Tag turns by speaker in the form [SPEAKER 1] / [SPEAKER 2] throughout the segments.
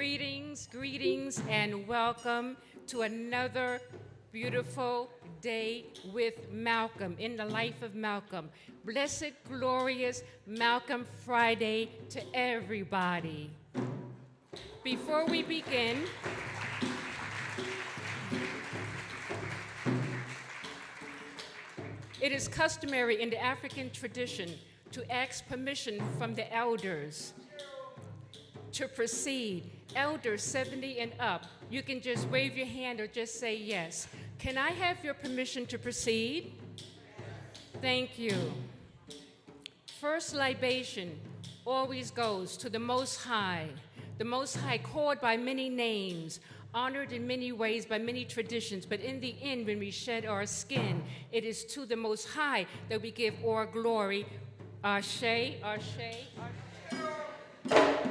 [SPEAKER 1] Greetings, greetings, and welcome to another beautiful day with Malcolm, in the life of Malcolm. Blessed, glorious Malcolm Friday to everybody. Before we begin, it is customary in the African tradition to ask permission from the elders to proceed. Elders 70 and up, you can just wave your hand or just say yes. Can I have your permission to proceed? Thank you. First libation always goes to the Most High called by many names, honored in many ways by many traditions, but in the end, when we shed our skin, it is to the Most High that we give our glory. Ashe, Ashe, Ashe.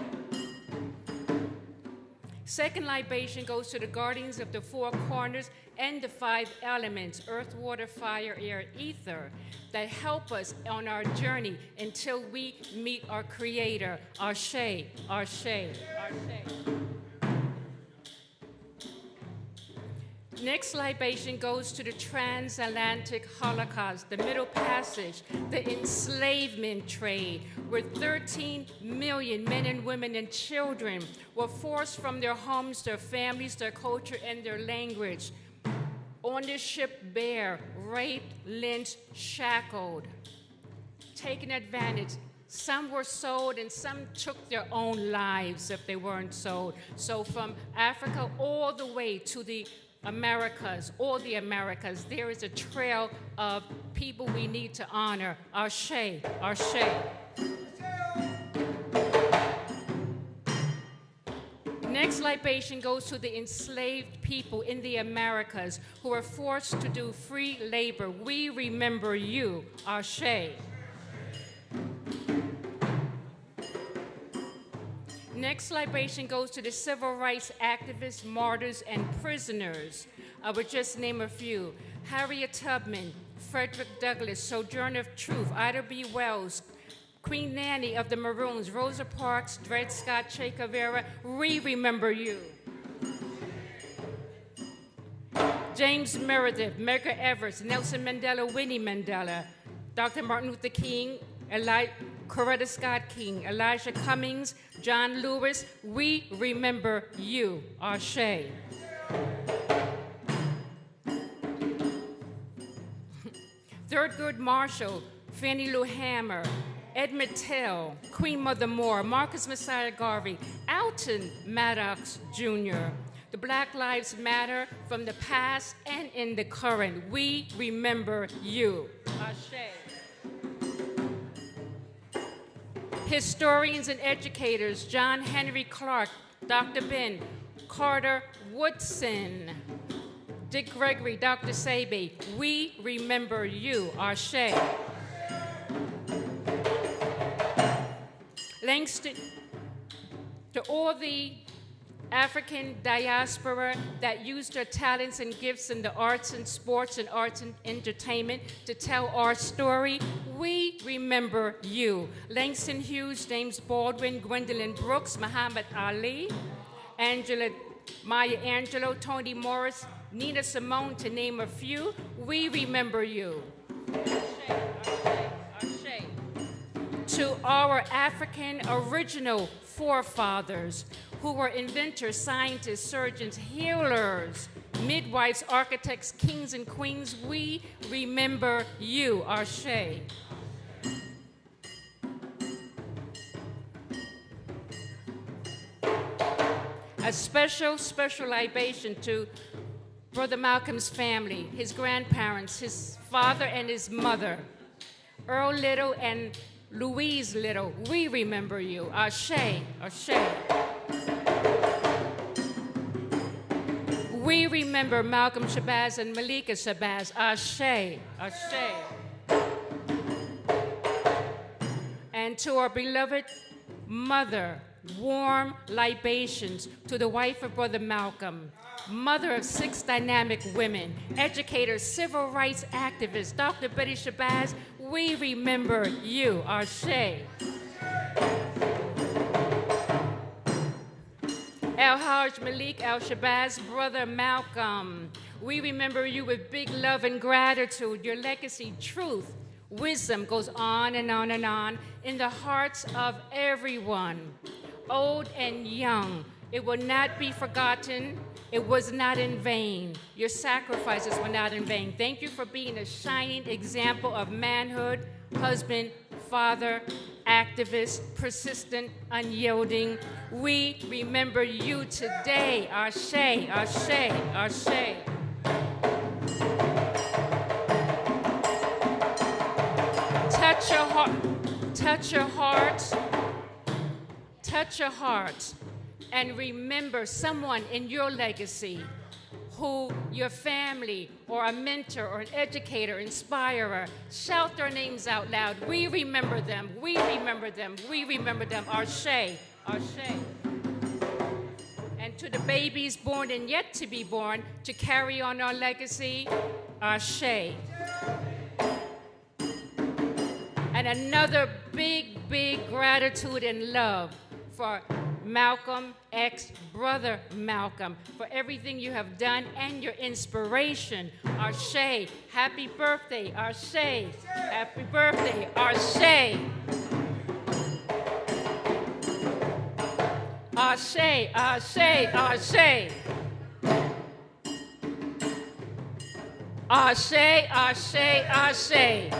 [SPEAKER 1] Second libation goes to the guardians of the four corners and the five elements, earth, water, fire, air, ether, that help us on our journey until we meet our Creator. Ashe, Ashe, Ashe. Next libation goes to the transatlantic Holocaust, the Middle Passage, the enslavement trade, where 13 million men and women and children were forced from their homes, their families, their culture, and their language. On the ship bare, raped, lynched, shackled, taken advantage. Some were sold and some took their own lives if they weren't sold. So from Africa all the way to the Americas, all the Americas, there is a trail of people we need to honor. Ashe, Ashe. Next libation goes to the enslaved people in the Americas who were forced to do free labor. We remember you. Ashe. Next libation goes to the civil rights activists, martyrs, and prisoners I would just name a few. Harriet Tubman, Frederick Douglass, Sojourner Truth, Ida B. Wells, Queen Nanny of the Maroons, Rosa Parks, Dred Scott, Che Guevara, we remember you. James Meredith, Medgar Evers, Nelson Mandela, Winnie Mandela, Dr. Martin Luther King, Coretta Scott King, Elijah Cummings, John Lewis, we remember you, Ashe. Thurgood Marshall, Fannie Lou Hamer, Ed Mattel, Queen Mother Moore, Marcus Messiah Garvey, Alton Maddox Jr., the Black Lives Matter from the past and in the current. We remember you. Ashe. Historians and educators, John Henry Clark, Dr. Ben, Carter Woodson, Dick Gregory, Dr. Sebi, we remember you. Ashe. Thanks to all the African diaspora that used their talents and gifts in the arts and sports and arts and entertainment to tell our story, we remember you. Langston Hughes, James Baldwin, Gwendolyn Brooks, Muhammad Ali, Maya Angelou, Toni Morris, Nina Simone, to name a few, we remember you. Ashe, Ashe, Ashe. To our African original forefathers, who were inventors, scientists, surgeons, healers, midwives, architects, kings and queens, we remember you, Ashe. A special libation to Brother Malcolm's family, his grandparents, his father and his mother, Earl Little and Louise Little, we remember you, Ashe, Ashe. We remember Malcolm Shabazz and Malika Shabazz, Ashe, Ashe. And to our beloved mother, warm libations to the wife of Brother Malcolm, mother of 6 dynamic women, educator, civil rights activist, Dr. Betty Shabazz, we remember you, Ashe. El-Hajj Malik Al-Shabazz, Brother Malcolm, we remember you with big love and gratitude. Your legacy, truth, wisdom goes on and on and on in the hearts of everyone, old and young. It will not be forgotten. It was not in vain. Your sacrifices were not in vain. Thank you for being a shining example of manhood, husband, father, activist, persistent, unyielding. We remember you today. Ashe, Ashe, Ashe. Touch your heart, touch your heart, touch your heart, and remember someone in your legacy who your family or a mentor or an educator, inspirer, shout their names out loud. We remember them, we remember them, we remember them. Ashe, Ashe. And to the babies born and yet to be born, to carry on our legacy, Ashe. And another big, big gratitude and love for Malcolm X, Brother Malcolm, for everything you have done and your inspiration. Ashe, happy birthday, Ashe, happy birthday, Ashe. Ashe, Ashe, Ashe. Ashe, Ashe, Ashe.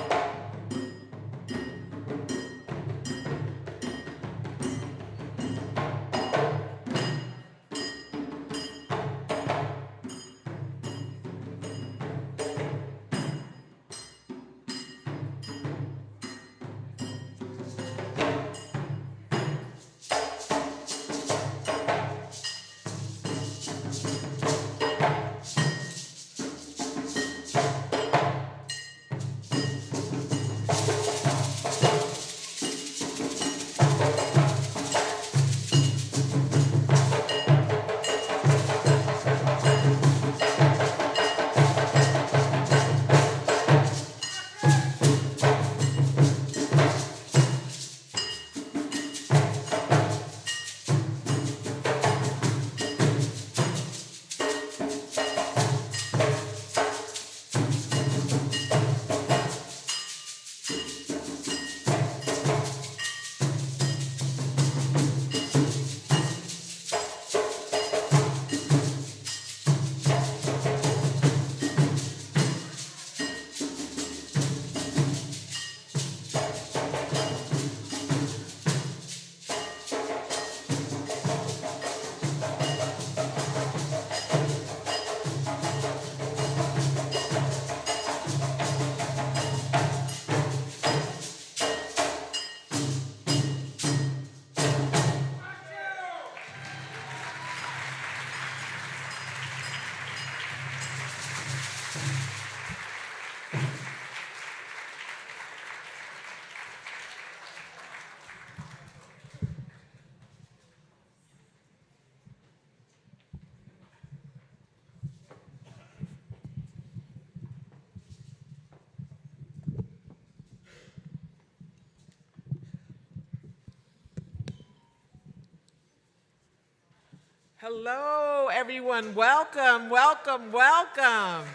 [SPEAKER 2] Hello, everyone. Welcome, welcome, welcome.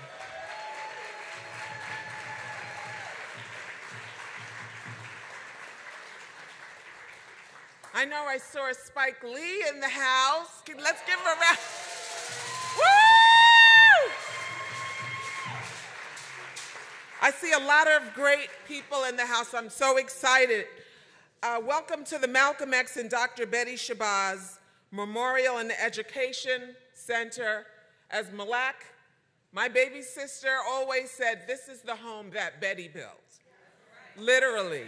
[SPEAKER 2] I know I saw Spike Lee in the house. Let's give him a round. Woo! I see a lot of great people in the house. I'm so excited. Welcome to the Malcom X and Dr. Betty Shabazz Memorial and Education Center. As Malak, my baby sister, always said, this is the home that Betty built. Literally.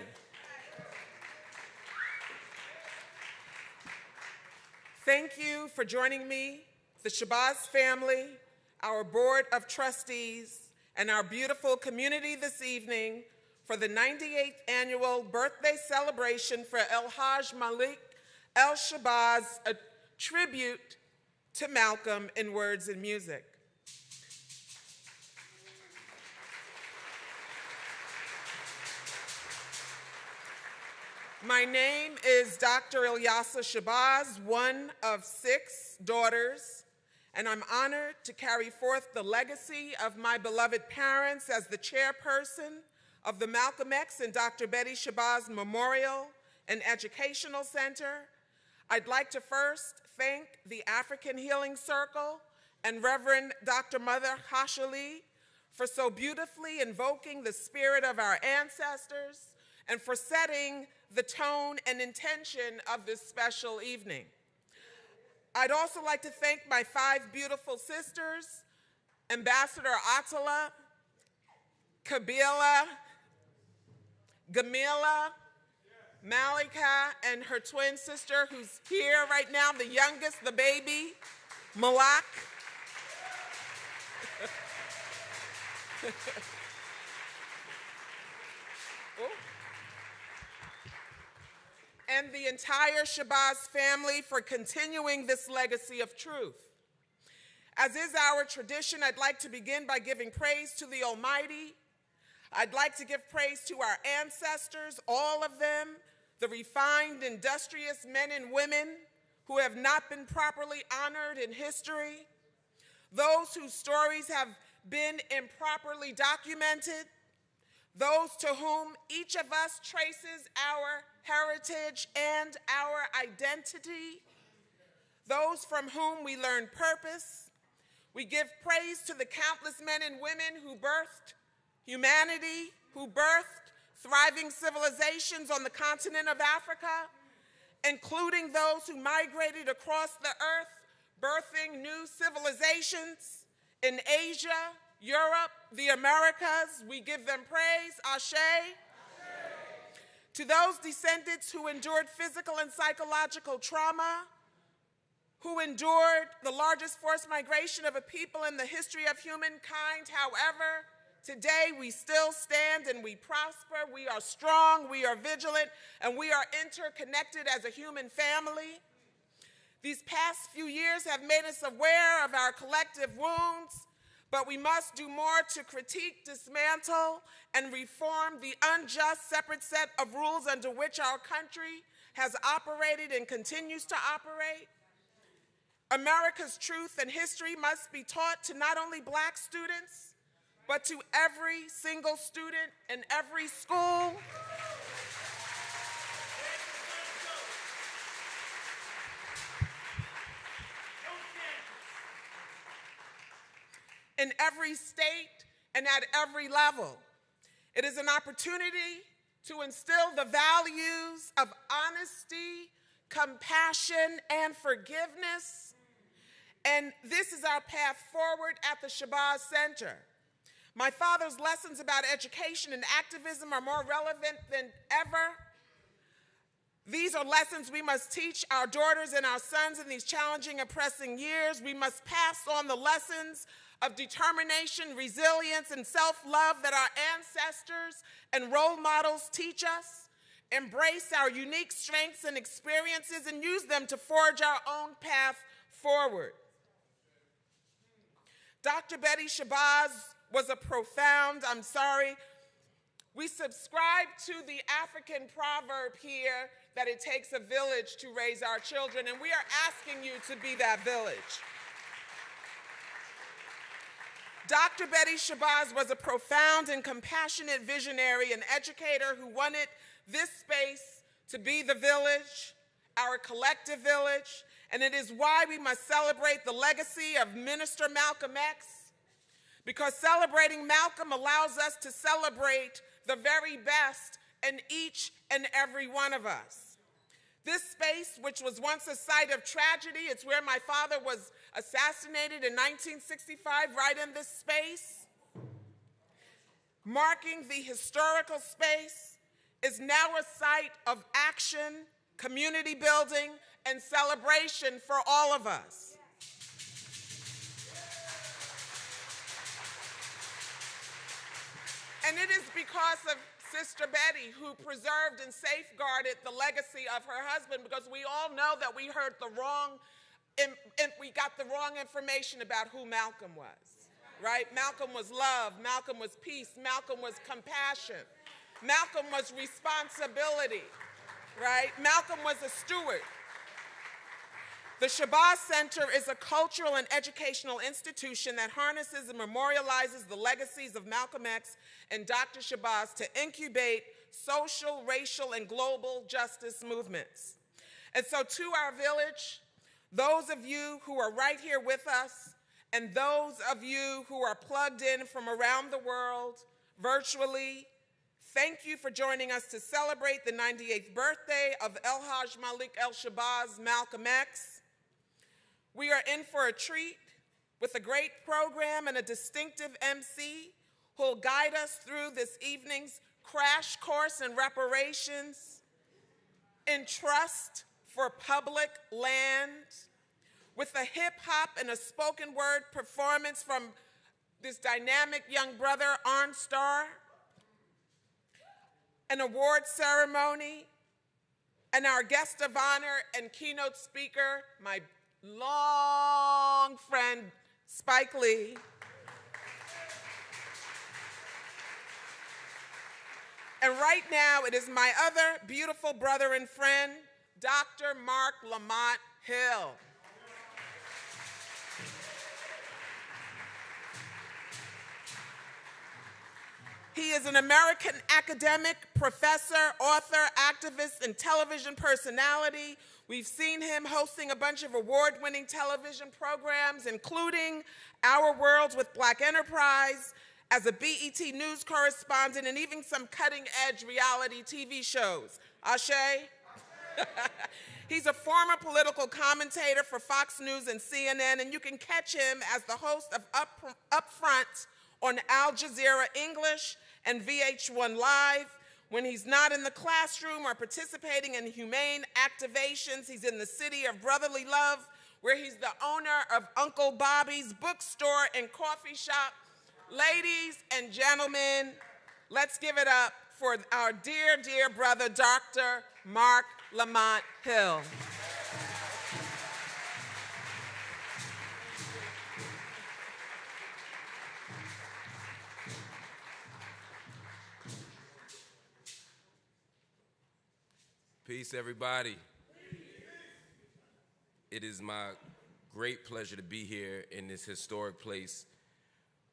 [SPEAKER 2] Thank you for joining me, the Shabazz family, our board of trustees, and our beautiful community this evening for the 98th annual birthday celebration for El Haj Malik El Shabazz, a tribute to Malcolm in words and music. My name is Dr. Ilyasa Shabazz, one of 6 daughters, and I'm honored to carry forth the legacy of my beloved parents as the chairperson of the Malcom X and Dr. Betty Shabazz Memorial and Educational Center. I'd like to first thank the African Healing Circle and Reverend Dr. Mother Hashali for so beautifully invoking the spirit of our ancestors and for setting the tone and intention of this special evening. I'd also like to thank my 5 beautiful sisters, Ambassador Atala, Kabila, Gamila, Malika, and her twin sister who's here right now, the youngest, the baby, Malak. And the entire Shabazz family for continuing this legacy of truth. As is our tradition, I'd like to begin by giving praise to the Almighty. I'd like to give praise to our ancestors, all of them, the refined, industrious men and women who have not been properly honored in history, those whose stories have been improperly documented, those to whom each of us traces our heritage and our identity, those from whom we learn purpose. We give praise to the countless men and women who birthed humanity, who birthed thriving civilizations on the continent of Africa, including those who migrated across the earth, birthing new civilizations in Asia, Europe, the Americas. We give them praise, Ashe. To those descendants who endured physical and psychological trauma, who endured the largest forced migration of a people in the history of humankind. However, today we still stand and we prosper, we are strong, we are vigilant, and we are interconnected as a human family. These past few years have made us aware of our collective wounds, but we must do more to critique, dismantle, and reform the unjust separate set of rules under which our country has operated and continues to operate. America's truth and history must be taught to not only Black students, but to every single student in every school. In every state and at every level. It is an opportunity to instill the values of honesty, compassion, and forgiveness. And this is our path forward at the Shabazz Center. My father's lessons about education and activism are more relevant than ever. These are lessons we must teach our daughters and our sons in these challenging, oppressing years. We must pass on the lessons of determination, resilience, and self-love that our ancestors and role models teach us. Embrace our unique strengths and experiences and use them to forge our own path forward. Dr. Betty Shabazz was a profound, we subscribe to the African proverb here that it takes a village to raise our children, and we are asking you to be that village. Dr. Betty Shabazz was a profound and compassionate visionary and educator who wanted this space to be the village, our collective village, and it is why we must celebrate the legacy of Minister Malcom X, because celebrating Malcolm allows us to celebrate the very best in each and every one of us. This space, which was once a site of tragedy, it's where my father was assassinated in 1965, right in this space, marking the historical space, is now a site of action, community building, and celebration for all of us. And it is because of Sister Betty who preserved and safeguarded the legacy of her husband, because we all know that we got the wrong information about who Malcolm was, right? Malcolm was love, Malcolm was peace, Malcolm was compassion, Malcolm was responsibility, right? Malcolm was a steward. The Shabazz Center is a cultural and educational institution that harnesses and memorializes the legacies of Malcolm X and Dr. Shabazz to incubate social, racial, and global justice movements. And so to our village, those of you who are right here with us, and those of you who are plugged in from around the world, virtually, thank you for joining us to celebrate the 98th birthday of El-Hajj Malik El-Shabazz Malcolm X. We are in for a treat with a great program and a distinctive MC who will guide us through this evening's crash course in reparations, in trust for public land, with a hip-hop and a spoken word performance from this dynamic young brother, Arnstar, an award ceremony, and our guest of honor and keynote speaker, my long friend, Spike Lee. And right now, it is my other beautiful brother and friend, Dr. Mark Lamont Hill. He is an American academic, professor, author, activist, and television personality. We've seen him hosting a bunch of award-winning television programs, including Our Worlds with Black Enterprise, as a BET News correspondent, and even some cutting-edge reality TV shows. Ashe? He's a former political commentator for Fox News and CNN, and you can catch him as the host of Upfront on Al Jazeera English and VH1 Live. When he's not in the classroom or participating in humane activations, he's in the city of brotherly love, where he's the owner of Uncle Bobby's bookstore and coffee shop. Ladies and gentlemen, let's give it up for our dear, dear brother, Dr. Mark Lamont Hill.
[SPEAKER 3] Peace, everybody. It is my great pleasure to be here in this historic place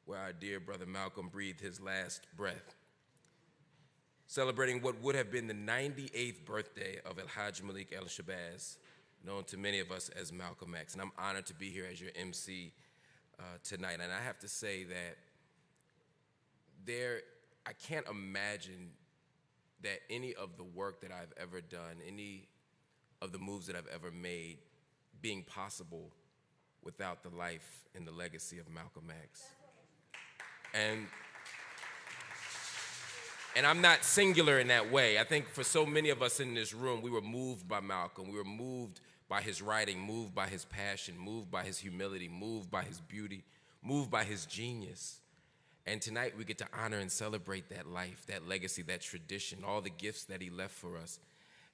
[SPEAKER 3] where our dear brother Malcolm breathed his last breath, celebrating what would have been the 98th birthday of El-Hajj Malik El-Shabazz, known to many of us as Malcolm X. And I'm honored to be here as your MC tonight. And I have to say that I can't imagine that any of the work that I've ever done, any of the moves that I've ever made being possible without the life and the legacy of Malcolm X. And I'm not singular in that way. I think for so many of us in this room, we were moved by Malcolm. We were moved by his writing, moved by his passion, moved by his humility, moved by his beauty, moved by his genius. And tonight we get to honor and celebrate that life, that legacy, that tradition, all the gifts that he left for us.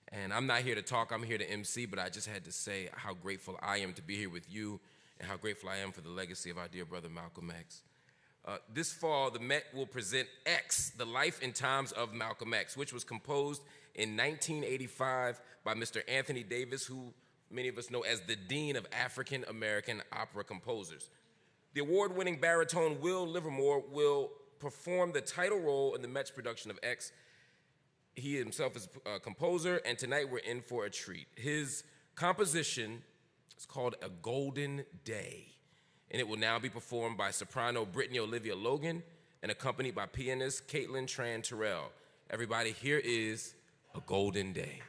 [SPEAKER 3] And I'm not here to talk, I'm here to MC, but I just had to say how grateful I am to be here with you and how grateful I am for the legacy of our dear brother Malcolm X. This fall, the Met will present X, The Life and Times of Malcolm X, which was composed in 1985 by Mr. Anthony Davis, who many of us know as the Dean of African American Opera Composers. The award-winning baritone Will Livermore will perform the title role in the Met's production of X. He himself is a composer, and tonight we're in for a treat. His composition is called A Golden Day, and it will now be performed by soprano Brittany Olivia Logan and accompanied by pianist Caitlin Tran Terrell. Everybody, here is A Golden Day.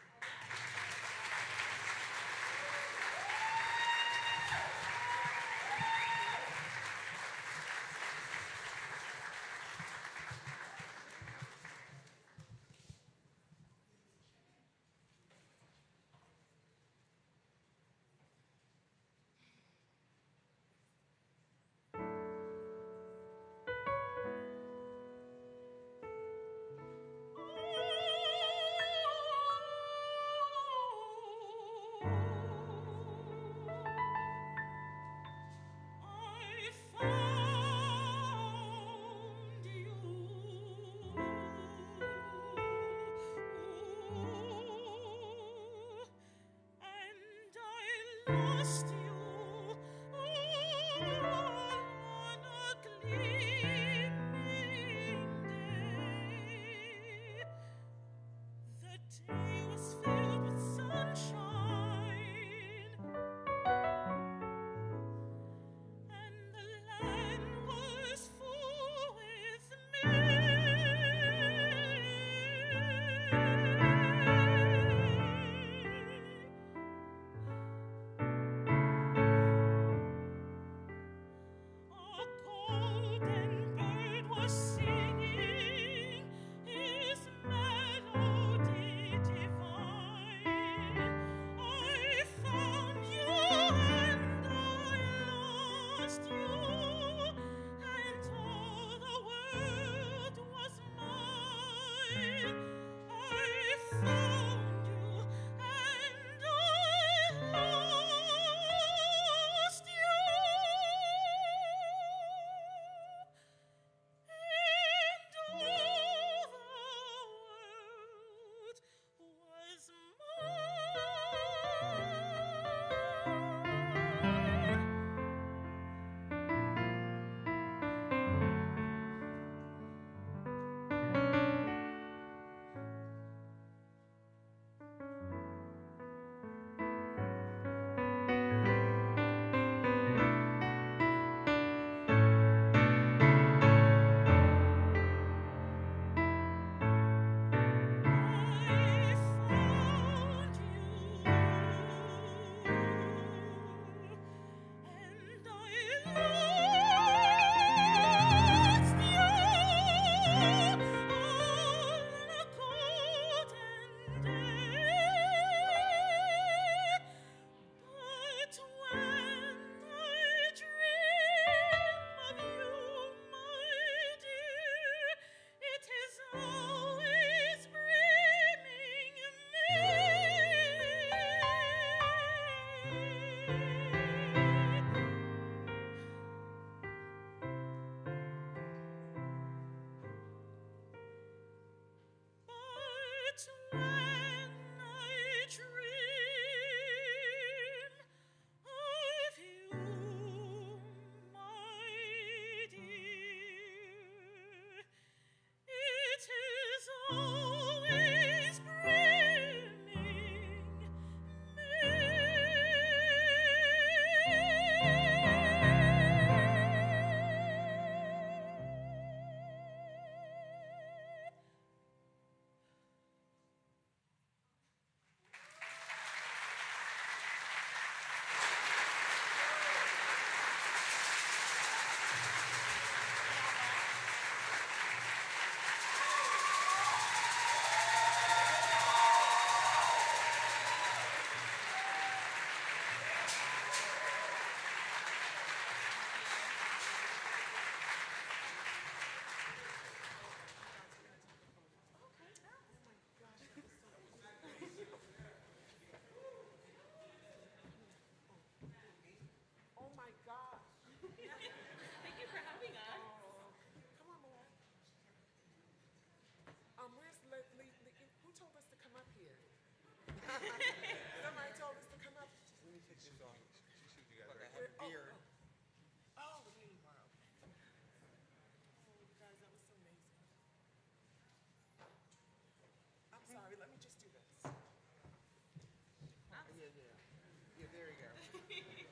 [SPEAKER 2] Somebody told us to come up.
[SPEAKER 4] Let me take this off. She showed you guys, right?
[SPEAKER 2] Where-
[SPEAKER 4] Have a beard.
[SPEAKER 2] Oh, wow. Oh, you guys, that was so amazing. I'm sorry, let me just do this.
[SPEAKER 4] Yeah, there you go.
[SPEAKER 1] Thank you.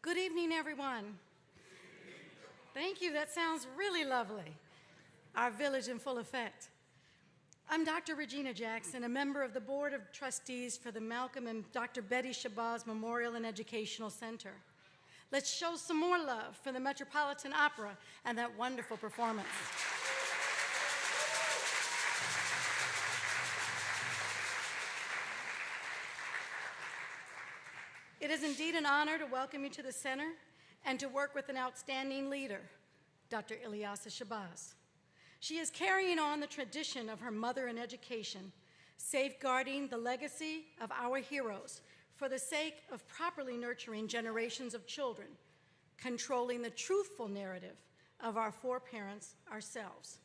[SPEAKER 5] Good evening, everyone. Thank you. That sounds really lovely. Our village in full effect. I'm Dr. Regina Jackson, a member of the Board of Trustees for the Malcom and Dr. Betty Shabazz Memorial and Educational Center. Let's show some more love for the Metropolitan Opera and that wonderful performance. It is indeed an honor to welcome you to the center and to work with an outstanding leader, Dr. Ilyasa Shabazz. She is carrying on the tradition of her mother in education, safeguarding the legacy of our heroes for the sake of properly nurturing generations of children, controlling the truthful narrative of our foreparents ourselves.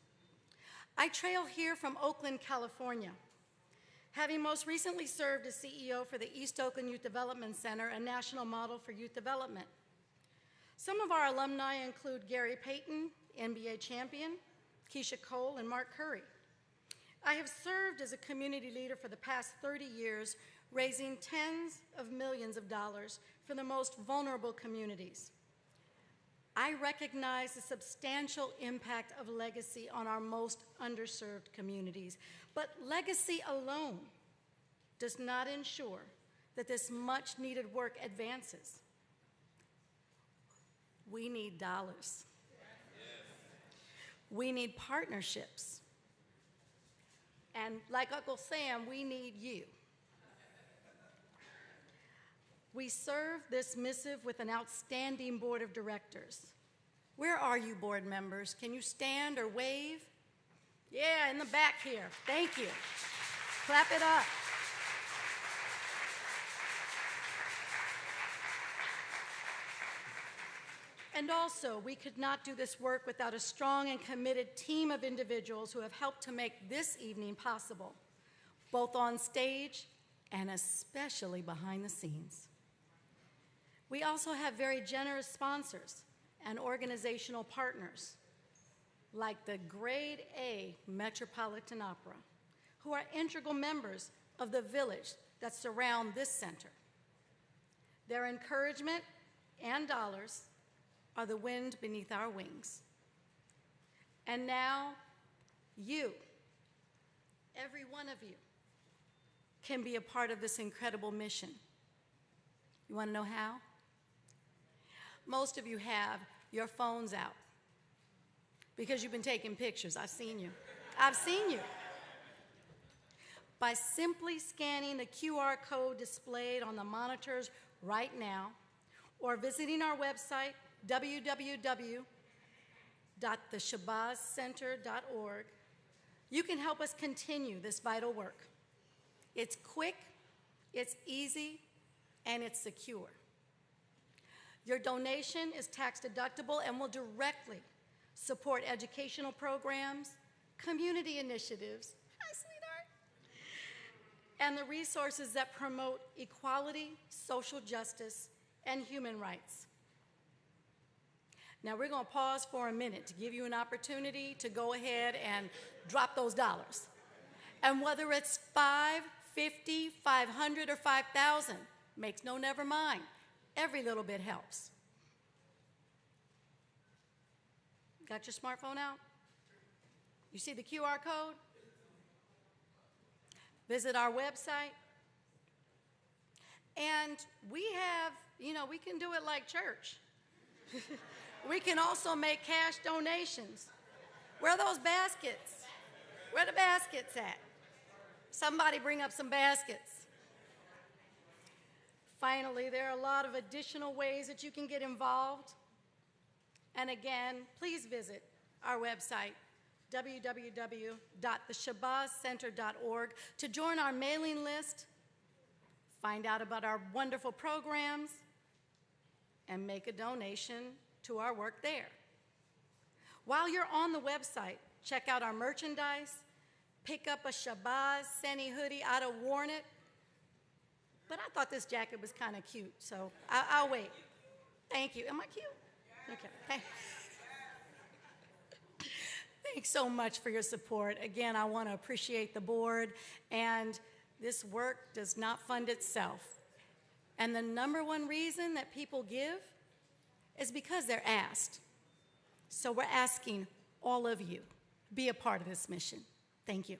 [SPEAKER 5] I trail here from Oakland, California, having most recently served as CEO for the East Oakland Youth Development Center, a national model for youth development. Some of our alumni include Gary Payton, NBA champion, Keisha Cole, and Mark Curry. I have served as a community leader for the past 30 years, raising tens of millions of dollars for the most vulnerable communities. I recognize the substantial impact of legacy on our most underserved communities, but legacy alone does not ensure that this much needed work advances. We need dollars. We need partnerships. And like Uncle Sam, we need you. We serve this missive with an outstanding board of directors. Where are you, board members? Can you stand or wave? Yeah, in the back here. Thank you. Clap it up. And also, we could not do this work without a strong and committed team of individuals who have helped to make this evening possible, both on stage and especially behind the scenes. We also have very generous sponsors and organizational partners, like the Grade A Metropolitan Opera, who are integral members of the village that surround this center. Their encouragement and dollars are the wind beneath our wings. And now, you, every one of you, can be a part of this incredible mission. You want to know how? Most of you have your phones out because you've been taking pictures. I've seen you. I've seen you. By simply scanning the QR code displayed on the monitors right now, or visiting our website, www.theshabazzcenter.org, you can help us continue this vital work. It's quick, it's easy, and it's secure. Your donation is tax deductible and will directly support educational programs, community initiatives, hi, sweetheart, and the resources that promote equality, social justice, and human rights. Now we're going to pause for a minute to give you an opportunity to go ahead and drop those dollars. And whether it's $5, $50, $500, or $5,000, makes no never mind. Every little bit helps. Got your smartphone out? You see the QR code? Visit our website. And we have, we can do it like church. We can also make cash donations. Where are those baskets? Where are the baskets at? Somebody bring up some baskets. Finally, there are a lot of additional ways that you can get involved. And again, please visit our website, www.theshabazzcenter.org, to join our mailing list, find out about our wonderful programs, and make a donation to our work there. While you're on the website, check out our merchandise, pick up a Shabazz Senny hoodie. I'd have worn it, but I thought this jacket was kind of cute, so I'll wait. Thank you. Am I cute? Okay. Thanks so much for your support. Again, I want to appreciate the board, and this work does not fund itself. And the number one reason that people give is because they're asked. So we're asking all of you, be a part of this mission. Thank you.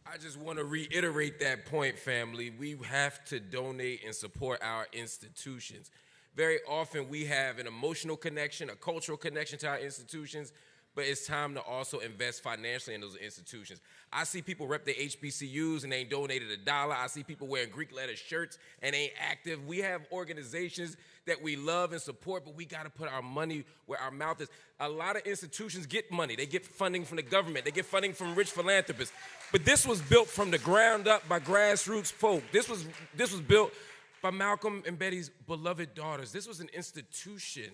[SPEAKER 3] I just want to reiterate that point, family. We have to donate and support our institutions. Very often we have an emotional connection, a cultural connection to our institutions, but it's time to also invest financially in those institutions. I see people rep their HBCUs and they ain't donated $1. I see people wearing Greek letter shirts and ain't active. We have organizations that we love and support, but we got to put our money where our mouth is. A lot of institutions get money. They get funding from the government. They get funding from rich philanthropists. But this was built from the ground up by grassroots folk. This was built by Malcolm and Betty's beloved daughters. This was an institution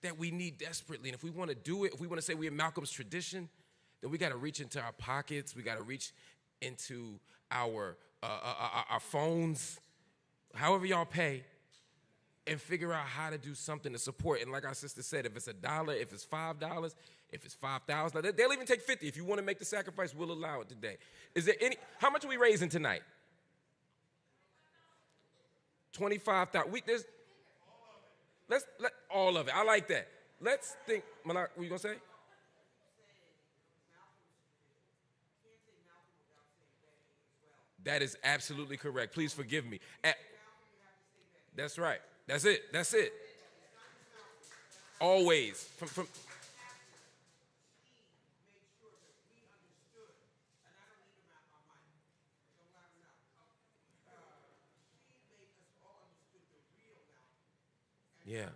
[SPEAKER 3] that we need desperately. And if we want to do it, if we want to say we're in Malcolm's tradition, then we got to reach into our pockets. We got to reach into our phones, however y'all pay, and figure out how to do something to support. And like our sister said, if it's $1, if it's $5, if it's $5,000, they'll even take 50. If you want to make the sacrifice, we'll allow it today. Is there any? How much are we raising tonight? 25,000. Let's let all of it. I like that. Let's think. Malak, what you gonna say? That is absolutely correct. Please forgive me. That's right. That's it. That's it. Always. From yeah.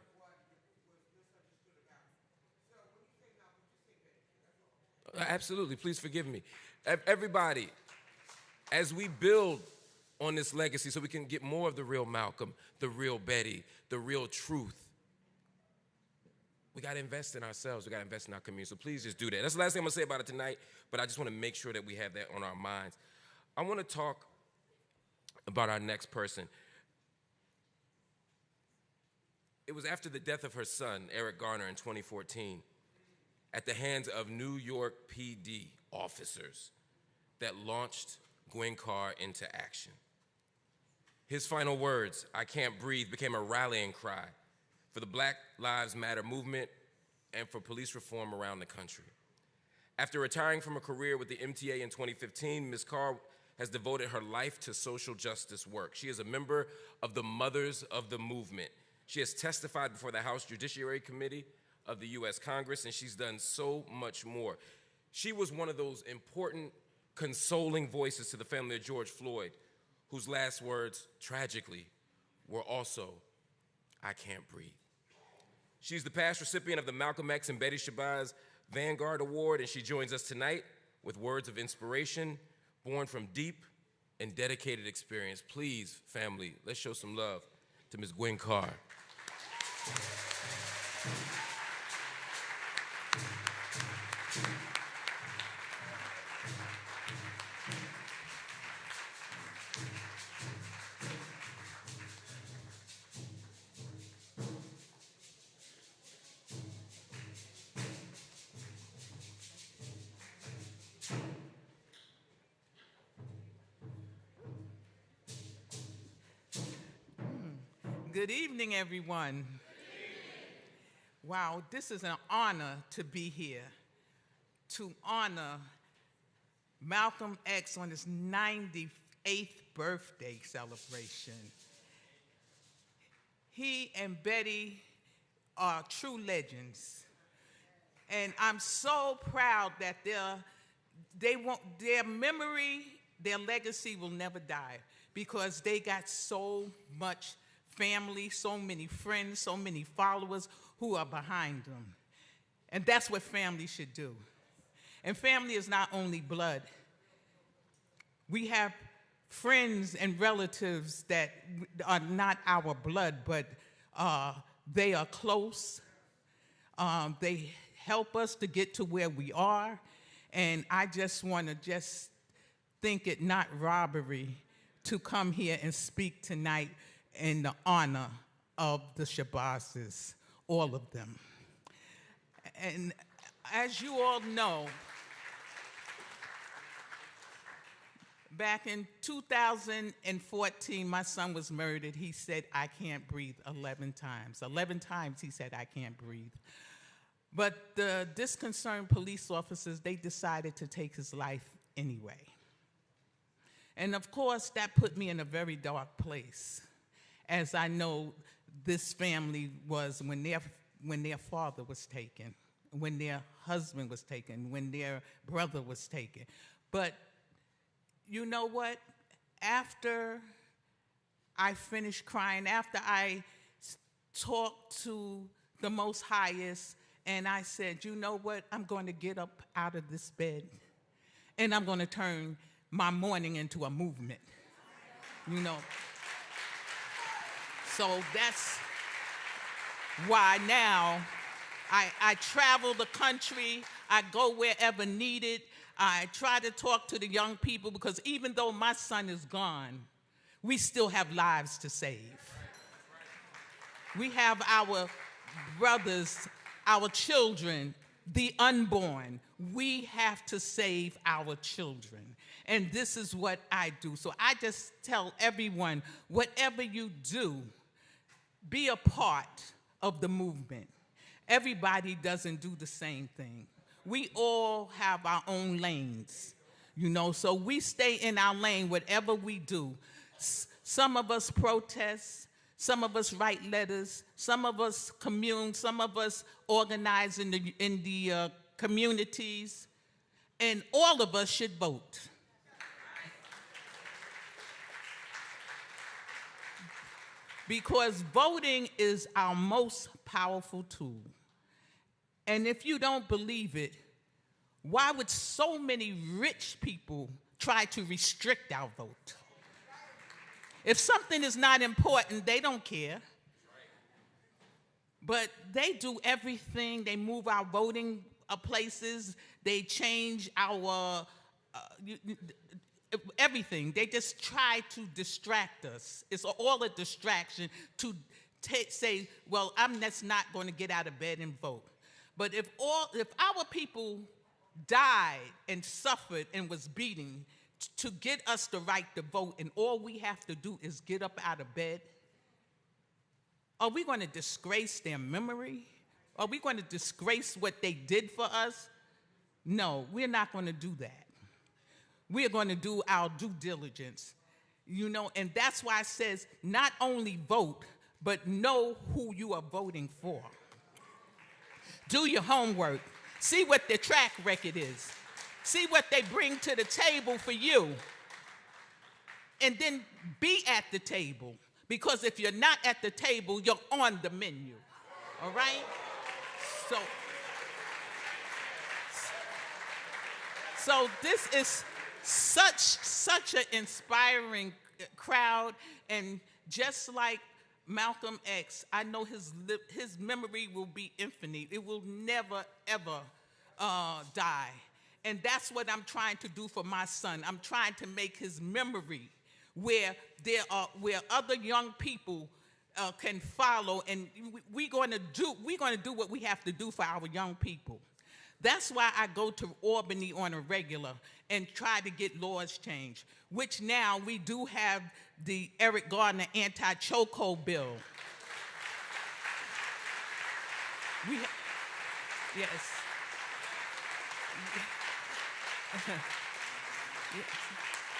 [SPEAKER 3] Absolutely. Please forgive me. Everybody, as we build on this legacy so we can get more of the real Malcolm, the real Betty, the real truth, we got to invest in ourselves. We got to invest in our community. So please just do that. That's the last thing I'm going to say about it tonight, but I just want to make sure that we have that on our minds. I want to talk about our next person. It was after the death of her son, Eric Garner, in 2014, at the hands of New York PD officers, that launched Gwen Carr into action. His final words, "I can't breathe," became a rallying cry for the Black Lives Matter movement and for police reform around the country. After retiring from a career with the MTA in 2015, Ms. Carr has devoted her life to social justice work. She is a member of the Mothers of the Movement. She has testified before the House Judiciary Committee of the U.S. Congress, and she's done so much more. She was one of those important, consoling voices to the family of George Floyd, whose last words, tragically, were also, "I can't breathe." She's the past recipient of the Malcom X and Shabazz Vanguard Award, and she joins us tonight with words of inspiration born from deep and dedicated experience. Please, family, let's show some love to Ms. Gwen Carr.
[SPEAKER 4] Good evening, everyone. Wow, this is an honor to be here, to honor Malcolm X on his 98th birthday celebration. He and Betty are true legends, and I'm so proud that their memory, their legacy will never die, because they got so much family, so many friends, so many followers who are behind them. And that's what family should do. And family is not only blood. We have friends and relatives that are not our blood, but they are close. They help us to get to where we are. And I just want to think it not robbery to come here and speak tonight in the honor of the Shabazzes, all of them. And as you all know, back in 2014, my son was murdered. He said, "I can't breathe," 11 times. 11 times he said, "I can't breathe." But the disconcerted police officers, they decided to take his life anyway. And of course, that put me in a very dark place, as I know this family was when their father was taken, when their husband was taken, when their brother was taken. But you know what? After I finished crying, after I talked to the Most Highest, and I said, you know what? I'm going to get up out of this bed, and I'm going to turn my mourning into a movement, you know. So that's why now I travel the country, I go wherever needed, I try to talk to the young people, because even though my son is gone, we still have lives to save. We have our brothers, our children, the unborn. We have to save our children. And this is what I do. So I just tell everyone, whatever you do, be a part of the movement. Everybody doesn't do the same thing. We all have our own lanes, you know, so we stay in our lane, whatever we do. Some of us protest, some of us write letters, some of us commune, some of us organize in the communities, and all of us should vote. Because voting is our most powerful tool. And if you don't believe it, why would so many rich people try to restrict our vote? If something is not important, they don't care. But they do everything. They move our voting places. They change our everything. They just try to distract us. It's all a distraction to say, well, I'm just not going to get out of bed and vote. But if our people died and suffered and was beaten to get us the right to vote, and all we have to do is get up out of bed, are we going to disgrace their memory? Are we going to disgrace what they did for us? No, we're not going to do that. We're going to do our due diligence, you know, and that's why it says not only vote, but know who you are voting for. Do your homework. See what their track record is. See what they bring to the table for you. And then be at the table. Because if you're not at the table, you're on the menu. All right? So this is such an inspiring crowd, and just like Malcom X, I know his memory will be infinite. It will never, ever die. And that's what I'm trying to do for my son. I'm trying to make his memory where other young people can follow, and we're going to do what we have to do for our young people. That's why I go to Albany on a regular and try to get laws changed, which now we do have the Eric Gardner anti-chokehold bill. Yes.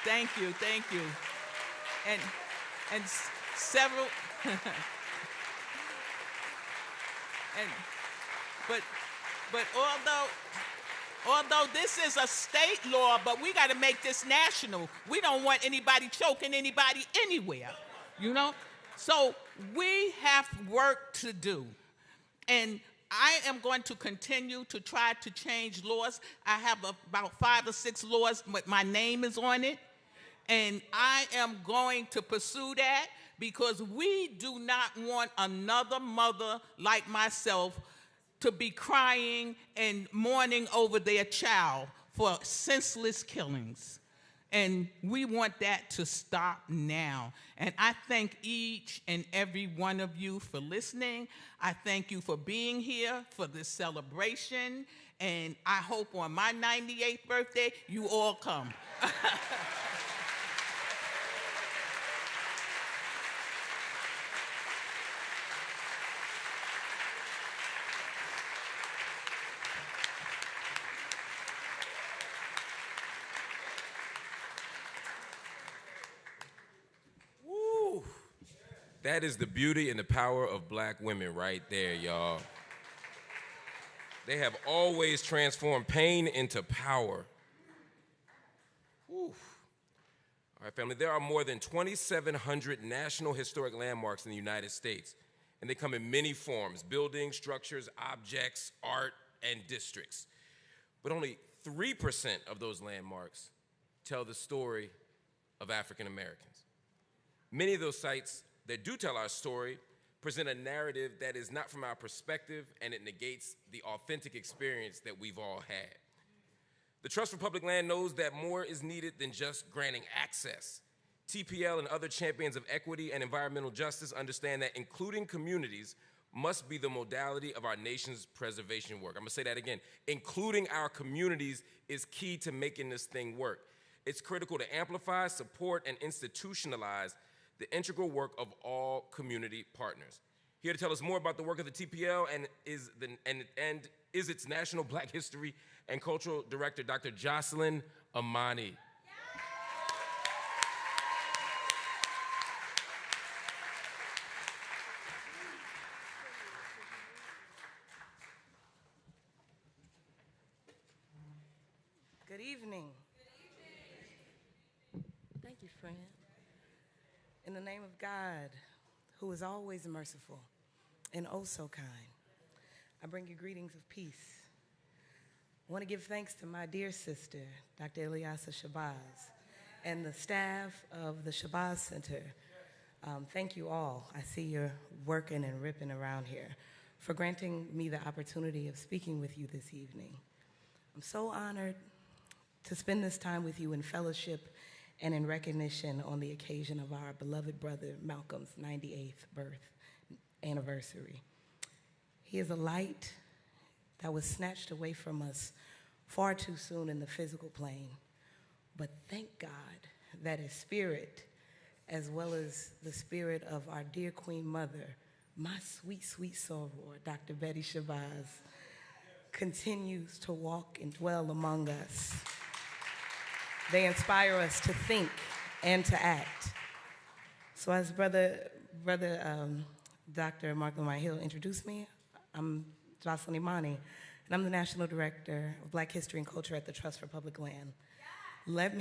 [SPEAKER 4] Thank you. And several, but although this is a state law, but we got to make this national. We don't want anybody choking anybody anywhere, you know? So we have work to do. And I am going to continue to try to change laws. I have about 5 or 6 laws, but my name is on it. And I am going to pursue that because we do not want another mother like myself to be crying and mourning over their child for senseless killings. And we want that to stop now. And I thank each and every one of you for listening. I thank you for being here for this celebration. And I hope on my 98th birthday, you all come.
[SPEAKER 3] That is the beauty and the power of black women right there, y'all. They have always transformed pain into power. Woo. All right, family, there are more than 2,700 national historic landmarks in the United States, and they come in many forms: buildings, structures, objects, art, and districts. But only 3% of those landmarks tell the story of African Americans. Many of those sites that do tell our story present a narrative that is not from our perspective, and it negates the authentic experience that we've all had. The Trust for Public Land knows that more is needed than just granting access. TPL and other champions of equity and environmental justice understand that including communities must be the modality of our nation's preservation work. I'm gonna say that again. Including our communities is key to making this thing work. It's critical to amplify, support, and institutionalize the integral work of all community partners. Here to tell us more about the work of the TPL and is its National Black History and Cultural Director, Dr. Jocelyn Amani.
[SPEAKER 6] Good evening. Thank you, friend. In the name of God, who is always merciful and oh so kind, I bring you greetings of peace. I want to give thanks to my dear sister, Dr. Shabazz, and the staff of the Shabazz Center. Thank you all. I see you're working and ripping around here for granting me the opportunity of speaking with you this evening. I'm so honored to spend this time with you in fellowship and in recognition on the occasion of our beloved brother Malcolm's 98th birth anniversary. He is a light that was snatched away from us far too soon in the physical plane. But thank God that his spirit, as well as the spirit of our dear Queen Mother, my sweet, sweet soror, Dr. Betty Shabazz, continues to walk and dwell among us. They inspire us to think and to act. So as Brother Dr. Malcom X introduced me, I'm Jocelyn Amani, and I'm the National Director of Black History and Culture at the Trust for Public Land. Let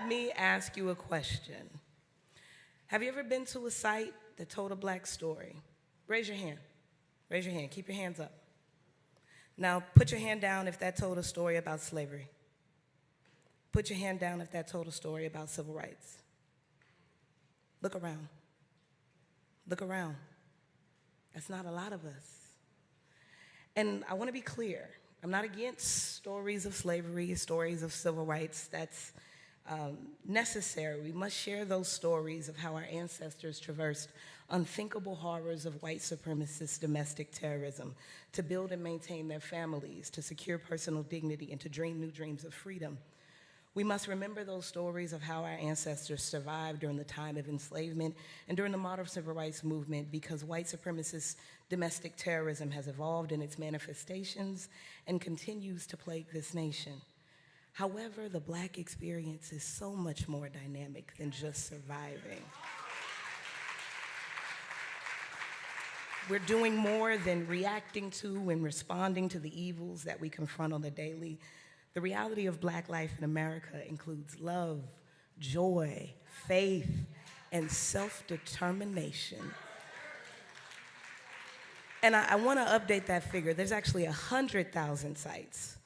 [SPEAKER 6] me ask you a question. Have you ever been to a site that told a black story, Raise your hand. Raise your hand. Keep your hands up. Now, put your hand down if that told a story about slavery. Put your hand down if that told a story about civil rights. Look around. Look around. That's not a lot of us. And I want to be clear. I'm not against stories of slavery, stories of civil rights. That's necessary. We must share those stories of how our ancestors traversed unthinkable horrors of white supremacist domestic terrorism to build and maintain their families, to secure personal dignity, and to dream new dreams of freedom. We must remember those stories of how our ancestors survived during the time of enslavement and during the modern civil rights movement, because white supremacist domestic terrorism has evolved in its manifestations and continues to plague this nation. However, the Black experience is so much more dynamic than just surviving. We're doing more than reacting to and responding to the evils that we confront on the daily. The reality of Black life in America includes love, joy, faith, and self-determination. And I want to update that figure. There's actually 100,000 sites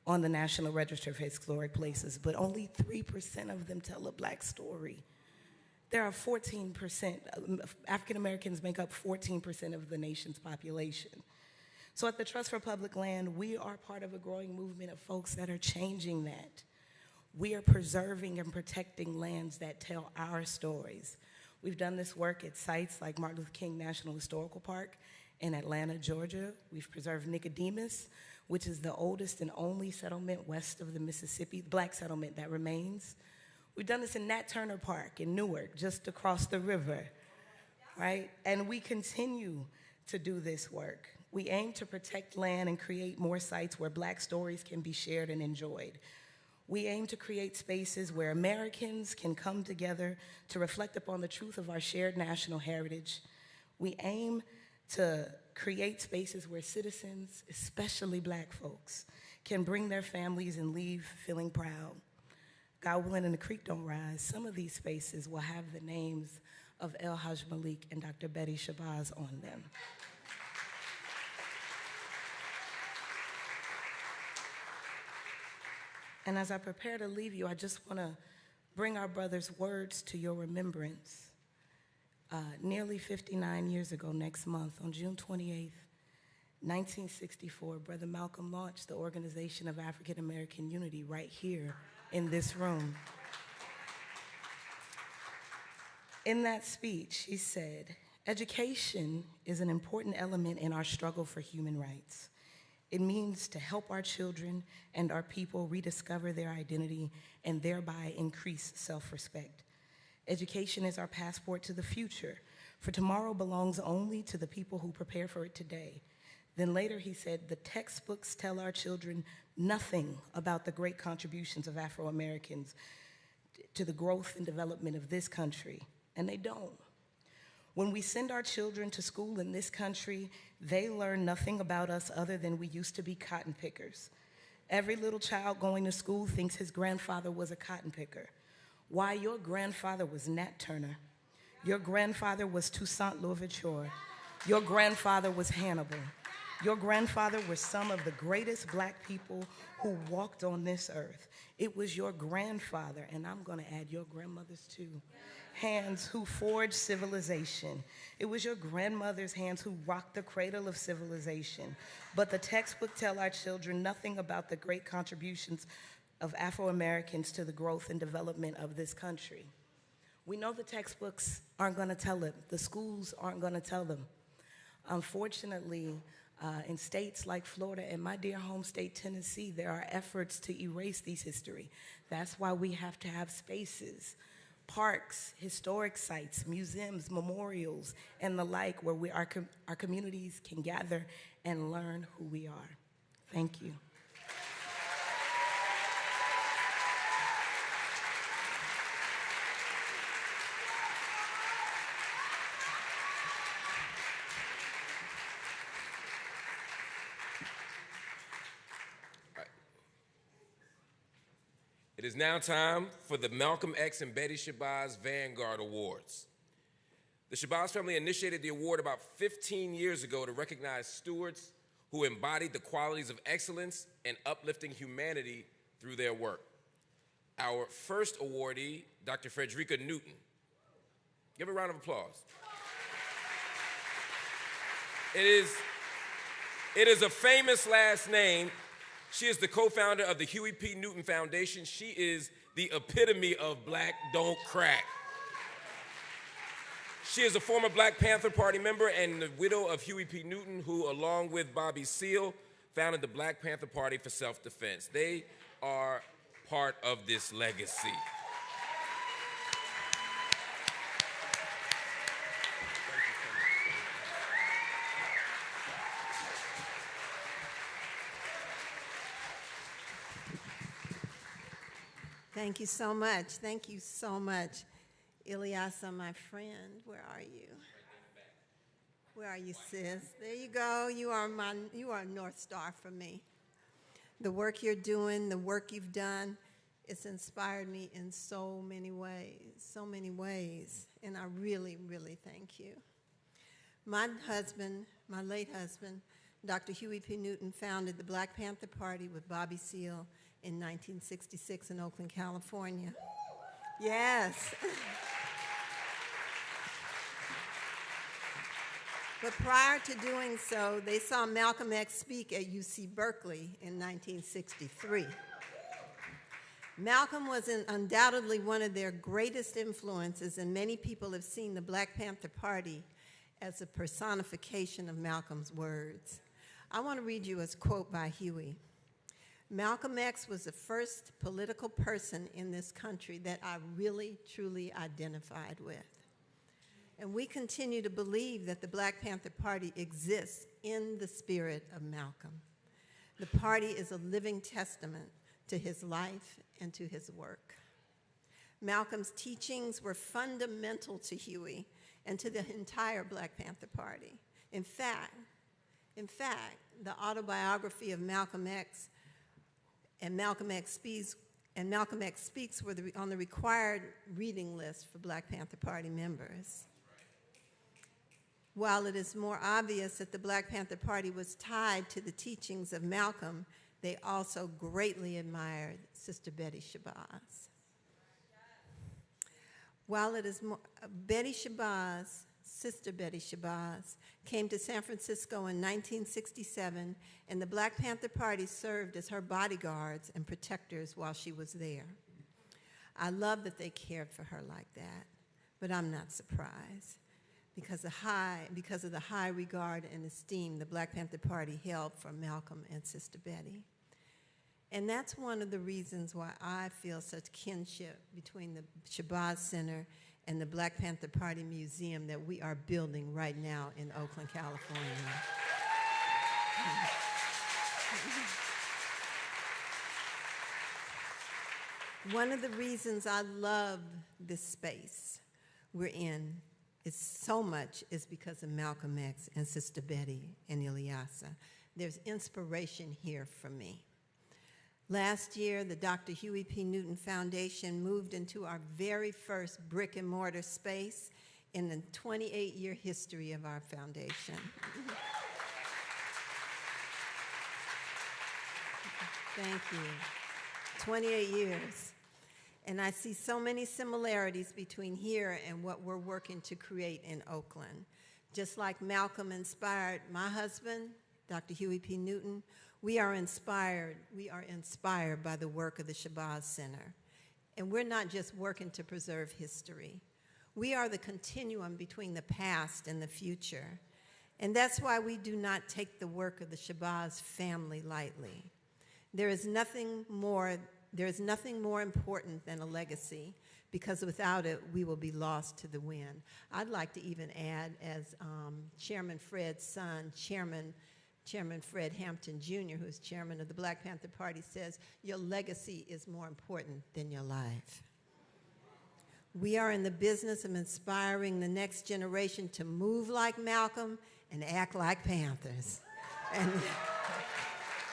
[SPEAKER 6] on the National Register of Historic Places, but only 3% of them tell a Black story. There are 14%, African Americans make up 14% of the nation's population. So at the Trust for Public Land, we are part of a growing movement of folks that are changing that. We are preserving and protecting lands that tell our stories. We've done this work at sites like Martin Luther King National Historical Park in Atlanta, Georgia. We've preserved Nicodemus, which is the oldest and only settlement west of the Mississippi, Black settlement that remains. We've done this in Nat Turner Park in Newark, just across the river, right? And we continue to do this work. We aim to protect land and create more sites where Black stories can be shared and enjoyed. We aim to create spaces where Americans can come together to reflect upon the truth of our shared national heritage. We aim to create spaces where citizens, especially Black folks, can bring their families and leave feeling proud. God willing and the creek don't rise, some of these spaces will have the names of El Haj Malik and Dr. Betty Shabazz on them. And as I prepare to leave you, I just want to bring our brother's words to your remembrance. Nearly 59 years ago next month, on June 28th, 1964, Brother Malcolm launched the Organization of African American Unity right here in this room. In that speech, he said, "Education is an important element in our struggle for human rights. It means to help our children and our people rediscover their identity and thereby increase self-respect. Education is our passport to the future, for tomorrow belongs only to the people who prepare for it today." Then later he said, "The textbooks tell our children nothing about the great contributions of Afro-Americans to the growth and development of this country," and they don't. When we send our children to school in this country, they learn nothing about us other than we used to be cotton pickers. Every little child going to school thinks his grandfather was a cotton picker. Why, your grandfather was Nat Turner. Your grandfather was Toussaint Louverture. Your grandfather was Hannibal. Your grandfather was some of the greatest Black people who walked on this earth. It was your grandfather, and I'm going to add your grandmother's too, hands who forged civilization. It was your grandmother's hands who rocked the cradle of civilization. But the textbook tell our children nothing about the great contributions of Afro-Americans to the growth and development of this country. We know the textbooks aren't going to tell it. The schools aren't going to tell them. Unfortunately, in states like Florida and my dear home state, Tennessee, there are efforts to erase these history. That's why we have to have spaces, parks, historic sites, museums, memorials, and the like, where our communities can gather and learn who we are. Thank you.
[SPEAKER 3] It is now time for the Malcom X and Betty Shabazz Vanguard Awards. The Shabazz family initiated the award about 15 years ago to recognize stewards who embodied the qualities of excellence and uplifting humanity through their work. Our first awardee, Dr. Frederica Newton. Give a round of applause. It is a famous last name. She is the co-founder of the Huey P. Newton Foundation. She is the epitome of Black Don't Crack. She is a former Black Panther Party member and the widow of Huey P. Newton, who, along with Bobby Seale, founded the Black Panther Party for self-defense. They are part of this legacy.
[SPEAKER 7] Thank you so much. Thank you so much. Ilyasa, my friend, where are you? Where are you, sis? There you go. You are a North Star for me. The work you're doing, the work you've done, it's inspired me in so many ways. And I really, really thank you. My husband, my late husband, Dr. Huey P. Newton, founded the Black Panther Party with Bobby Seale in 1966 in Oakland, California. Yes. But prior to doing so, they saw Malcom X speak at UC Berkeley in 1963. Malcolm was undoubtedly one of their greatest influences, and many people have seen the Black Panther Party as a personification of Malcolm's words. I want to read you a quote by Huey. Malcolm X was the first political person in this country that I really, truly identified with. And we continue to believe that the Black Panther Party exists in the spirit of Malcolm. The party is a living testament to his life and to his work. Malcolm's teachings were fundamental to Huey and to the entire Black Panther Party. In fact, the autobiography of Malcolm X and Malcolm X Speaks were on the required reading list for Black Panther Party members. While it is more obvious that the Black Panther Party was tied to the teachings of Malcolm, they also greatly admired Sister Betty Shabazz. While it is more, Betty Shabazz, Sister Betty Shabazz, came to San Francisco in 1967, and the Black Panther Party served as her bodyguards and protectors while she was there. I love that they cared for her like that, but I'm not surprised because of the high regard and esteem the Black Panther Party held for Malcolm and Sister Betty. And that's one of the reasons why I feel such kinship between the Shabazz Center and the Black Panther Party Museum that we are building right now in Oakland, California. One of the reasons I love this space we're in is because of Malcolm X and Sister Betty and Ilyasa. There's inspiration here for me. Last year, the Dr. Huey P. Newton Foundation moved into our very first brick and mortar space in the 28-year history of our foundation. Thank you. 28 years. And I see so many similarities between here and what we're working to create in Oakland. Just like Malcolm inspired my husband, Dr. Huey P. Newton, we are inspired by the work of the Shabazz Center. And we're not just working to preserve history. We are the continuum between the past and the future. And that's why we do not take the work of the Shabazz family lightly. There is nothing more important than a legacy, because without it, we will be lost to the wind. I'd like to even add, as Chairman Fred's son, Chairman Fred Hampton Jr., who is chairman of the Black Panther Party, says, your legacy is more important than your life. We are in the business of inspiring the next generation to move like Malcolm and act like Panthers.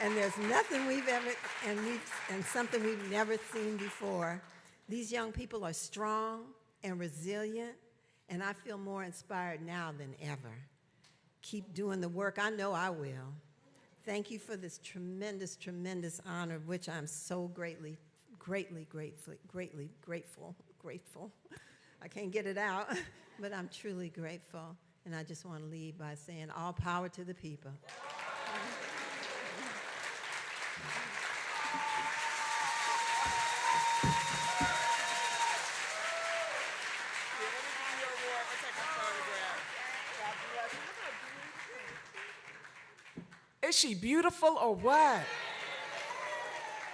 [SPEAKER 7] And there's nothing we've ever, and something we've never seen before. These young people are strong and resilient, And I feel more inspired now than ever. Keep doing the work. I know I will. Thank you for this tremendous, tremendous honor, of which I'm so greatly grateful. I can't get it out, but I'm truly grateful. And I just want to leave by saying all power to the people.
[SPEAKER 2] Is she beautiful or what?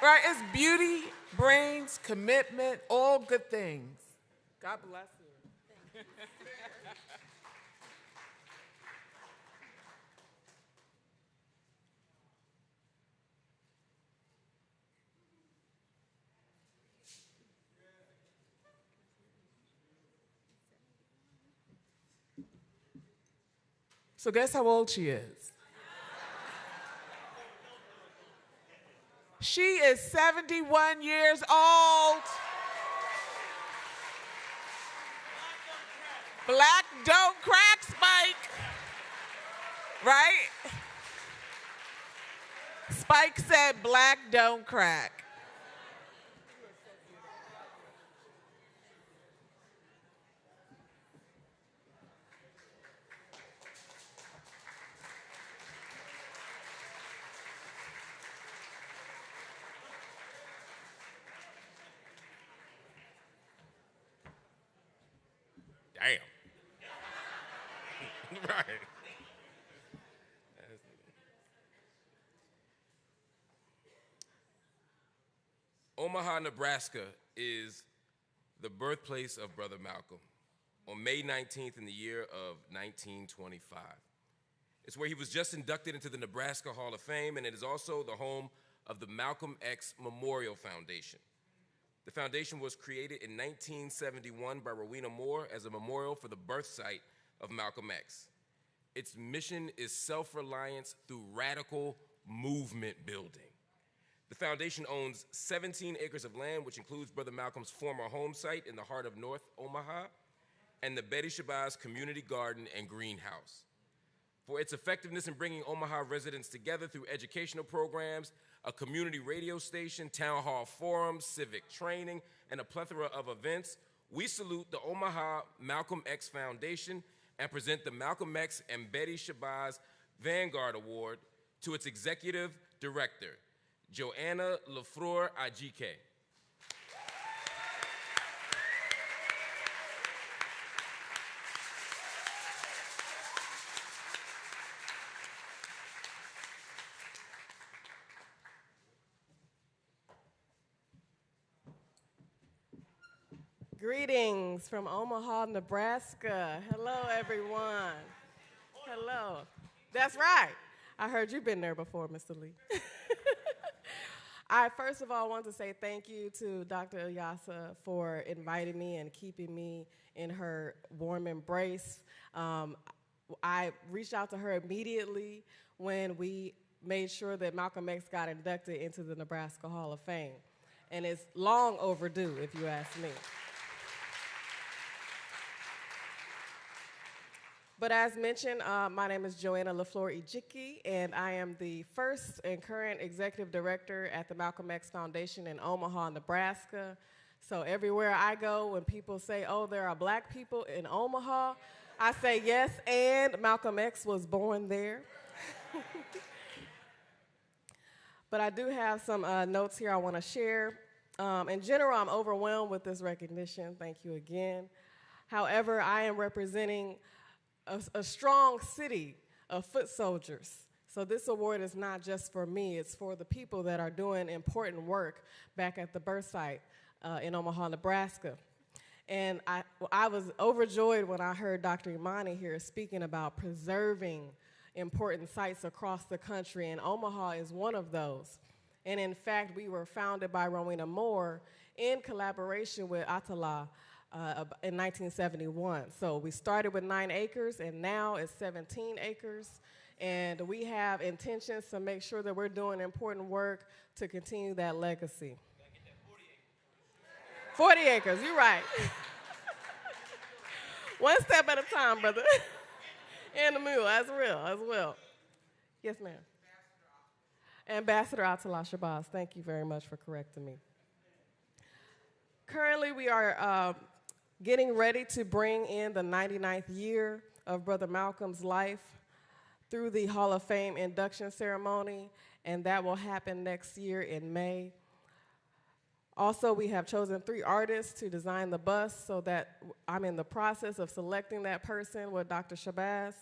[SPEAKER 2] Right, it's beauty, brains, commitment, all good things. God bless you. So guess how old she is? She is 71 years old. Black don't crack, Spike. Right? Spike said black don't crack.
[SPEAKER 3] Damn. Right. Omaha, Nebraska is the birthplace of Brother Malcolm on May 19th in the year of 1925. It's where he was just inducted into the Nebraska Hall of Fame, and it is also the home of the Malcolm X Memorial Foundation. The foundation was created in 1971 by Rowena Moore as a memorial for the birth site of Malcolm X. Its mission is self-reliance through radical movement building. The foundation owns 17 acres of land, which includes Brother Malcolm's former home site in the heart of North Omaha, and the Shabazz Community Garden and Greenhouse. For its effectiveness in bringing Omaha residents together through educational programs, a community radio station, town hall forums, civic training, and a plethora of events, we salute the Omaha Malcolm X Foundation and present the Malcolm X and Shabazz Vanguard Award to its executive director, Joanna Lafleur Ajike.
[SPEAKER 8] Greetings from Omaha, Nebraska. Hello, everyone. Hello. That's right. I heard you've been there before, Mr. Lee. I first of all want to say thank you to Dr. Ilyasah for inviting me and keeping me in her warm embrace. I reached out to her immediately when we made sure that Malcolm X got inducted into the Nebraska Hall of Fame. And it's long overdue, if you ask me. But as mentioned, my name is Joanna Lafleur Ajike, and I am the first and current executive director at the Malcolm X Foundation in Omaha, Nebraska. So everywhere I go, when people say, oh, there are black people in Omaha, I say yes, and Malcolm X was born there. But I do have some notes here I want to share. In general, I'm overwhelmed with this recognition. Thank you again. However, I am representing a strong city of foot soldiers. So this award is not just for me, it's for the people that are doing important work back at the birth site in Omaha, Nebraska. And I was overjoyed when I heard Dr. Imani here speaking about preserving important sites across the country, and Omaha is one of those. And in fact, we were founded by Rowena Moore in collaboration with Atala in 1971. So we started with 9 acres, and now it's 17 acres. And we have intentions to make sure that we're doing important work to continue that legacy. 40 acres, you're right. One step at a time, brother. And the mule, as well. Yes, ma'am. Ambassador Atala Shabazz, thank you very much for correcting me. Currently, we are getting ready to bring in the 99th year of Brother Malcolm's life through the Hall of Fame induction ceremony, and that will happen next year in May. Also, we have chosen 3 artists to design the bus, so that I'm in the process of selecting that person with Dr. Shabazz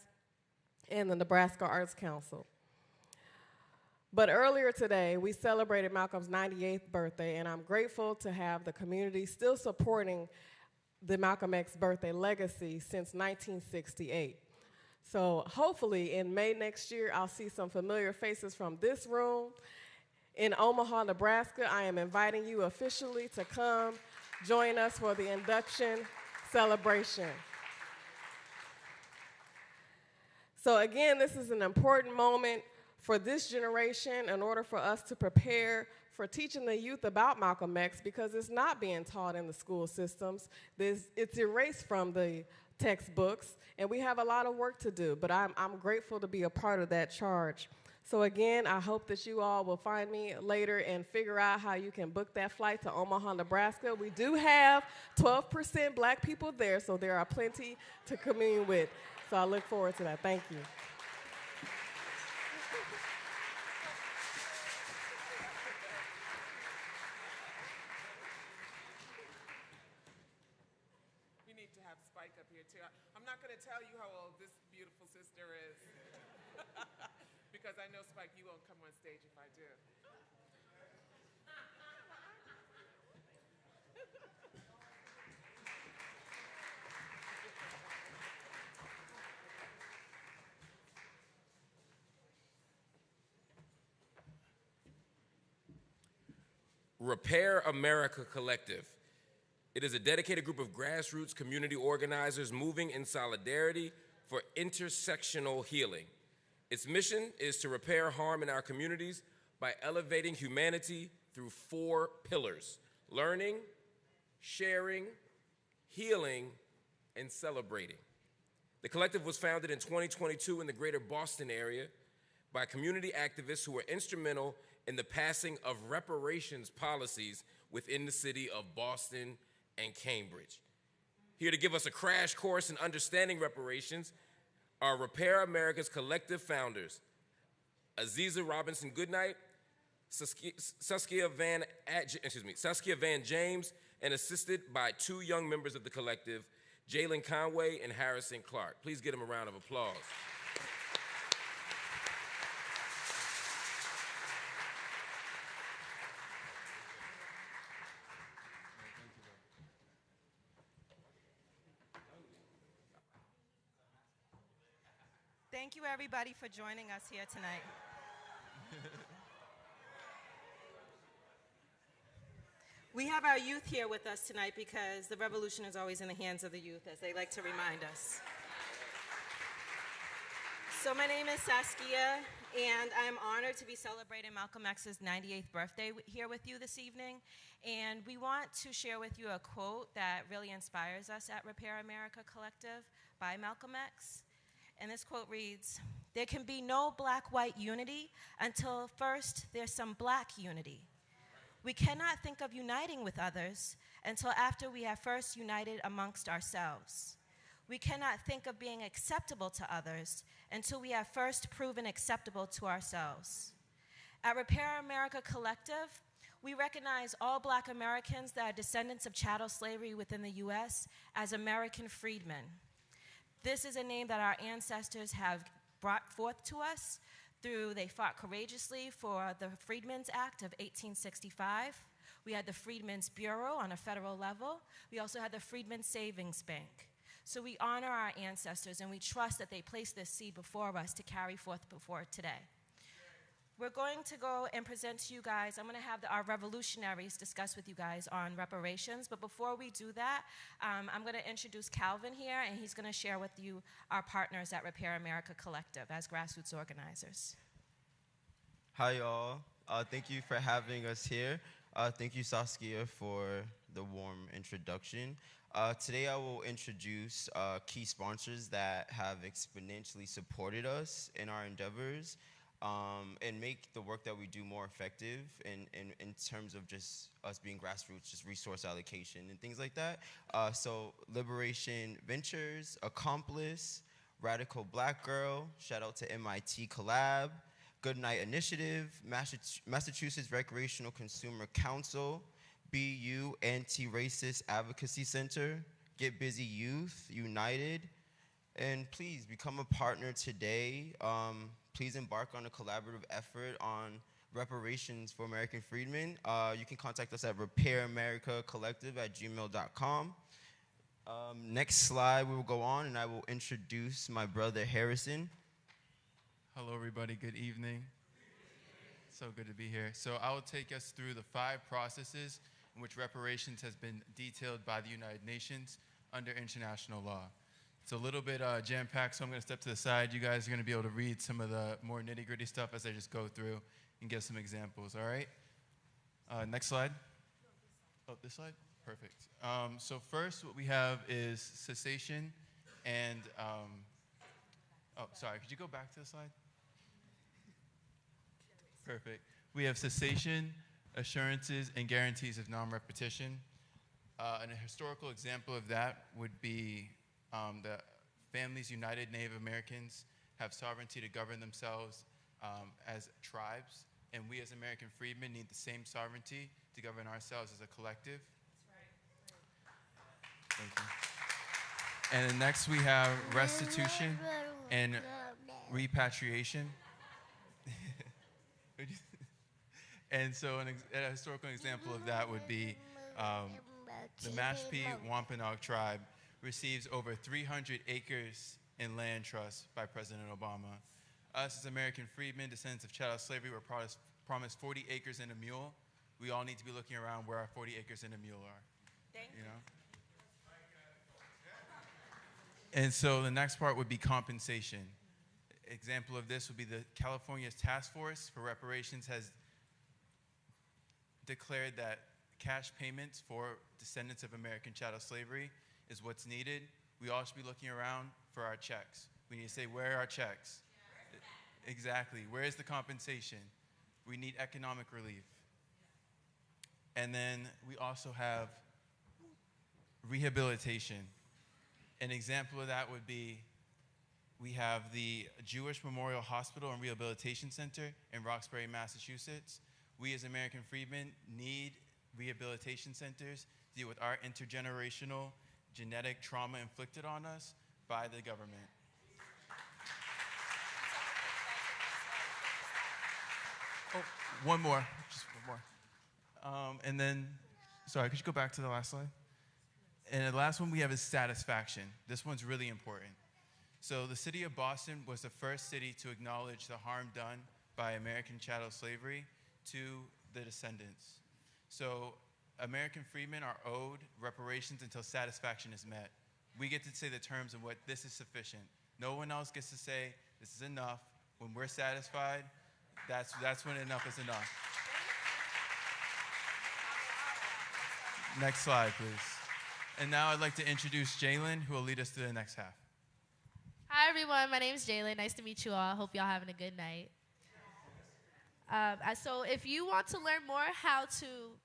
[SPEAKER 8] and the Nebraska Arts Council. But earlier today, we celebrated Malcolm's 98th birthday, and I'm grateful to have the community still supporting the Malcolm X birthday legacy since 1968. So hopefully in May next year, I'll see some familiar faces from this room. In Omaha, Nebraska, I am inviting you officially to come join us for the induction celebration. So again, this is an important moment for this generation in order for us to prepare for teaching the youth about Malcolm X, because it's not being taught in the school systems. It's erased from the textbooks, and we have a lot of work to do, but I'm grateful to be a part of that charge. So again, I hope that you all will find me later and figure out how you can book that flight to Omaha, Nebraska. We do have 12% black people there, so there are plenty to commune with. So I look forward to that. Thank you.
[SPEAKER 2] Up here too. I'm not going to tell you how old this beautiful sister is because I know, Spike, you won't come on stage if I do.
[SPEAKER 3] Repair America Collective. It is a dedicated group of grassroots community organizers moving in solidarity for intersectional healing. Its mission is to repair harm in our communities by elevating humanity through 4 pillars: learning, sharing, healing, and celebrating. The collective was founded in 2022 in the greater Boston area by community activists who were instrumental in the passing of reparations policies within the city of Boston and Cambridge. Here to give us a crash course in understanding reparations are Repair America's collective founders, Aziza Robinson Goodnight, Saskia Van James, and assisted by 2 young members of the collective, Jalen Conway and Harrison Clark. Please give them a round of applause.
[SPEAKER 9] Thank you, everybody, for joining us here tonight. We have our youth here with us tonight because the revolution is always in the hands of the youth, as they like to remind us. So my name is Saskia, and I'm honored to be celebrating Malcolm X's 98th birthday here with you this evening. And we want to share with you a quote that really inspires us at Repair America Collective by Malcolm X. And this quote reads, "There can be no black-white unity until first there's some black unity. We cannot think of uniting with others until after we have first united amongst ourselves. We cannot think of being acceptable to others until we have first proven acceptable to ourselves." At Repair America Collective, we recognize all black Americans that are descendants of chattel slavery within the U.S. as American freedmen. This is a name that our ancestors have brought forth to us through they fought courageously for the Freedmen's Act of 1865. We had the Freedmen's Bureau on a federal level. We also had the Freedmen's Savings Bank. So we honor our ancestors, and we trust that they placed this seed before us to carry forth before today. We're going to go and present to you guys, I'm going to have our revolutionaries discuss with you guys on reparations, but before we do that, I'm going to introduce Calvin here, and he's going to share with you our partners at Repair America Collective as grassroots organizers.
[SPEAKER 10] Hi, y'all. Thank you for having us here. Thank you, Saskia, for the warm introduction. Today I will introduce key sponsors that have exponentially supported us in our endeavors and make the work that we do more effective in terms of just us being grassroots, just resource allocation and things like that. So Liberation Ventures, Accomplice, Radical Black Girl, shout out to MIT Collab, Good Night Initiative, Massachusetts Recreational Consumer Council, BU Anti-Racist Advocacy Center, Get Busy Youth United, and please become a partner today. Please embark on a collaborative effort on reparations for American freedmen. You can contact us at repairamericacollective@gmail.com. Next slide, we will go on, and I will introduce my brother Harrison.
[SPEAKER 11] Hello, everybody. Good evening. So good to be here. So I will take us through the 5 processes in which reparations has been detailed by the United Nations under international law. It's a little bit jam-packed, so I'm going to step to the side. You guys are going to be able to read some of the more nitty-gritty stuff as I just go through and give some examples, all right? Next slide. Oh, this slide? Perfect. So first, what we have is cessation and, oh, sorry, could you go back to the slide? Perfect. We have cessation, assurances, and guarantees of non-repetition. And a historical example of that would be the Families United Native Americans have sovereignty to govern themselves as tribes, and we as American freedmen need the same sovereignty to govern ourselves as a collective. That's right. Thank you. And then next we have restitution and repatriation. And so a historical example of that would be the Mashpee Wampanoag tribe receives over 300 acres in land trust by President Obama. Us as American freedmen, descendants of chattel slavery, were promised 40 acres and a mule. We all need to be looking around where our 40 acres and a mule are. Thank you. And so the next part would be compensation. Example of this would be the California's Task Force for Reparations has declared that cash payments for descendants of American chattel slavery is what's needed. We all should be looking around for our checks. We need to say, where are our checks? Exactly. Where is the compensation? We need economic relief. And then we also have rehabilitation. An example of that would be we have the Jewish Memorial Hospital and Rehabilitation Center in Roxbury, Massachusetts. We as American freedmen need rehabilitation centers to deal with our intergenerational genetic trauma inflicted on us by the government. Oh, one more, just one more. And then, sorry, could you go back to the last slide? And the last one we have is satisfaction. This one's really important. So the city of Boston was the first city to acknowledge the harm done by American chattel slavery to the descendants. So American freedmen are owed reparations until satisfaction is met. We get to say the terms of what this is sufficient. No one else gets to say this is enough. When we're satisfied, that's when enough is enough. Next slide, please. And now I'd like to introduce Jalen, who will lead us to the next half.
[SPEAKER 12] Hi, everyone. My name is Jalen. Nice to meet you all. Hope y'all having a good night. So if you want to learn more how to,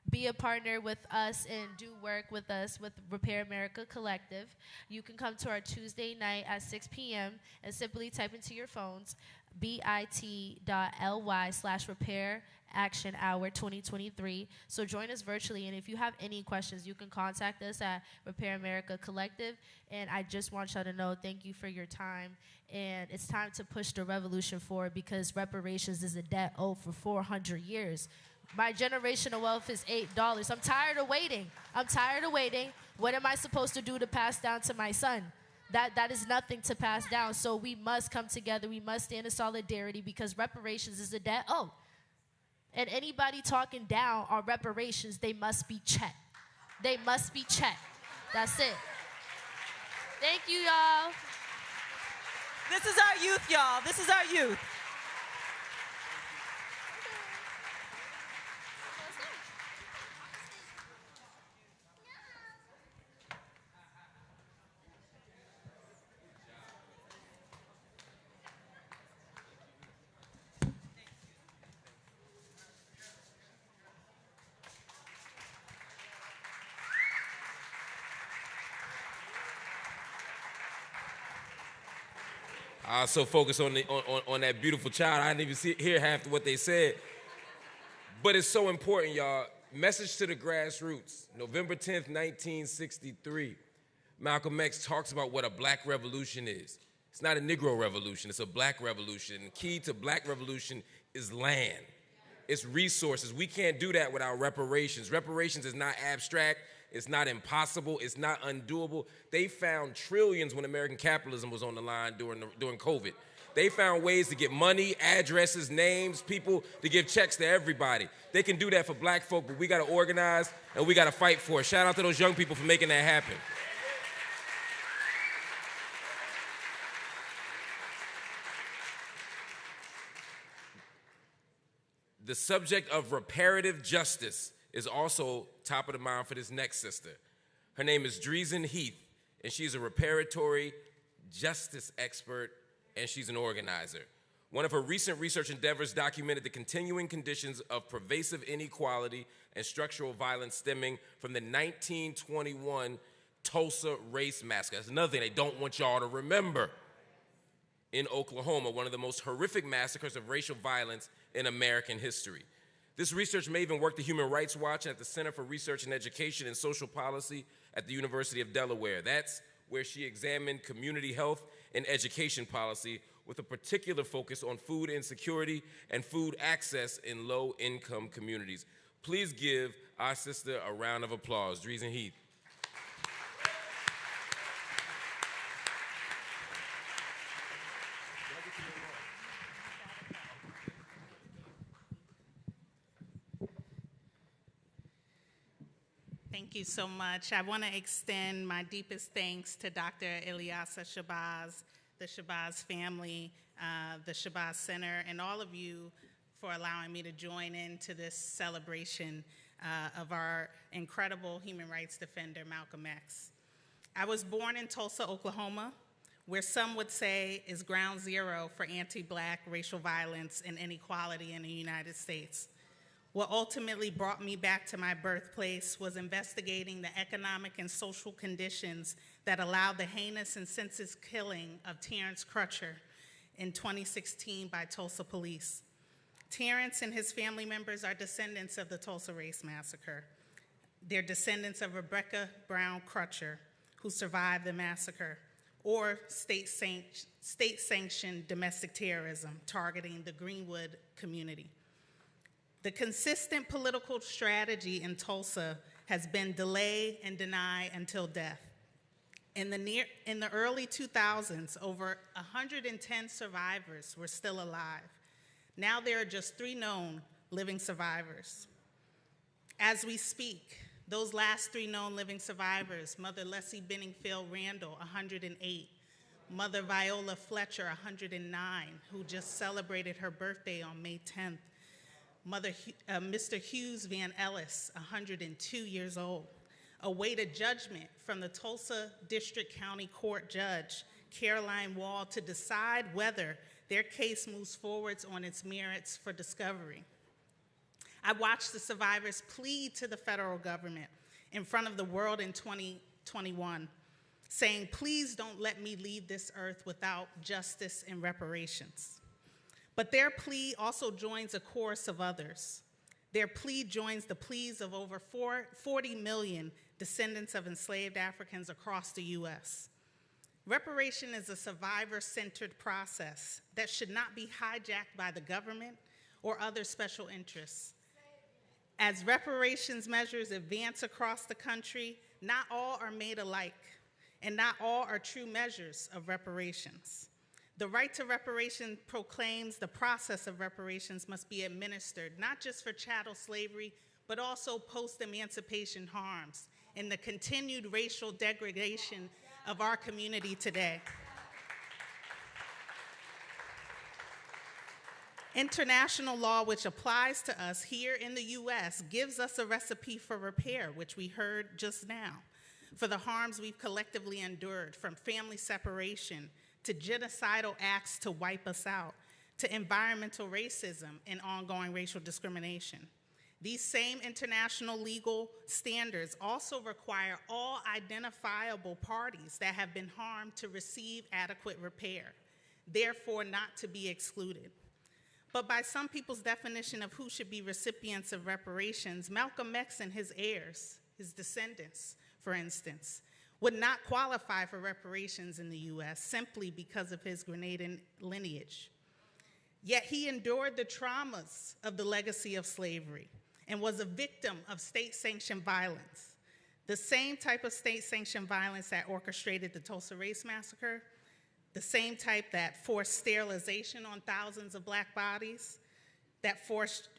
[SPEAKER 12] be a partner with us and do work with us with Repair America Collective, you can come to our Tuesday night at 6 p.m. and simply type into your phones bit.ly/repair action hour 2023. So join us virtually, and if you have any questions, you can contact us at Repair America Collective. And I just want y'all to know, thank you for your time, and it's time to push the revolution forward because reparations is a debt owed for 400 years. My generational wealth is $8. I'm tired of waiting. What am I supposed to do to pass down to my son? That is nothing to pass down. So we must come together. We must stand in solidarity because reparations is a debt owed. And anybody talking down on reparations, they must be checked. They must be checked. That's it. Thank you, y'all.
[SPEAKER 13] This is our youth, y'all. This is our youth.
[SPEAKER 3] I was so focused on, on that beautiful child, I didn't even hear half of what they said. But it's so important, y'all. Message to the grassroots. November 10th, 1963. Malcolm X talks about what a black revolution is. It's not a Negro revolution, it's a black revolution. The key to black revolution is land. It's resources. We can't do that without reparations. Reparations is not abstract, it's not impossible, it's not undoable. They found trillions when American capitalism was on the line during COVID. They found ways to get money, addresses, names, people, to give checks to everybody. They can do that for black folk, but we gotta organize and we gotta fight for it. Shout out to those young people for making that happen. The subject of reparative justice is also top of the mind for this next sister. Her name is Dreesen Heath, and she's a reparatory justice expert, and she's an organizer. One of her recent research endeavors documented the continuing conditions of pervasive inequality and structural violence stemming from the 1921 Tulsa race massacre. That's another thing they don't want y'all to remember. In Oklahoma, one of the most horrific massacres of racial violence in American history. This research may even work the Human Rights Watch at the Center for Research and Education and Social Policy at the University of Delaware. That's where she examined community health and education policy with a particular focus on food insecurity and food access in low-income communities. Please give our sister a round of applause. Dreesen Heath.
[SPEAKER 14] Thank you so much. I want to extend my deepest thanks to Dr. Ilyasah Shabazz, the Shabazz family, the Shabazz Center, and all of you for allowing me to join into this celebration of our incredible human rights defender, Malcolm X. I was born in Tulsa, Oklahoma, where some would say is ground zero for anti-Black racial violence and inequality in the United States. What ultimately brought me back to my birthplace was investigating the economic and social conditions that allowed the heinous and senseless killing of Terrence Crutcher in 2016 by Tulsa police. Terrence and his family members are descendants of the Tulsa Race Massacre. They're descendants of Rebecca Brown Crutcher, who survived the massacre, or state-sanctioned domestic terrorism targeting the Greenwood community. The consistent political strategy in Tulsa has been delay and deny until death. In the early 2000s, over 110 survivors were still alive. Now there are just 3 known living survivors. As we speak, those last 3 known living survivors, Mother Leslie Benningfield Randall, 108, Mother Viola Fletcher, 109, who just celebrated her birthday on May 10th, Mr. Hughes Van Ellis, 102 years old, awaited judgment from the Tulsa District County Court Judge, Caroline Wall, to decide whether their case moves forwards on its merits for discovery. I watched the survivors plead to the federal government in front of the world in 2021, saying, please don't let me leave this earth without justice and reparations. But their plea also joins a chorus of others. Their plea joins the pleas of over 40 million descendants of enslaved Africans across the U.S. Reparation is a survivor-centered process that should not be hijacked by the government or other special interests. As reparations measures advance across the country, not all are made alike, and not all are true measures of reparations. The right to reparation proclaims the process of reparations must be administered, not just for chattel slavery, but also post-emancipation harms and the continued racial degradation of our community today. International law, which applies to us here in the U.S., gives us a recipe for repair, which we heard just now, for the harms we've collectively endured, from family separation to genocidal acts to wipe us out, to environmental racism and ongoing racial discrimination. These same international legal standards also require all identifiable parties that have been harmed to receive adequate repair. therefore not to be excluded. But by some people's definition of who should be recipients of reparations, Malcolm X and his heirs, his descendants, for instance, would not qualify for reparations in the US simply because of his Grenadian lineage. Yet he endured the traumas of the legacy of slavery and was a victim of state-sanctioned violence. The same type of state-sanctioned violence that orchestrated the Tulsa Race Massacre, the same type that forced sterilization on thousands of Black bodies, that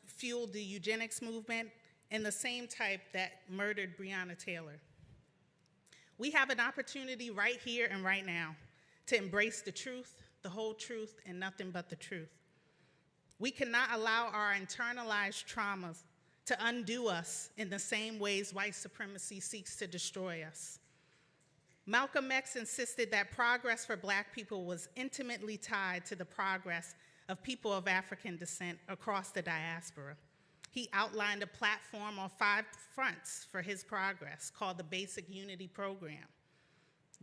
[SPEAKER 14] fueled the eugenics movement, and the same type that murdered Breonna Taylor. We have an opportunity right here and right now to embrace the truth, the whole truth, and nothing but the truth. We cannot allow our internalized traumas to undo us in the same ways white supremacy seeks to destroy us. Malcolm X insisted that progress for Black people was intimately tied to the progress of people of African descent across the diaspora. He outlined a platform on 5 fronts for his progress called the Basic Unity Program: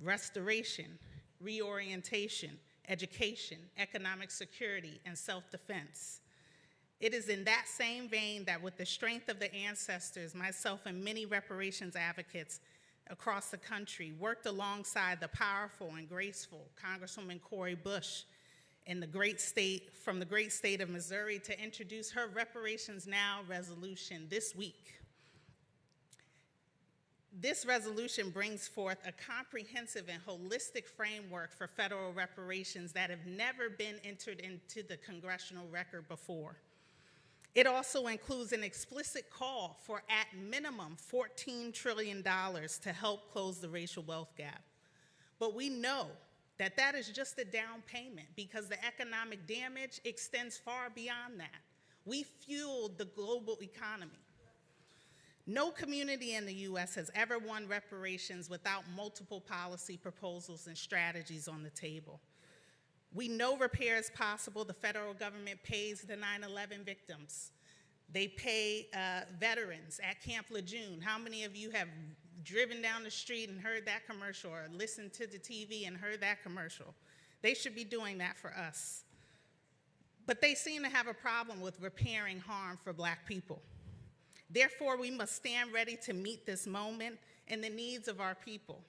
[SPEAKER 14] restoration, reorientation, education, economic security, and self-defense. It is in that same vein that with the strength of the ancestors, myself and many reparations advocates across the country worked alongside the powerful and graceful Congresswoman Cori Bush from the great state of Missouri to introduce her Reparations Now resolution this week. This resolution brings forth a comprehensive and holistic framework for federal reparations that have never been entered into the congressional record before. It also includes an explicit call for, at minimum, $14 trillion to help close the racial wealth gap. But we know that that is just a down payment because the economic damage extends far beyond that. We fueled the global economy. No community in the US has ever won reparations without multiple policy proposals and strategies on the table. We know repair is possible. The federal government pays the 9/11 victims. They pay veterans at Camp Lejeune. How many of you have driven down the street and heard that commercial, or listened to the TV and heard that commercial? They should be doing that for us. But they seem to have a problem with repairing harm for Black people. Therefore, we must stand ready to meet this moment and the needs of our people.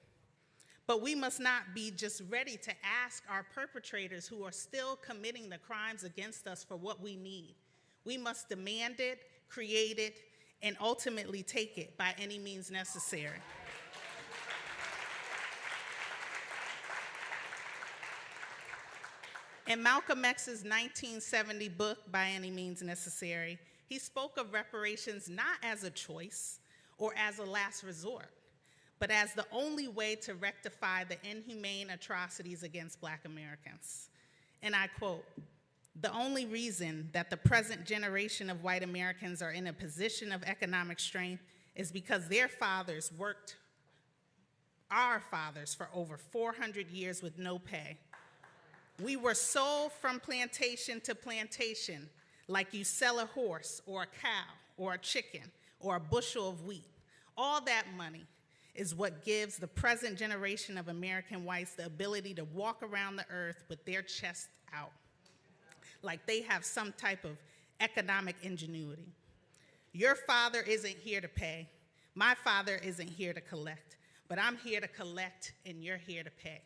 [SPEAKER 14] But we must not be just ready to ask our perpetrators who are still committing the crimes against us for what we need. We must demand it, create it, and ultimately take it by any means necessary. In Malcolm X's 1970 book, By Any Means Necessary, he spoke of reparations not as a choice or as a last resort, but as the only way to rectify the inhumane atrocities against Black Americans. And I quote, "The only reason that the present generation of white Americans are in a position of economic strength is because their fathers worked, our fathers, for over 400 years with no pay. We were sold from plantation to plantation like you sell a horse or a cow or a chicken or a bushel of wheat. All that money is what gives the present generation of American whites the ability to walk around the earth with their chest out, like they have some type of economic ingenuity. Your father isn't here to pay. My father isn't here to collect, but I'm here to collect and you're here to pay."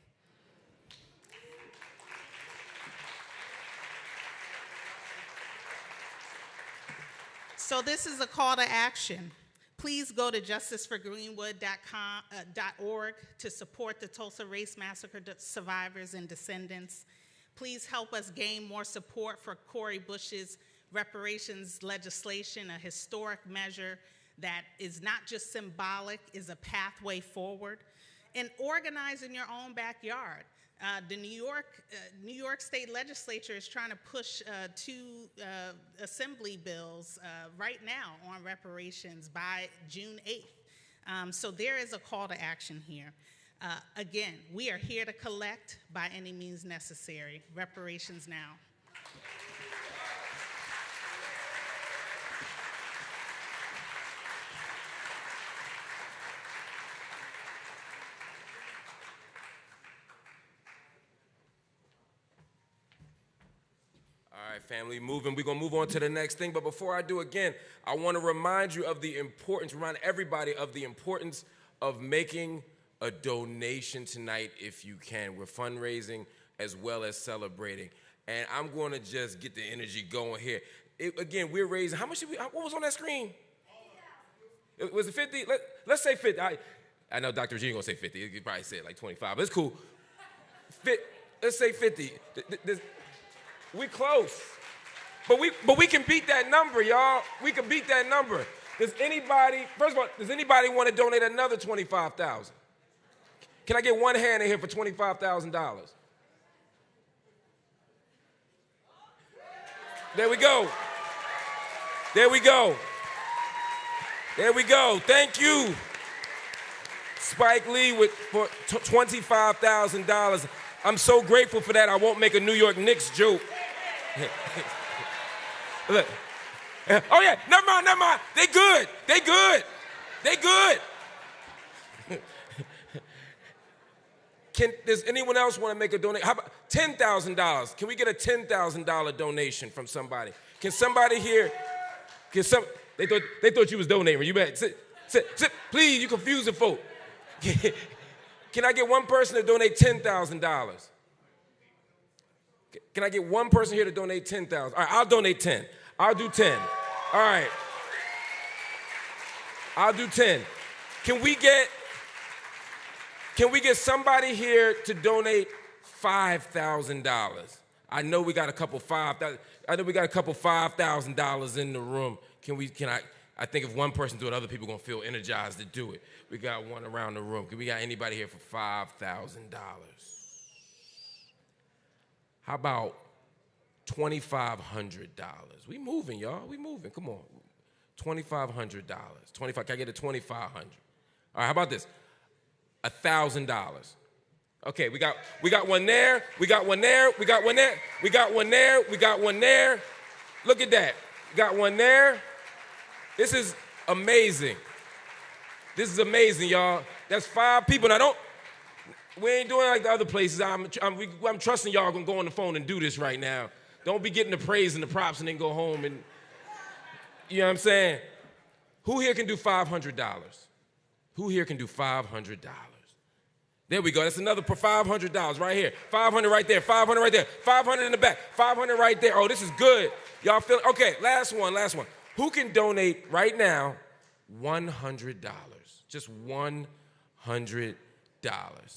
[SPEAKER 14] So this is a call to action. Please go to justiceforgreenwood.org to support the Tulsa Race Massacre survivors and descendants. Please help us gain more support for Cori Bush's reparations legislation, a historic measure that is not just symbolic, is a pathway forward. And organize in your own backyard. The New York State Legislature is trying to push 2 assembly bills right now on reparations by June 8th. So there is a call to action here. Again, we are here to collect by any means necessary. Reparations now.
[SPEAKER 3] family, moving. We're going to move on to the next thing. But before I do, again, I want to remind you of the importance, remind everybody of the importance of making a donation tonight if you can. We're fundraising as well as celebrating. And I'm going to just get the energy going here. Again, we're raising, how much did what was on that screen? Was it 50? Let's say 50. I know Dr. G ain't going to say 50. He probably said like 25. But it's cool. Let's say 50. We close. But we can beat that number, y'all. We can beat that number. First of all, does anybody want to donate another $25,000? Can I get one hand in here for $25,000? There we go. There we go. There we go. Thank you, Spike Lee, for $25,000. I'm so grateful for that. I won't make a New York Knicks joke. Look. Oh yeah, never mind. They good. Does anyone else want to make a donation? How about $10,000? Can we get a $10,000 donation from somebody? Can somebody here? They thought you was donating. You better sit. Please, you confusing folk. Can I get one person to donate $10,000? Can I get one person here to donate $10,000? All right, I'll donate 10. I'll do 10. All right. I'll do 10. Can we get somebody here to donate $5,000? I know we got a couple $5,000 in the room. I think if one person do it, other people are gonna feel energized to do it. We got one around the room. We got anybody here for $5,000? How about $2,500? We moving, y'all. We moving. Come on. $2,500. Can I get a $2,500? All right, how about this? $1,000. Okay, we got one there. We got one there. We got one there. We got one there. We got one there. Look at that. We got one there. This is amazing. This is amazing, y'all. That's 5 people. Now we ain't doing like the other places. I'm trusting y'all gonna go on the phone and do this right now. Don't be getting the praise and the props and then go home and, you know what I'm saying? Who here can do $500? Who here can do $500? There we go. That's another $500 right here. 500 right there. 500 right there. 500 in the back. 500 right there. Oh, this is good. Y'all feel it? Okay, last one. Who can donate right now $100? Just $100.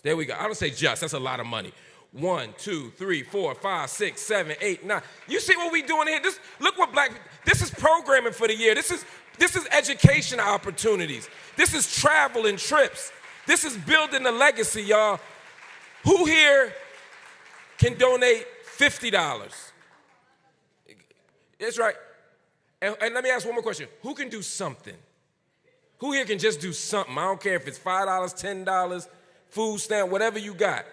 [SPEAKER 3] There we go. I don't say just. That's a lot of money. 1, 2, 3, 4, 5, 6, 7, 8, 9. You see what we doing here? Look what this is programming for the year. This is education opportunities. This is travel and trips. This is building a legacy, y'all. Who here can donate $50? That's right. And let me ask one more question. Who can do something? Who here can just do something? I don't care if it's $5, $10, food stamp, whatever you got.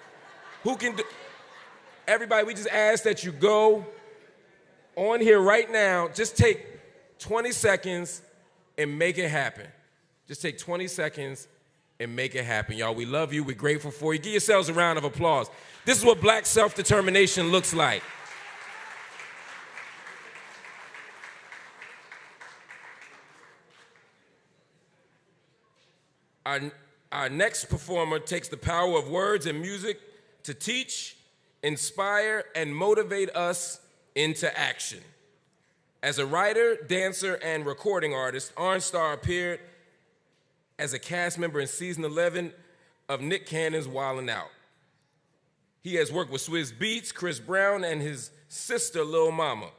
[SPEAKER 3] Who can do? Everybody, we just ask that you go on here right now. Just take 20 seconds and make it happen. Just take 20 seconds and make it happen, y'all. We love you. We're grateful for you. Give yourselves a round of applause. This is what Black self-determination looks like. Our next performer takes the power of words and music to teach, inspire, and motivate us into action. As a writer, dancer, and recording artist, Orange Star appeared as a cast member in season 11 of Nick Cannon's Wildin' Out. He has worked with Swizz Beatz, Chris Brown, and his sister, Lil Mama.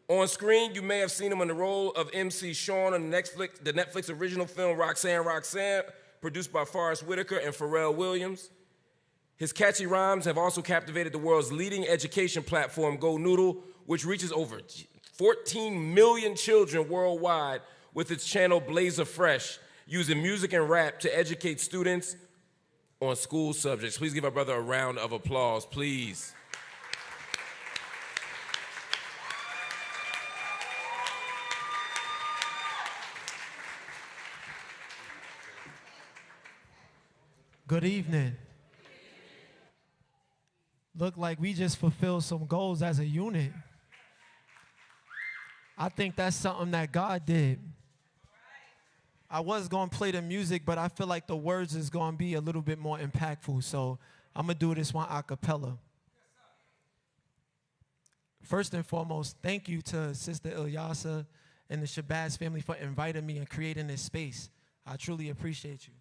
[SPEAKER 3] On screen, you may have seen him in the role of MC Sean on the Netflix original film Roxanne, Roxanne, produced by Forrest Whitaker and Pharrell Williams. His catchy rhymes have also captivated the world's leading education platform, Go Noodle, which reaches over 14 million children worldwide with its channel Blazer Fresh, using music and rap to educate students on school subjects. Please give our brother a round of applause, please.
[SPEAKER 15] Good evening. Look like we just fulfilled some goals as a unit. I think that's something that God did. I was going to play the music, but I feel like the words is going to be a little bit more impactful. So I'm going to do this one a cappella. First and foremost, thank you to Sister Ilyasa and the Shabazz family for inviting me and creating this space. I truly appreciate you.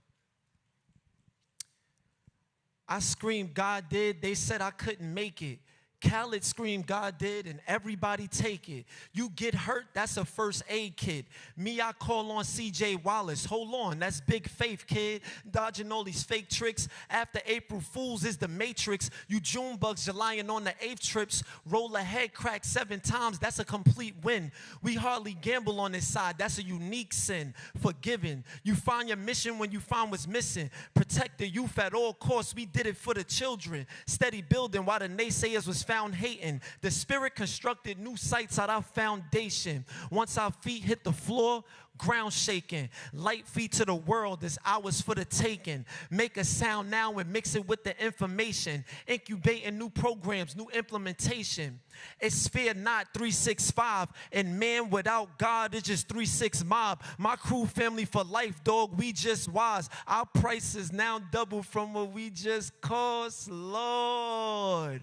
[SPEAKER 15] I screamed, God did. They said I couldn't make it. Khaled screamed, God did, and everybody take it. You get hurt, that's a first aid kit. Me, I call on C.J. Wallace. Hold on, that's big faith, kid. Dodging all these fake tricks. After April Fools is the Matrix. You June bugs, you're lying on the 8th trips. Roll a head crack 7 times, that's a complete win. We hardly gamble on this side, that's a unique sin. Forgiven, you find your mission when you find what's missing. Protect the youth at all costs, we did it for the children. Steady building while the naysayers was found hating. The Spirit constructed new sites at our foundation. Once our feet hit the floor, ground shaking. Light feet to the world is ours for the taking. Make a sound now and mix it with the information. Incubating new programs, new implementation. It's fear not 365. And man without God is just 3-6 mob. My crew family for life, dog. We just wise. Our price is now double from what we just cost, Lord.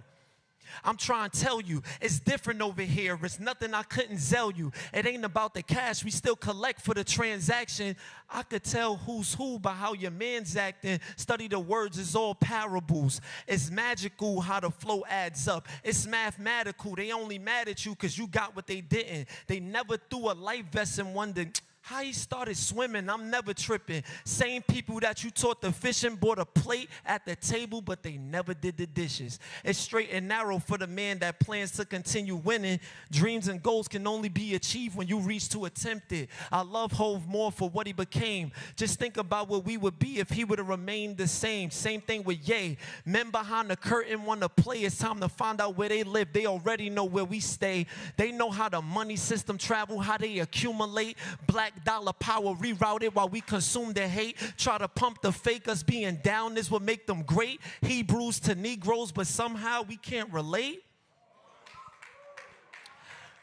[SPEAKER 15] I'm trying to tell you, it's different over here. It's nothing I couldn't sell you. It ain't about the cash. We still collect for the transaction. I could tell who's who by how your man's acting. Study the words, it's all parables. It's magical how the flow adds up. It's mathematical. They only mad at you because you got what they didn't. They never threw a life vest and wondered how he started swimming. I'm never tripping. Same people that you taught the fishing bought a plate at the table, but they never did the dishes. It's straight and narrow for the man that plans to continue winning. Dreams and goals can only be achieved when you reach to attempt it. I love Hove more for what he became. Just think about what we would be if he would have remained the same. Same thing with Ye. Men behind the curtain want to play. It's time to find out where they live. They already know where we stay. They know how the money system travel, how they accumulate. Black dollar power rerouted while we consume their hate. Try to pump the fake. Us being down is what make them great. Hebrews to Negroes, but somehow we can't relate.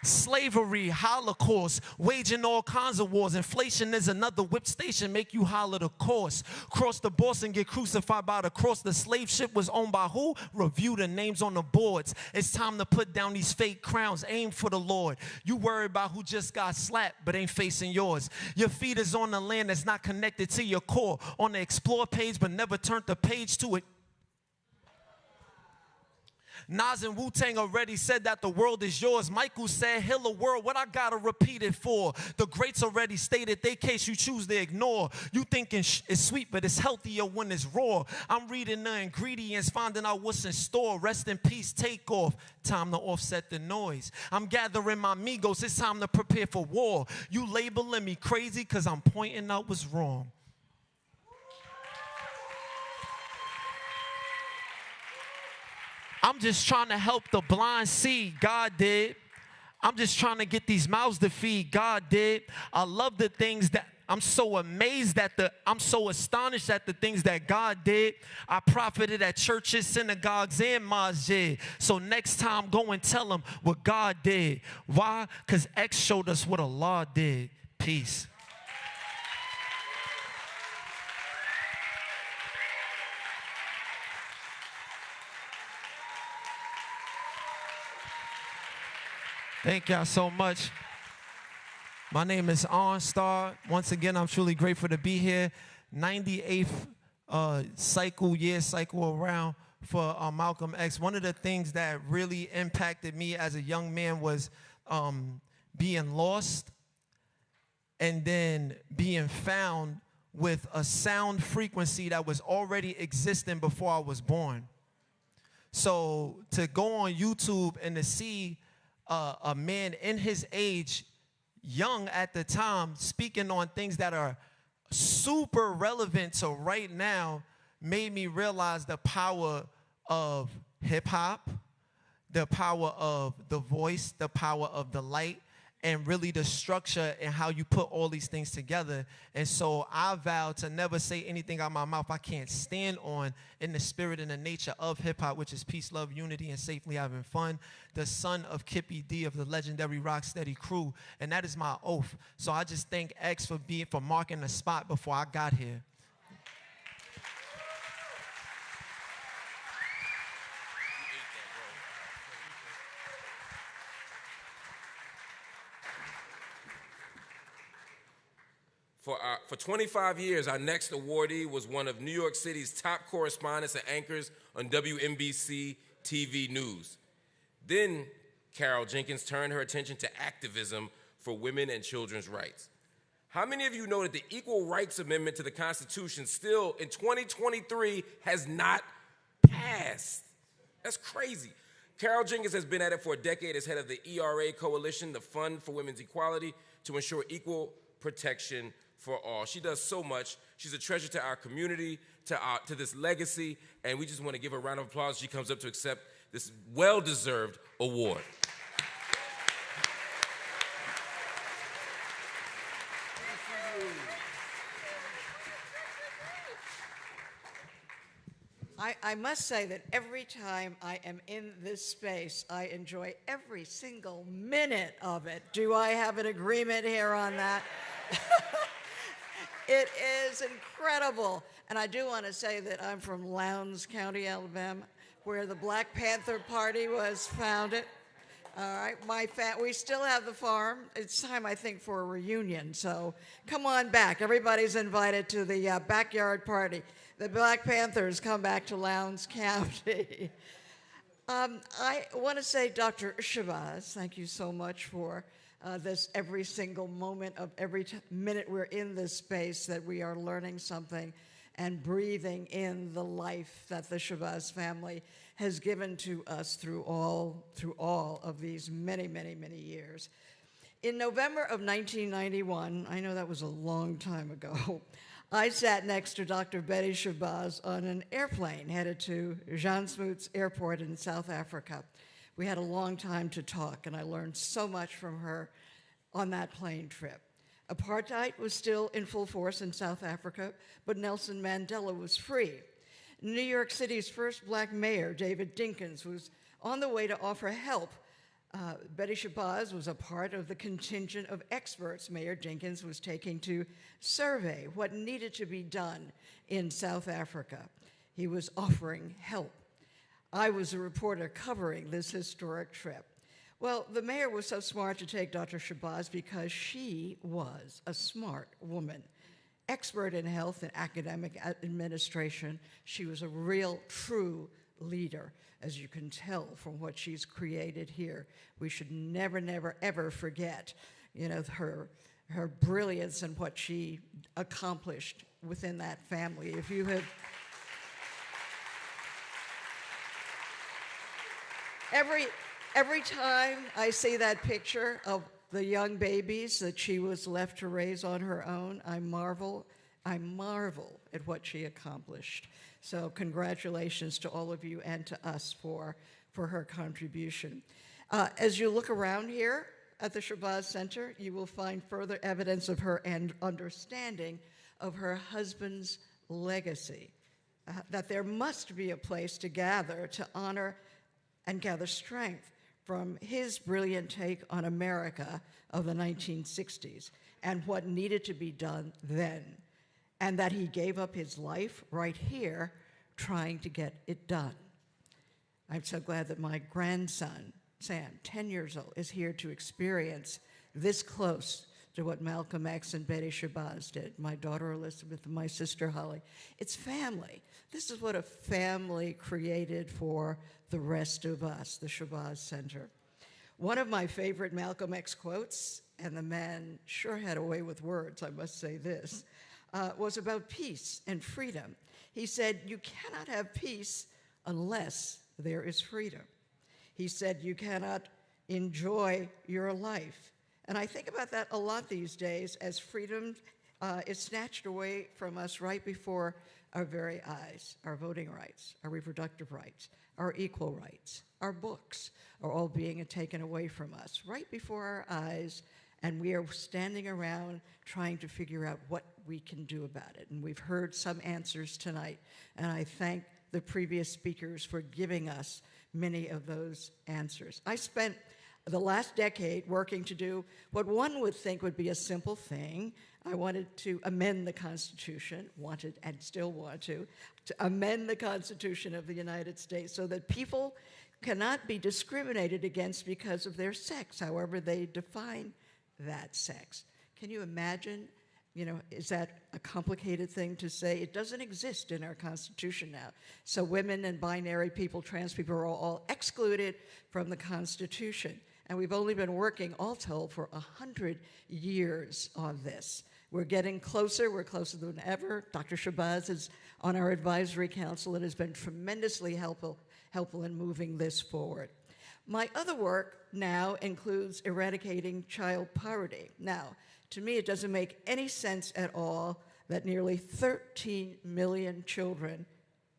[SPEAKER 15] Slavery, Holocaust, waging all kinds of wars. Inflation is another whip station, make you holler the course. Cross the boss and get crucified by the cross. The slave ship was owned by who? Review the names on the boards. It's time to put down these fake crowns, aim for the Lord. You worry about who just got slapped, but ain't facing yours. Your feet is on the land that's not connected to your core. On the explore page, but never turned the page to it. Nas and Wu-Tang already said that the world is yours. Michael said, heal the world, what I gotta repeat it for? The greats already stated their case you choose to ignore. You thinking it's sweet, but it's healthier when it's raw. I'm reading the ingredients, finding out what's in store. Rest in peace, take off. Time to offset the noise. I'm gathering my amigos, it's time to prepare for war. You labeling me crazy because I'm pointing out what's wrong. I'm just trying to help the blind see. God did. I'm just trying to get these mouths to feed. God did. I love the things that I'm so amazed at I'm so astonished at the things that God did. I profited at churches, synagogues, and masjid. So next time, go and tell them what God did. Why? Because X showed us what Allah did. Peace. Thank y'all so much. My name is OnStar. Once again, I'm truly grateful to be here. 98th cycle around for Malcom X. One of the things that really impacted me as a young man was being lost and then being found with a sound frequency that was already existing before I was born. So to go on YouTube and to see a man in his age, young at the time, speaking on things that are super relevant to right now, made me realize the power of hip-hop, the power of the voice, the power of the light, and really the structure and how you put all these things together. And so I vow to never say anything out of my mouth I can't stand on in the spirit and the nature of hip-hop, which is peace, love, unity, and safely having fun. The son of Kippy D of the legendary Rocksteady crew, and that is my oath. So I just thank X for marking the spot before I got here.
[SPEAKER 3] For 25 years, our next awardee was one of New York City's top correspondents and anchors on WNBC TV News. Then Carol Jenkins turned her attention to activism for women and children's rights. How many of you know that the Equal Rights Amendment to the Constitution still in 2023 has not passed? That's crazy. Carol Jenkins has been at it for a decade as head of the ERA Coalition, the Fund for Women's Equality, to ensure equal protection for all. She does so much. She's a treasure to our community, to this legacy, and we just want to give her a round of applause. She comes up to accept this well-deserved award.
[SPEAKER 16] I must say that every time I am in this space, I enjoy every single minute of it. Do I have an agreement here on that? It is incredible. And I do want to say that I'm from Lowndes County, Alabama, where the Black Panther Party was founded. All right, we still have the farm. It's time, I think, for a reunion. So come on back. Everybody's invited to the backyard party. The Black Panthers come back to Lowndes County. I want to say, Dr. Shabazz, thank you so much for this every single moment of every minute we're in this space, that we are learning something and breathing in the life that the Shabazz family has given to us through all of these many, many, many years. In November of 1991, I know that was a long time ago, I sat next to Dr. Betty Shabazz on an airplane headed to Jan Smuts Airport in South Africa. We had a long time to talk, and I learned so much from her on that plane trip. Apartheid was still in full force in South Africa, but Nelson Mandela was free. New York City's first black mayor, David Dinkins, was on the way to offer help. Betty Shabazz was a part of the contingent of experts Mayor Dinkins was taking to survey what needed to be done in South Africa. He was offering help. I was a reporter covering this historic trip. Well, the mayor was so smart to take Dr. Shabazz because she was a smart woman. Expert in health and academic administration, she was a real, true leader, as you can tell from what she's created here. We should never, never, ever forget, her brilliance and what she accomplished within that family. If you have every time I see that picture of the young babies that she was left to raise on her own, I marvel at what she accomplished. So congratulations to all of you and to us for her contribution. As you look around here at the Shabazz Center, you will find further evidence of her and understanding of her husband's legacy, that there must be a place to gather to honor and gather strength from his brilliant take on America of the 1960s and what needed to be done then, and that he gave up his life right here trying to get it done. I'm so glad that my grandson, Sam, 10 years old, is here to experience this close to what Malcom X and Betty Shabazz did, my daughter Elizabeth and my sister Holly. It's family. This is what a family created for the rest of us, the Shabazz Center. One of my favorite Malcolm X quotes, and the man sure had a way with words, I must say this, was about peace and freedom. He said, "You cannot have peace unless there is freedom." He said, "You cannot enjoy your life." And I think about that a lot these days, as freedom is snatched away from us right before our very eyes. Our voting rights, our reproductive rights, our equal rights, our books are all being taken away from us right before our eyes, and we are standing around trying to figure out what we can do about it. And we've heard some answers tonight, and I thank the previous speakers for giving us many of those answers. I spent the last decade working to do what one would think would be a simple thing. I wanted to amend the Constitution, wanted and still want to amend the Constitution of the United States so that people cannot be discriminated against because of their sex, however they define that sex. Can you imagine, is that a complicated thing to say? It doesn't exist in our Constitution now. So women and binary people, trans people are all excluded from the Constitution. And we've only been working, all told, for 100 years on this. We're getting closer. We're closer than ever. Dr. Shabazz is on our advisory council and has been tremendously helpful in moving this forward. My other work now includes eradicating child poverty. Now, to me, it doesn't make any sense at all that nearly 13 million children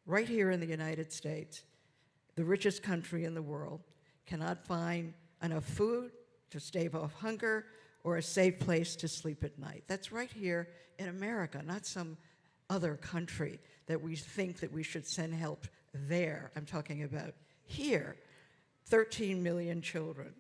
[SPEAKER 16] right here in the United States, the richest country in the world, cannot find enough food to stave off hunger or a safe place to sleep at night. That's right here in America, not some other country that we think that we should send help there. I'm talking about here, 13 million children.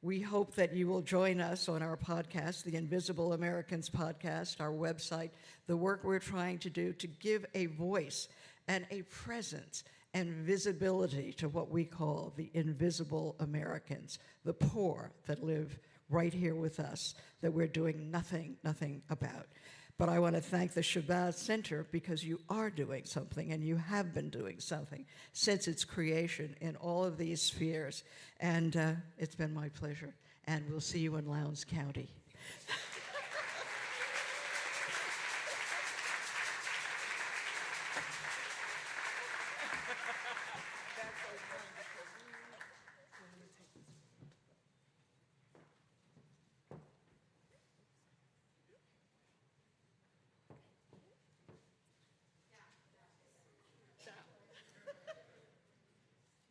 [SPEAKER 16] We hope that you will join us on our podcast, the Invisible Americans podcast, our website, the work we're trying to do to give a voice and a presence and visibility to what we call the invisible Americans, the poor that live right here with us, that we're doing nothing about. But I want to thank the Shabazz Center because you are doing something, and you have been doing something since its creation in all of these spheres. And it's been my pleasure. And we'll see you in Lowndes County.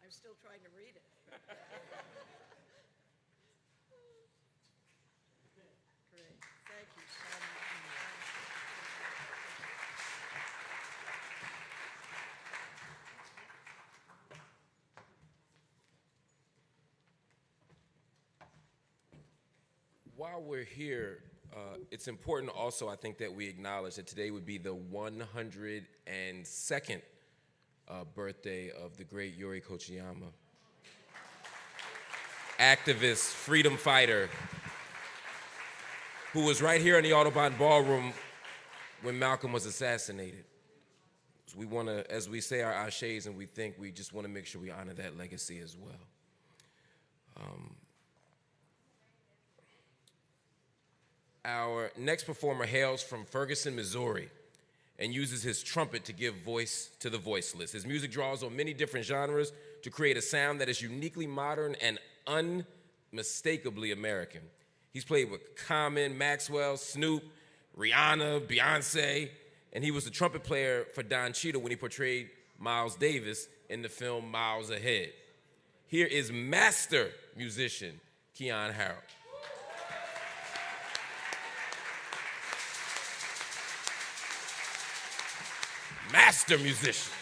[SPEAKER 16] I'm still trying to read it. Great. Thank you so much.
[SPEAKER 3] While we're here, it's important also, I think, that we acknowledge that today would be the 102nd birthday of the great Yuri Kochiyama. Activist, freedom fighter, who was right here in the Audubon Ballroom when Malcolm was assassinated. So we want to, as we say our ashes and we think, we just want to make sure we honor that legacy as well. Our next performer hails from Ferguson, Missouri, and uses his trumpet to give voice to the voiceless. His music draws on many different genres to create a sound that is uniquely modern and unmistakably American. He's played with Common, Maxwell, Snoop, Rihanna, Beyonce, and he was the trumpet player for Don Cheadle when he portrayed Miles Davis in the film Miles Ahead. Here is master musician Keon Harold. Master musician.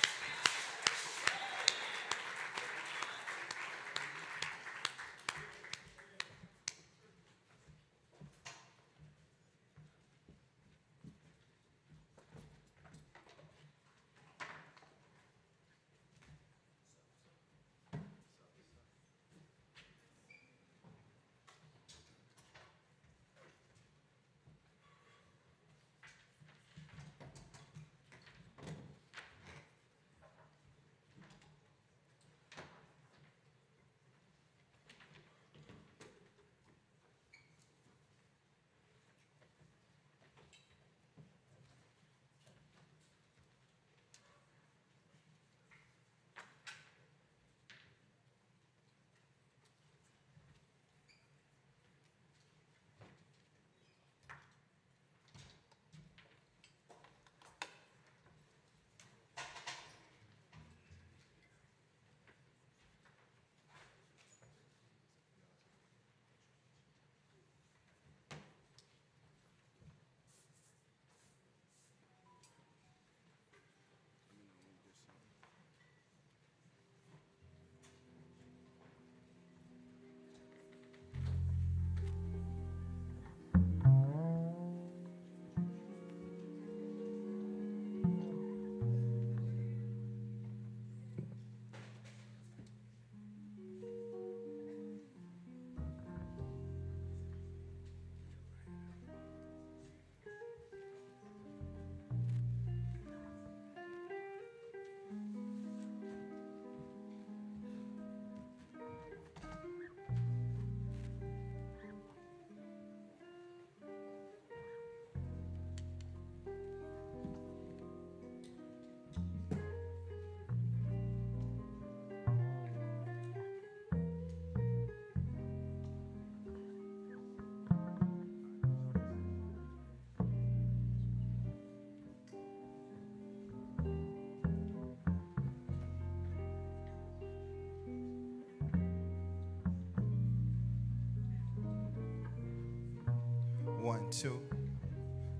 [SPEAKER 17] 1, 2.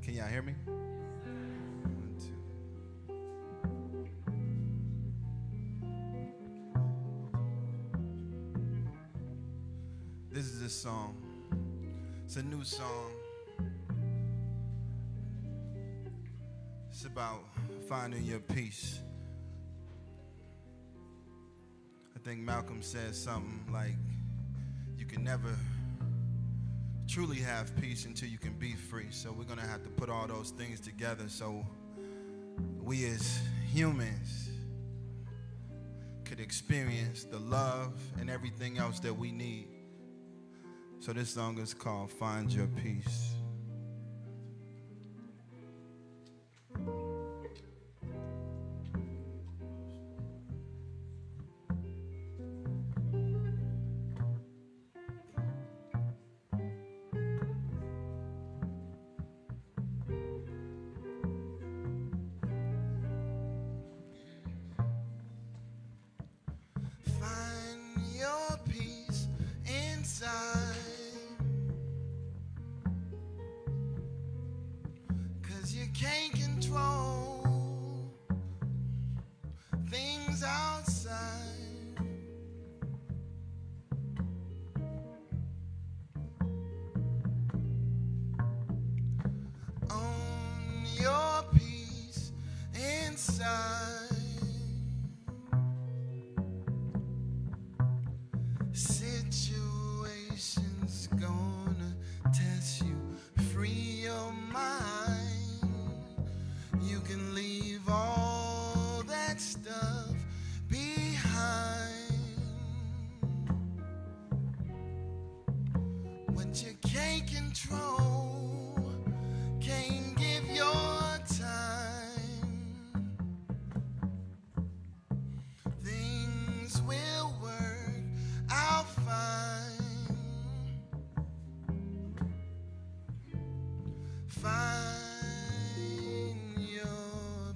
[SPEAKER 17] Can y'all hear me? 1, 2. This is a song. It's a new song. It's about finding your peace. I think Malcolm said something like, you can never truly have peace until you can be free. So we're gonna have to put all those things together so we as humans could experience the love and everything else that we need. So this song is called Find Your Peace. Situations gonna test you, free your mind. You can leave all that stuff behind. What you can't control, can't give your time. Things will work out fine. Find your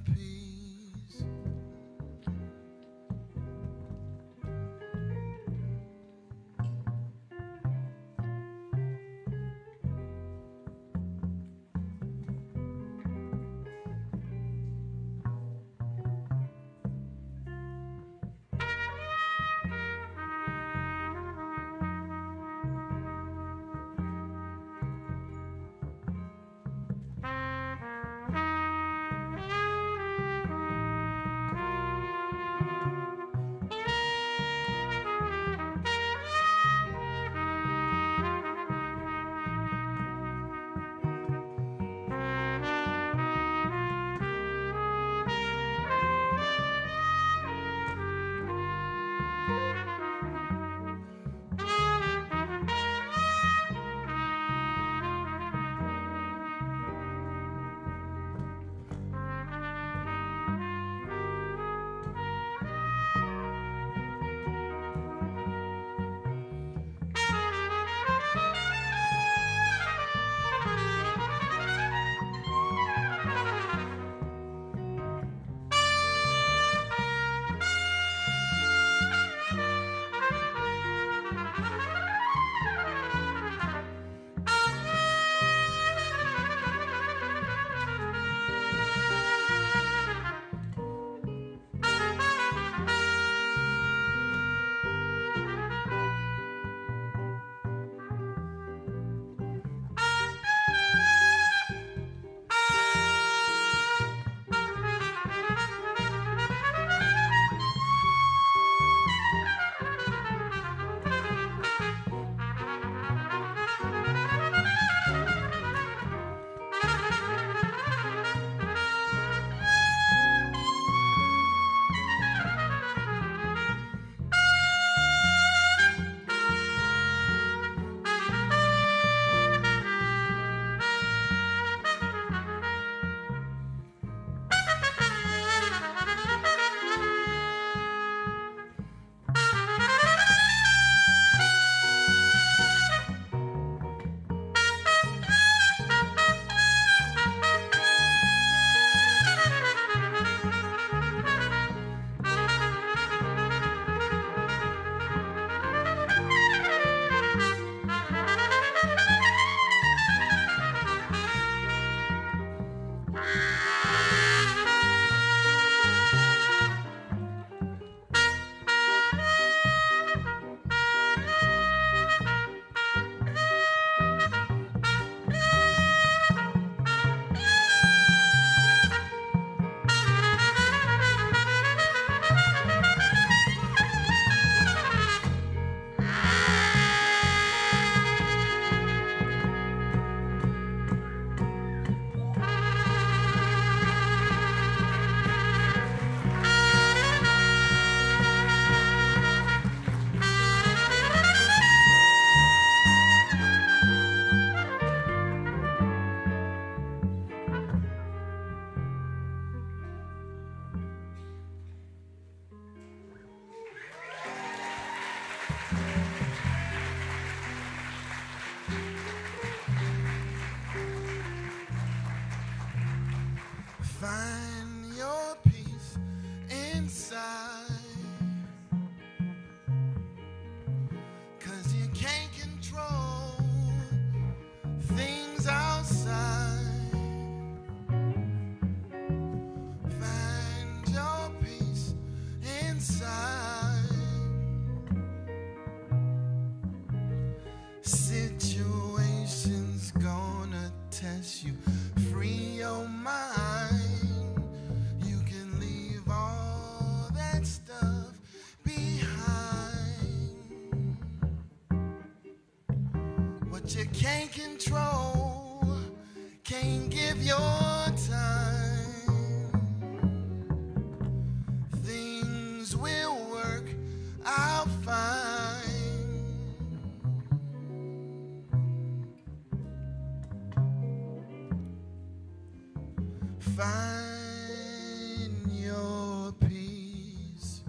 [SPEAKER 17] Find your peace inside. 'Cause you can't control things outside. Find your peace inside. Situations gonna test you. Free your mind. You can leave all that stuff behind. What you can't control, can't give your time. Things will work out fine. Find your peace.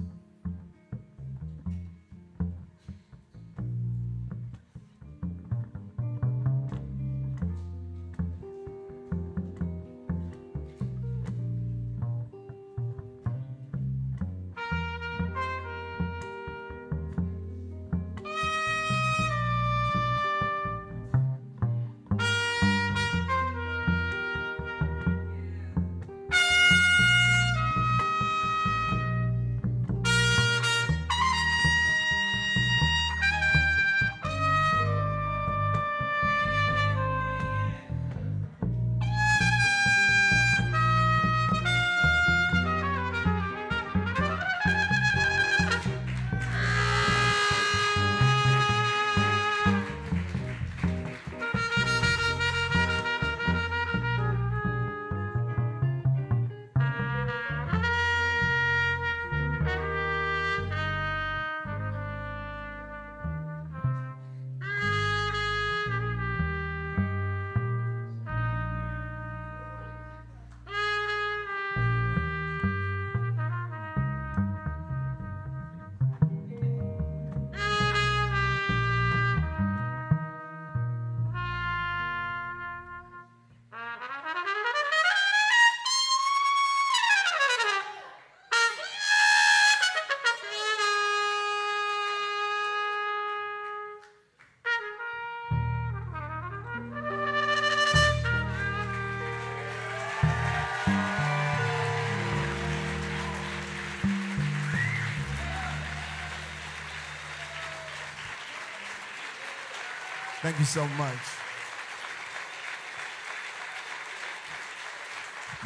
[SPEAKER 17] Thank you so much.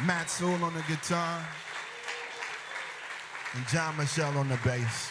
[SPEAKER 17] Matt Sewell on the guitar and John Michelle on the bass.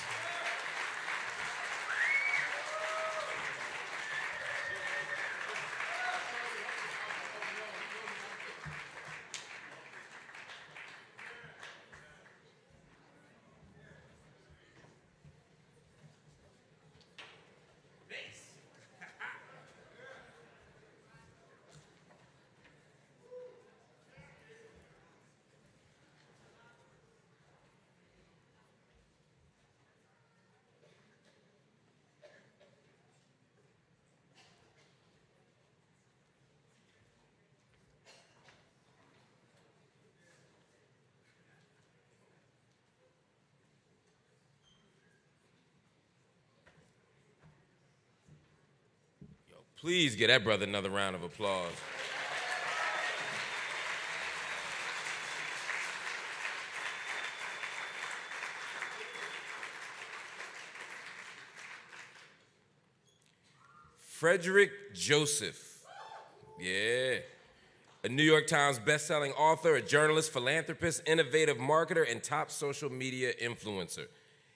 [SPEAKER 3] Please give that brother another round of applause. Frederick Joseph. Yeah. A New York Times bestselling author, a journalist, philanthropist, innovative marketer, and top social media influencer.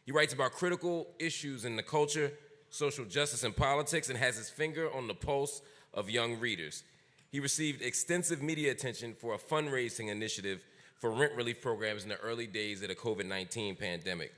[SPEAKER 3] He writes about critical issues in the culture, social justice, and politics, and has his finger on the pulse of young readers. He received extensive media attention for a fundraising initiative for rent relief programs in the early days of the COVID-19 pandemic.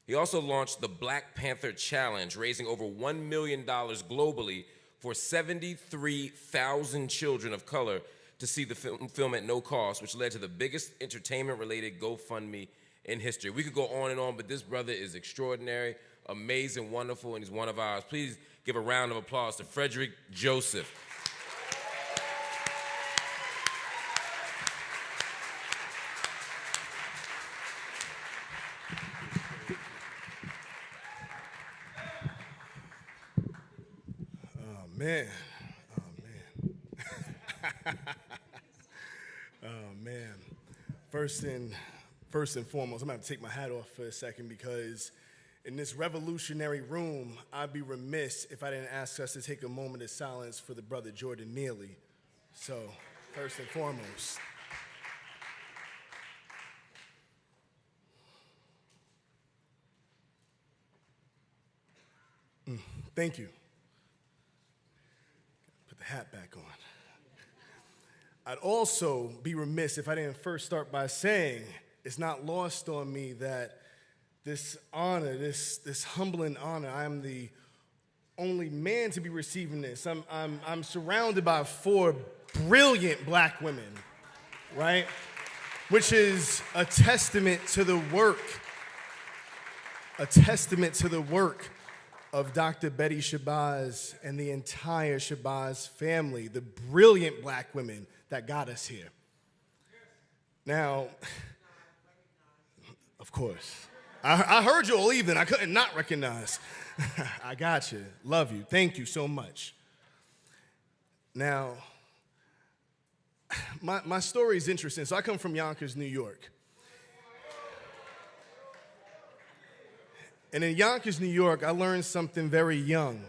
[SPEAKER 3] He also launched the Black Panther Challenge, raising over $1 million globally for 73,000 children of color to see the film at no cost, which led to the biggest entertainment-related GoFundMe in history. We could go on and on, but this brother is extraordinary, amazing, wonderful, and he's one of ours. Please give a round of applause to Frederick Joseph.
[SPEAKER 18] man. Oh, man. First and foremost, I'm going to have to take my hat off for a second because in this revolutionary room, I'd be remiss if I didn't ask us to take a moment of silence for the brother Jordan Neely. So, first and foremost. Thank you. Put the hat back on. I'd also be remiss if I didn't first start by saying it's not lost on me that this honor, this humbling honor, I'm the only man to be receiving this. I'm surrounded by 4 brilliant black women, right? Which is a testament to the work of Dr. Betty Shabazz and the entire Shabazz family, the brilliant black women that got us here. Now, of course, I heard you all evening. I couldn't not recognize. I got you. Love you. Thank you so much. Now, my story is interesting. So I come from Yonkers, New York. And in Yonkers, New York, I learned something very young.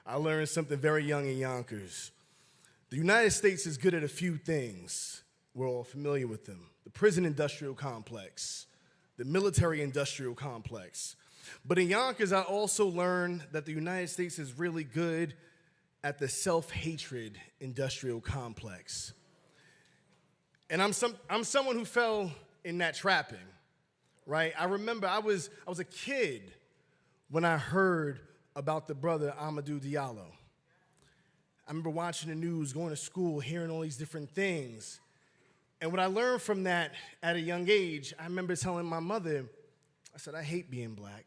[SPEAKER 18] I learned something very young in Yonkers. The United States is good at a few things. We're all familiar with them. The prison industrial complex, the military industrial complex. But in Yonkers, I also learned that the United States is really good at the self-hatred industrial complex. And I'm someone who fell in that trapping, right? I remember I was a kid when I heard about the brother Amadou Diallo. I remember watching the news, going to school, hearing all these different things. And what I learned from that at a young age, I remember telling my mother, I said, I hate being black.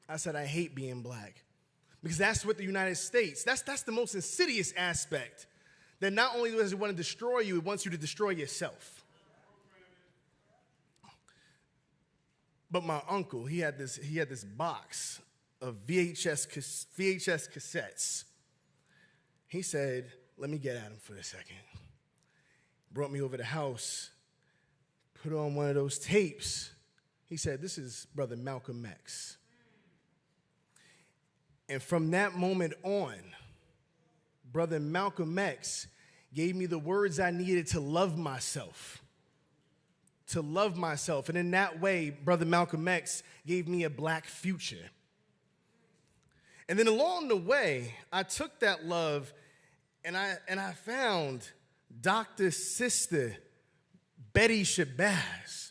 [SPEAKER 18] I said, I hate being black. Because that's what the United States, that's the most insidious aspect. That not only does it want to destroy you, it wants you to destroy yourself. But my uncle, he had this box of VHS cassettes. He said, let me get at him for a second. Brought me over to the house, put on one of those tapes. He said, this is Brother Malcom X. And from that moment on, Brother Malcom X gave me the words I needed to love myself. To love myself. And in that way, Brother Malcom X gave me a black future. And then along the way, I took that love and I found Dr. Sister Betty Shabazz,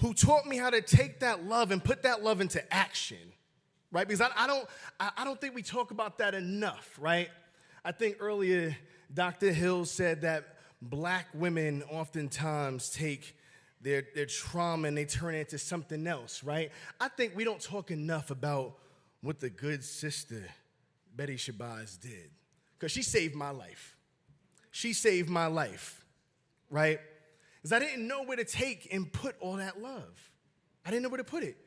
[SPEAKER 18] who taught me how to take that love and put that love into action, right? Because I don't think we talk about that enough, right? I think earlier Dr. Hill said that black women oftentimes take their trauma and they turn it into something else, right? I think we don't talk enough about what the good sister Betty Shabazz did, because she saved my life. She saved my life, right? Because I didn't know where to take and put all that love. I didn't know where to put it,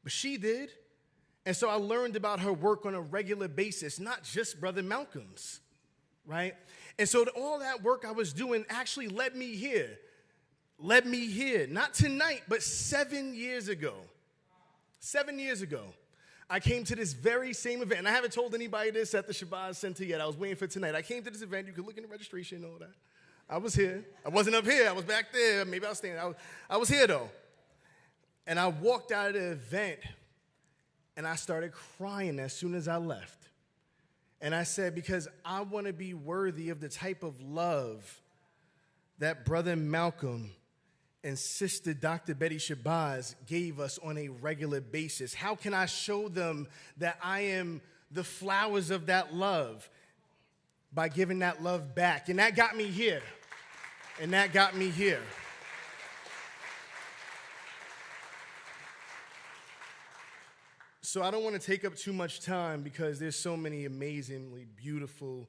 [SPEAKER 18] but she did. And so I learned about her work on a regular basis, not just Brother Malcolm's, right? And so all that work I was doing actually led me here. Led me here, not tonight, but 7 years ago. 7 years ago, I came to this very same event, and I haven't told anybody this at the Shabazz Center yet. I was waiting for tonight. I came to this event. You could look in the registration and all that. I was here. I wasn't up here. I was back there. Maybe I was standing. I was here, though. And I walked out of the event, and I started crying as soon as I left. And I said, because I want to be worthy of the type of love that Brother Malcolm and Sister Dr. Betty Shabazz gave us on a regular basis. How can I show them that I am the flowers of that love? By giving that love back. And that got me here. And that got me here. So I don't want to take up too much time because there's so many amazingly beautiful,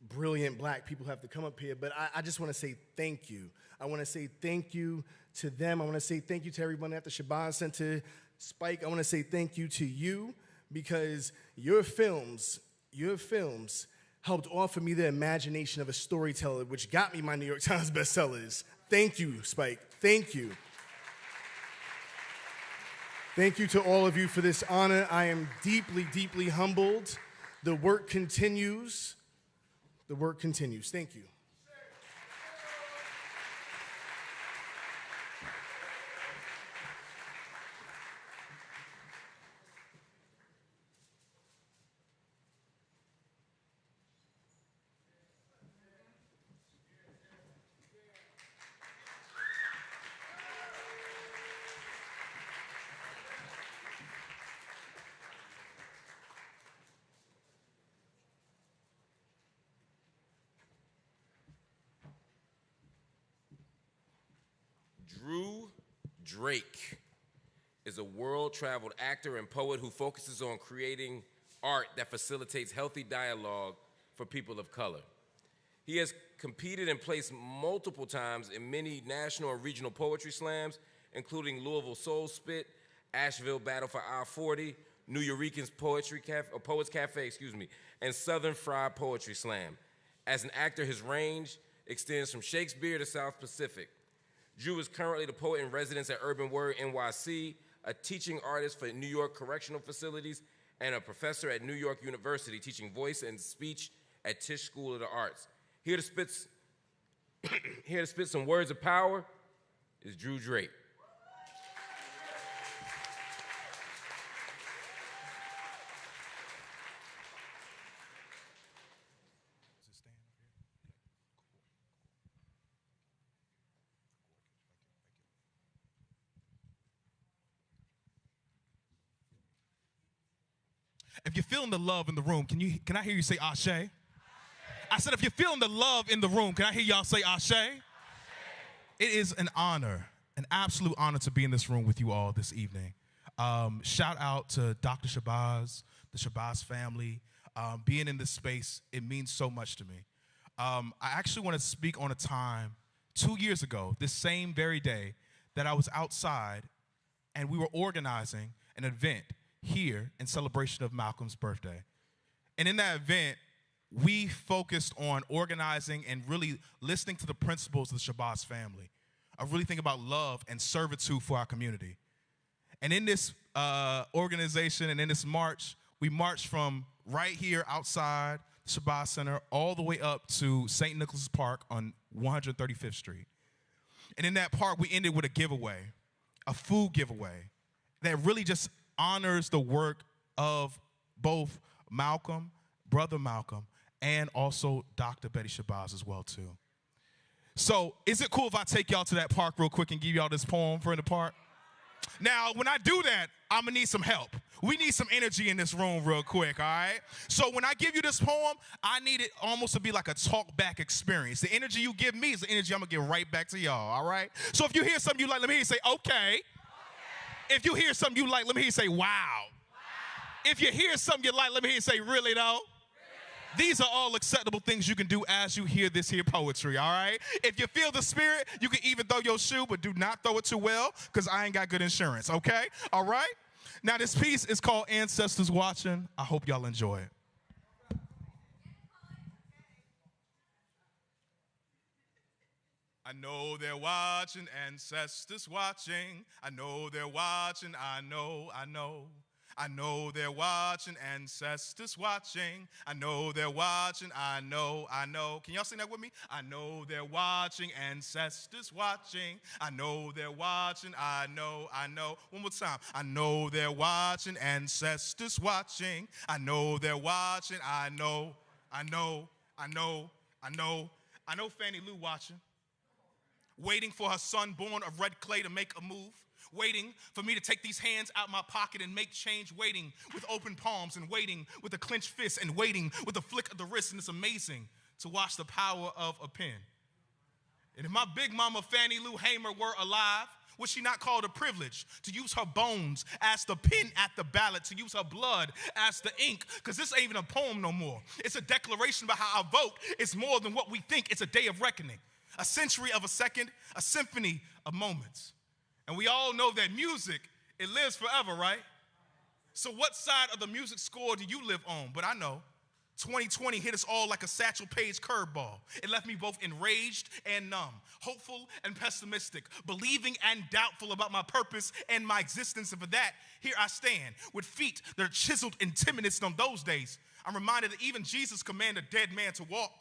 [SPEAKER 18] brilliant black people who have to come up here, but I just want to say thank you. I want to say thank you to them. I want to say thank you to everyone at the Shabazz Center. Spike, I want to say thank you to you because your films, your films helped offer me the imagination of a storyteller, which got me my New York Times bestsellers. Thank you, Spike. Thank you. Thank you to all of you for this honor. I am deeply, deeply humbled. The work continues. The work continues. Thank you.
[SPEAKER 3] Drew Drake is a world-traveled actor and poet who focuses on creating art that facilitates healthy dialogue for people of color. He has competed and placed multiple times in many national and regional poetry slams, including Louisville Soul Spit, Asheville Battle for I-40, New Eurekans Poets Cafe, and Southern Fried Poetry Slam. As an actor, his range extends from Shakespeare to South Pacific. Drew is currently the poet in residence at Urban Word NYC, a teaching artist for New York Correctional Facilities, and a professor at New York University teaching voice and speech at Tisch School of the Arts. Here to spit some words of power is Drew Drake.
[SPEAKER 19] If you're feeling the love in the room, can I hear you say Ashe? Ashe? I said if you're feeling the love in the room, can I hear y'all say Ashe? Ashe? It is an honor, an absolute honor to be in this room with you all this evening. Shout out to Dr. Shabazz, the Shabazz family. Being in this space, it means so much to me. I actually want to speak on a time 2 years ago, this same very day, that I was outside and we were organizing an event here in celebration of Malcolm's birthday. And in that event, we focused on organizing and really listening to the principles of the Shabazz family. I really think about love and servitude for our community. And in this organization and in this march, we marched from right here outside the Shabazz Center all the way up to St. Nicholas Park on 135th Street. And in that park, we ended with a giveaway, a food giveaway that really just honors the work of both Malcolm, Brother Malcolm, and also Dr. Betty Shabazz as well, too. So is it cool if I take y'all to that park real quick and give y'all this poem for in the park? Now, when I do that, I'm going to need some help. We need some energy in this room real quick, all right? So when I give you this poem, I need it almost to be like a talk-back experience. The energy you give me is the energy I'm going to give right back to y'all, all right? So if you hear something you like, let me hear you say, okay. If you hear something you like, let me hear you say, wow. If you hear something you like, let me hear you say, really, though? These are all acceptable things you can do as you hear this here poetry, all right? If you feel the spirit, you can even throw your shoe, but do not throw it too well, because I ain't got good insurance, okay? All right? Now, this piece is called Ancestors Watching. I hope y'all enjoy it. I know they're watching, ancestors watching. I know they're watching, I know. I know they're watching, ancestors watching. I know they're watching, I know. Can y'all sing that with me? I know they're watching, ancestors watching. I know they're watching, I know. One more time. I know they're watching, ancestors watching. I know they're watching, I know. I know Fannie Lou watching. Waiting for her son born of red clay to make a move. Waiting for me to take these hands out my pocket and make change, waiting with open palms and waiting with a clenched fist and waiting with a flick of the wrist, and it's amazing to watch the power of a pen. And if my big mama Fannie Lou Hamer were alive, would she not call it a privilege to use her bones as the pen at the ballot, to use her blood as the ink? Because this ain't even a poem no more. It's a declaration about how our vote is more than what we think. It's a day of reckoning, a century of a second, a symphony of moments. And we all know that music, it lives forever, right? So what side of the music score do you live on? But I know 2020 hit us all like a Satchel Paige curveball. It left me both enraged and numb, hopeful and pessimistic, believing and doubtful about my purpose and my existence. And for that, here I stand with feet that are chiseled in timidness. On those days, I'm reminded that even Jesus commanded a dead man to walk.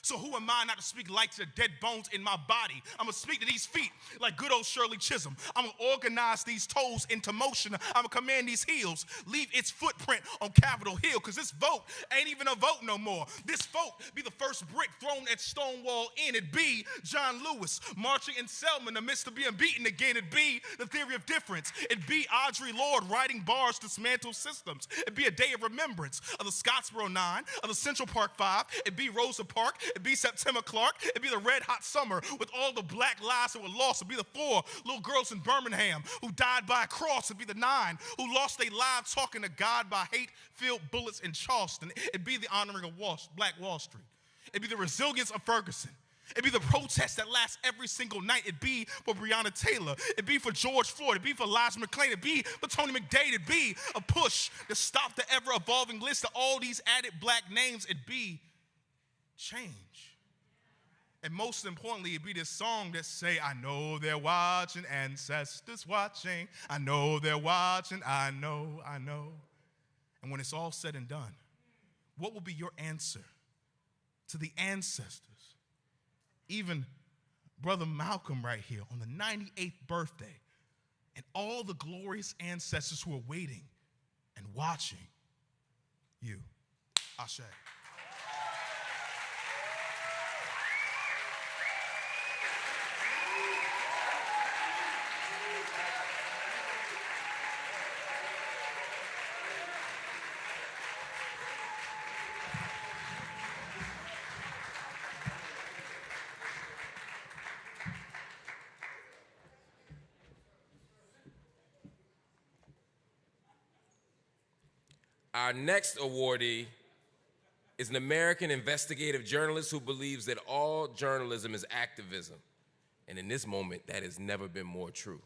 [SPEAKER 19] So who am I not to speak light to the dead bones in my body? I'm going to speak to these feet like good old Shirley Chisholm. I'm going to organize these toes into motion. I'm going to command these heels, leave its footprint on Capitol Hill, because this vote ain't even a vote no more. This vote be the first brick thrown at Stonewall Inn. It be John Lewis marching in Selma in the midst of being beaten again. It be the theory of difference. It be Audre Lorde writing bars to dismantle systems. It be a day of remembrance of the Scottsboro 9, of the Central Park 5. It be Rosa Parks. It'd be September Clark. It'd be the red hot summer with all the black lives that were lost. It'd be the 4 little girls in Birmingham who died by a cross. It'd be the 9 who lost their lives talking to God by hate-filled bullets in Charleston. It'd be the honoring of Black Wall Street. It'd be the resilience of Ferguson. It'd be the protests that last every single night. It'd be for Breonna Taylor. It'd be for George Floyd. It'd be for Elijah McClain. It'd be for Tony McDade. It'd be a push to stop the ever-evolving list of all these added black names. It'd be change. And most importantly, it'd be this song that say, I know they're watching, ancestors watching. I know they're watching, I know. And when it's all said and done, what will be your answer to the ancestors? Even Brother Malcolm right here on the 98th birthday, and all the glorious ancestors who are waiting and watching you. Ashe.
[SPEAKER 3] Our next awardee is an American investigative journalist who believes that all journalism is activism. And in this moment, that has never been more true.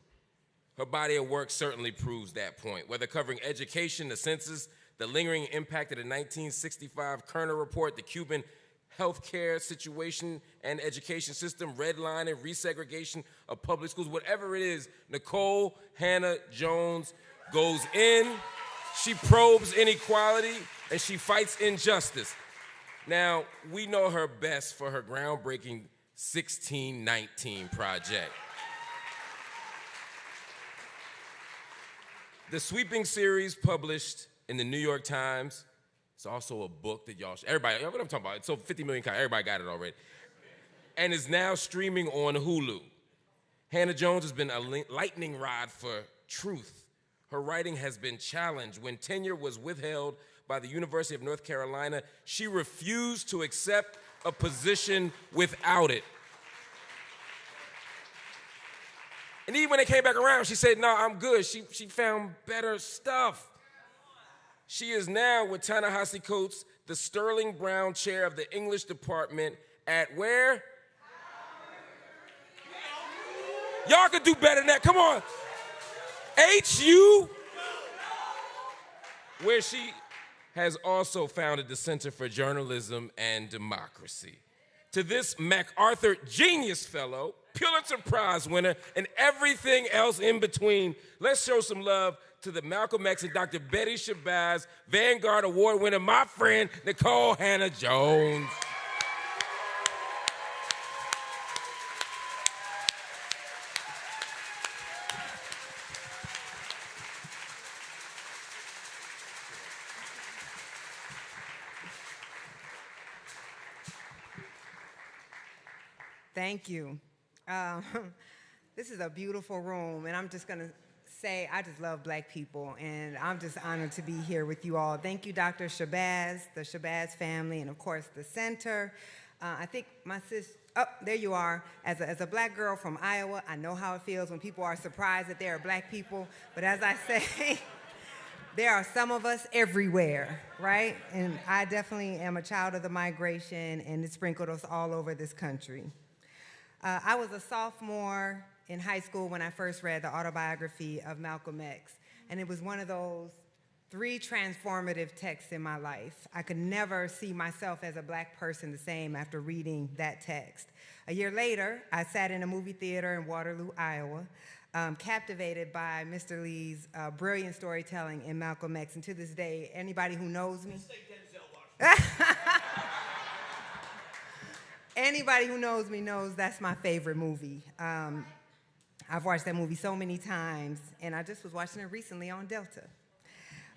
[SPEAKER 3] Her body of work certainly proves that point, whether covering education, the census, the lingering impact of the 1965 Kerner Report, the Cuban healthcare situation and education system, redlining, resegregation of public schools, whatever it is, Nicole Hannah Jones goes in. She probes inequality, and she fights injustice. Now, we know her best for her groundbreaking 1619 project. The sweeping series published in the New York Times, it's also a book that everybody, what I'm talking about, it's sold 50 million copies, everybody got it already, and is now streaming on Hulu. Hannah Jones has been a lightning rod for truth. Her writing has been challenged. When tenure was withheld by the University of North Carolina, she refused to accept a position without it. And even when they came back around, she said, no, I'm good. She found better stuff. She is now with Ta-Nehisi Coates, the Sterling Brown Chair of the English Department at where? Y'all could do better than that. Come on. HU, where she has also founded the Center for Journalism and Democracy. To this MacArthur Genius Fellow, Pulitzer Prize winner, and everything else in between, let's show some love to the Malcom X and Dr. Betty Shabazz Vanguard Award winner, my friend Nicole Hannah Jones.
[SPEAKER 20] Thank you. This is a beautiful room, and I'm just going to say I just love black people, and I'm just honored to be here with you all. Thank you, Dr. Shabazz, the Shabazz family, and of course the center. I think my sis, oh, there you are. As a black girl from Iowa, I know how it feels when people are surprised that there are black people, but as I say, there are some of us everywhere, right? And I definitely am a child of the migration, and it sprinkled us all over this country. I was a sophomore in high school when I first read the autobiography of Malcolm X, and it was one of those 3 transformative texts in my life. I could never see myself as a black person the same after reading that text. A year later, I sat in a movie theater in Waterloo, Iowa, captivated by Mr. Lee's brilliant storytelling in Malcolm X. And to this day, anybody who knows me, anybody who knows me knows that's my favorite movie. I've watched that movie so many times, and I just was watching it recently on Delta.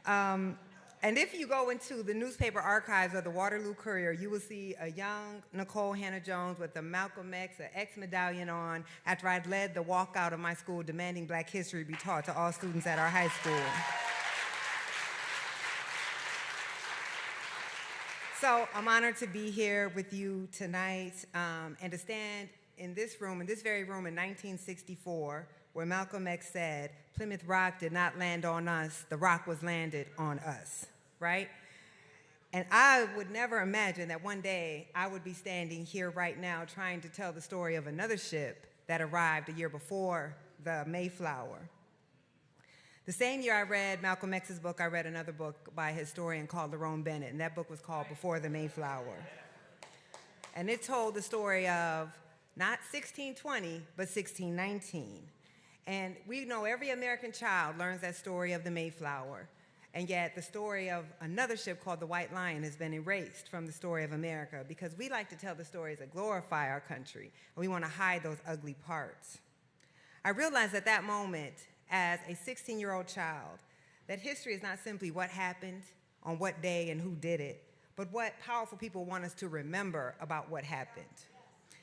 [SPEAKER 20] And if you go into the newspaper archives of the Waterloo Courier, you will see a young Nicole Hannah-Jones with a Malcolm X, an X medallion on, after I'd led the walkout of my school demanding Black history be taught to all students at our high school. So I'm honored to be here with you tonight and to stand in this room, in this very room in 1964, where Malcolm X said, Plymouth Rock did not land on us, the rock was landed on us, right? And I would never imagine that one day I would be standing here right now trying to tell the story of another ship that arrived a year before the Mayflower. The same year I read Malcolm X's book, I read another book by a historian called Lerone Bennett, and that book was called Before the Mayflower. And it told the story of not 1620, but 1619. And we know every American child learns that story of the Mayflower, and yet the story of another ship called the White Lion has been erased from the story of America because we like to tell the stories that glorify our country, and we want to hide those ugly parts. I realized at that moment, as a 16-year-old child, that history is not simply what happened, on what day, and who did it, but what powerful people want us to remember about what happened.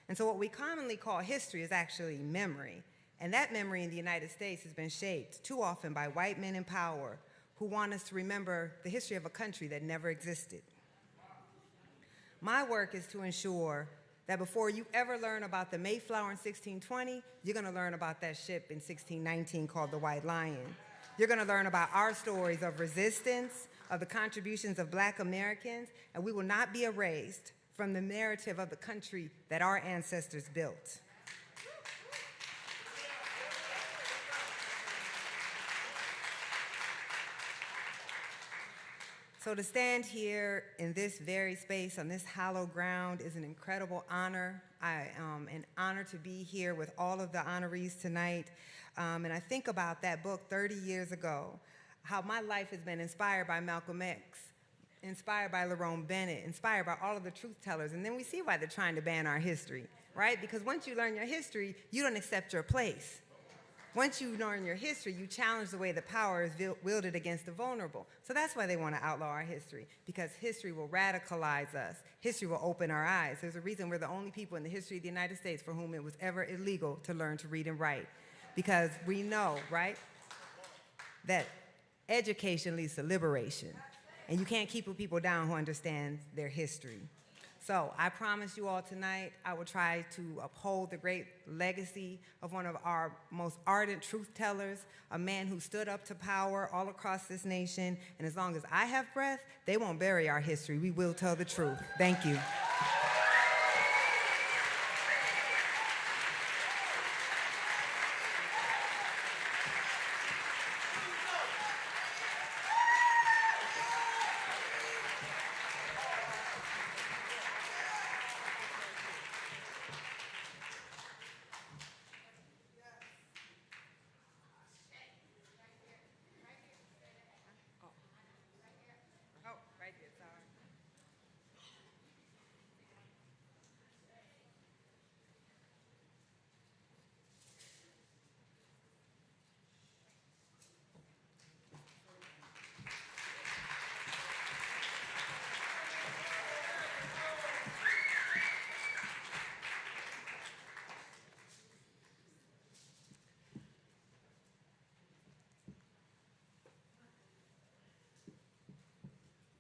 [SPEAKER 20] And so what we commonly call history is actually memory. And that memory in the United States has been shaped too often by white men in power who want us to remember the history of a country that never existed. My work is to ensure that before you ever learn about the Mayflower in 1620, you're gonna learn about that ship in 1619 called the White Lion. You're gonna learn about our stories of resistance, of the contributions of Black Americans, and we will not be erased from the narrative of the country that our ancestors built. So to stand here in this very space, on this hallowed ground, is an incredible honor. I am an honor to be here with all of the honorees tonight. And I think about that book 30 years ago, how my life has been inspired by Malcolm X, inspired by Lerone Bennett, inspired by all of the truth tellers. And then we see why they're trying to ban our history, right? Because once you learn your history, you don't accept your place. Once you learn your history, you challenge the way the power is wielded against the vulnerable. So that's why they want to outlaw our history, because history will radicalize us. History will open our eyes. There's a reason we're the only people in the history of the United States for whom it was ever illegal to learn to read and write. Because we know, right, that education leads to liberation. And you can't keep people down who understand their history. So I promise you all tonight, I will try to uphold the great legacy of one of our most ardent truth tellers, a man who stood up to power all across this nation. And as long as I have breath, they won't bury our history. We will tell the truth. Thank you.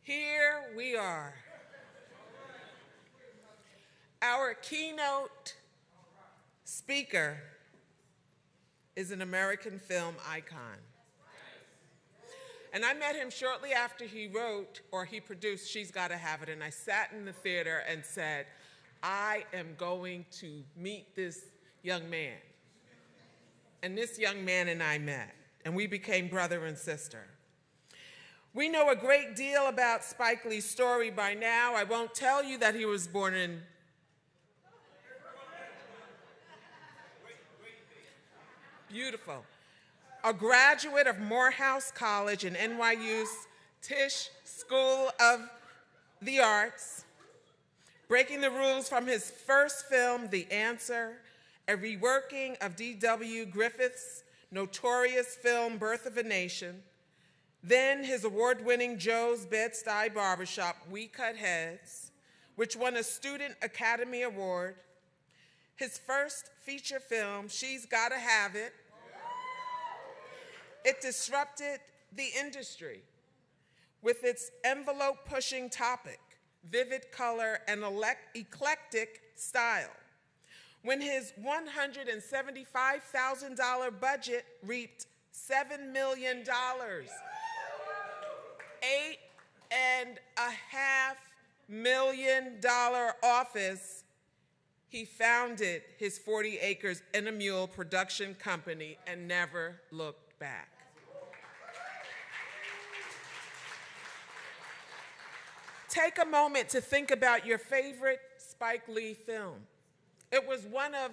[SPEAKER 2] Here we are. Our keynote speaker is an American film icon. And I met him shortly after he wrote or he produced She's Gotta Have It, and I sat in the theater and said, I am going to meet this young man. And this young man and I met, and we became brother and sister. We know a great deal about Spike Lee's story by now. I won't tell you that he was born in beautiful. A graduate of Morehouse College and NYU's Tisch School of the Arts, breaking the rules from his first film, The Answer, a reworking of D.W. Griffith's notorious film, Birth of a Nation, then his award-winning Joe's Bed-Stuy Barbershop, We Cut Heads, which won a Student Academy Award, his first feature film, She's Gotta Have It. It disrupted the industry with its envelope-pushing topic, vivid color, and eclectic style. When his $175,000 budget reaped $7 million, $8.5 million office, he founded his 40 Acres and a Mule production company and never looked back. Take a moment to think about your favorite Spike Lee film. It was one of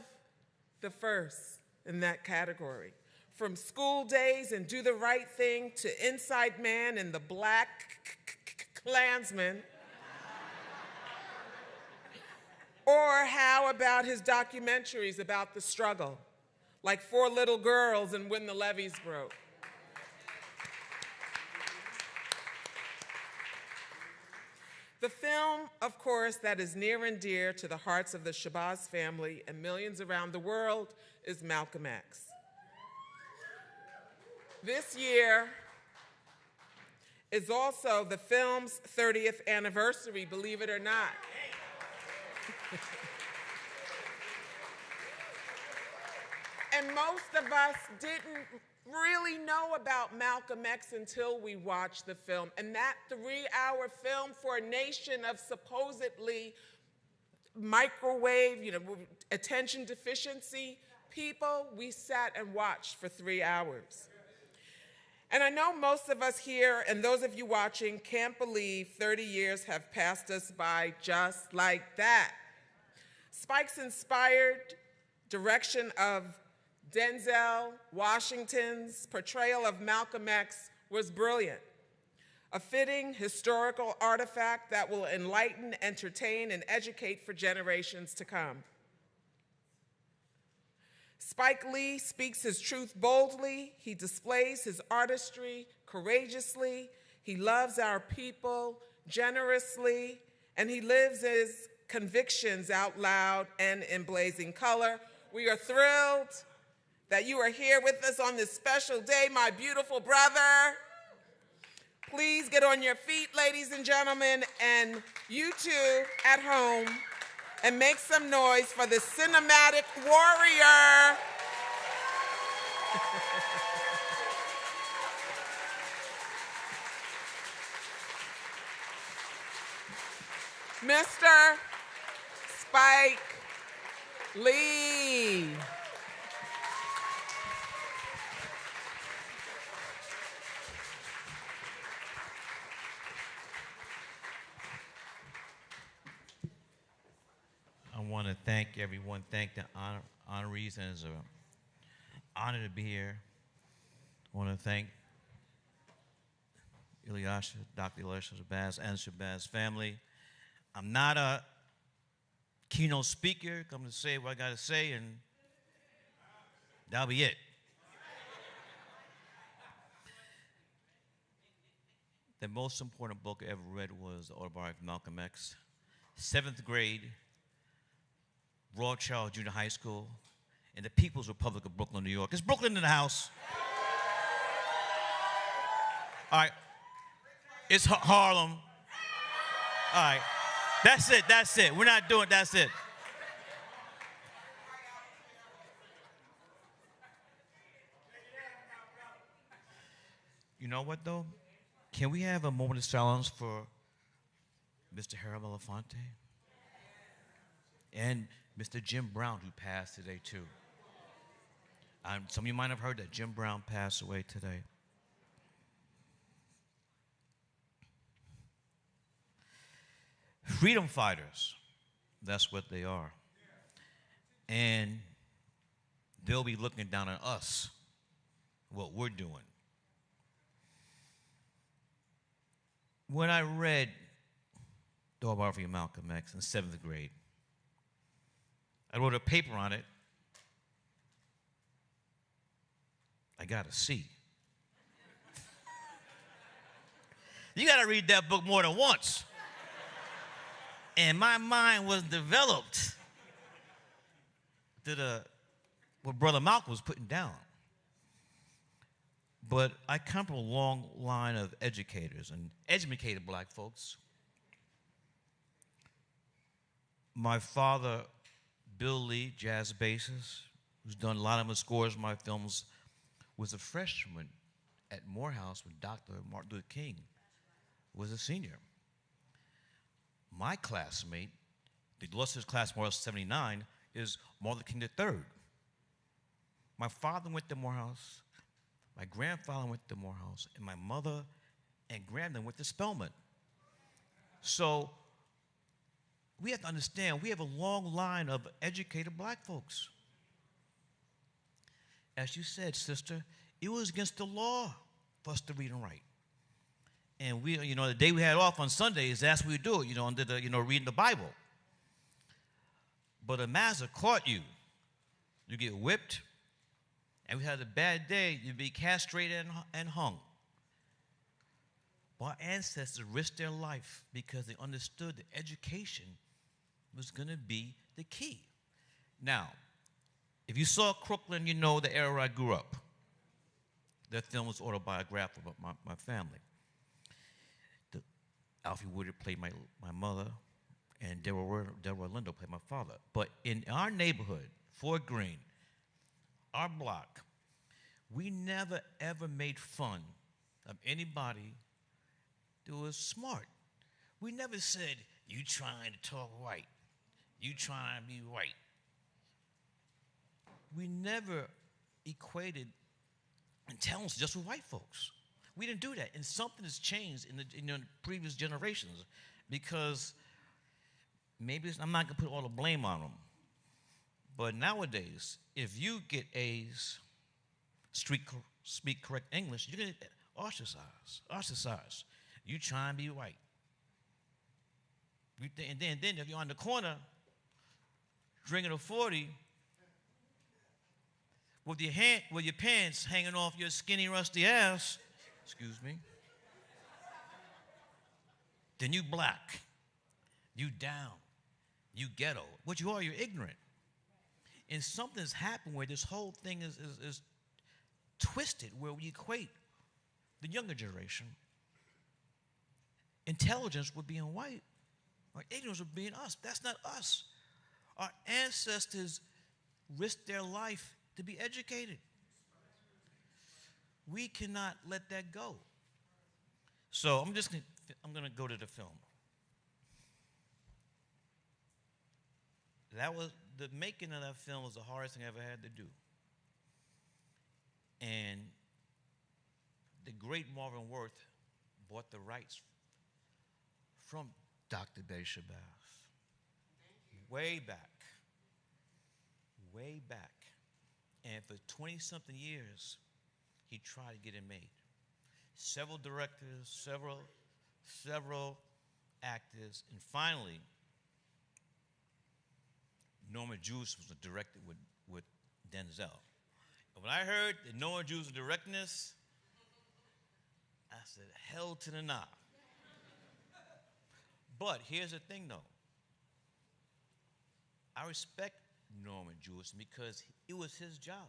[SPEAKER 2] the first in that category. From School Days and Do the Right Thing to Inside Man and the Black Klansman. Or how about his documentaries about the struggle, like Four Little Girls and When the Levees Broke? The film, of course, that is near and dear to the hearts of the Shabazz family and millions around the world is Malcolm X. This year is also the film's 30th anniversary, believe it or not. And most of us didn't really know about Malcolm X until we watched the film. And that 3-hour film for a nation of supposedly microwave, attention deficiency people, we sat and watched for 3 hours. And I know most of us here and those of you watching can't believe 30 years have passed us by just like that. Spike's inspired direction of Denzel Washington's portrayal of Malcolm X was brilliant. A fitting historical artifact that will enlighten, entertain, and educate for generations to come. Spike Lee speaks his truth boldly, he displays his artistry courageously, he loves our people generously, and he lives his convictions out loud and in blazing color. We are thrilled that you are here with us on this special day, my beautiful brother. Please get on your feet, ladies and gentlemen, and you too at home, and make some noise for the cinematic warrior. Mr. Spike Lee.
[SPEAKER 21] I want to thank everyone, thank the honorees, and it's an honor to be here. I want to thank Dr. Shabazz and Shabazz family. I'm not a keynote speaker, come to say what I got to say, and that'll be it. The most important book I ever read was the autobiography of Malcolm X. 7th grade, Rothschild Junior High School, in the People's Republic of Brooklyn, New York. Is Brooklyn in the house? All right. It's Harlem. All right. That's it, that's it. We're not doing, that's it. You know what, though? Can we have a moment of silence for Mr. Harold Belafonte? And Mr. Jim Brown, who passed today, too. Some of you might have heard that Jim Brown passed away today. freedom fighters. That's what they are. And they'll be looking down on us, what we're doing. When I read the autobiography of Malcolm X in 7th grade, I wrote a paper on it. I got a C. You got to read that book more than once. And my mind was developed to what Brother Malcolm was putting down. But I come from a long line of educators and educated black folks. My father, Bill Lee, jazz bassist, who's done a lot of the scores of my films, was a freshman at Morehouse when Dr. Martin Luther King was a senior. My classmate, the illustrious class of Morehouse 79, is Martin Luther King III. My father went to Morehouse, my grandfather went to Morehouse, and my mother and grandmother went to Spelman. So we have to understand, we have a long line of educated black folks. As you said, sister, it was against the law for us to read and write. And we, the day we had off on Sundays, that's what we do, under the, reading the Bible. But a master caught you, you get whipped, and we had a bad day, you'd be castrated and hung. Our ancestors risked their life because they understood that education was going to be the key. Now, if you saw Crooklyn, you know the era I grew up. That film was autobiographical about my family. Alfie Woodard played my mother, and Delroy Lindo played my father. But in our neighborhood, Fort Greene, our block, we never ever made fun of anybody that was smart. We never said, you trying to talk white, you trying to be white. We never equated intelligence just with white folks. We didn't do that, and something has changed in the previous generations because maybe I'm not going to put all the blame on them, but nowadays, if you get A's, speak correct English, you're going to get ostracized. You try and be white. And then if you're on the corner drinking a 40 with your pants hanging off your skinny, rusty ass, excuse me, then you black, you down, you ghetto. What you are, you're ignorant. And something's happened where this whole thing is twisted, where we equate the younger generation intelligence with being white, or ignorance with being us. That's not us. Our ancestors risked their life to be educated. We cannot let that go. So I'm going to go to the film. The making of that film was the hardest thing I ever had to do. And the great Marvin Worth bought the rights from Dr. Betty Shabazz. Way back. And for 20-something years, he tried to get it made. Several directors, several actors, and finally, Norma Jewis was directed with Denzel. And when I heard that Norma Jewis was directing this, I said, hell to the nah. But here's the thing, though. I respect Norman Jewis because it was his job.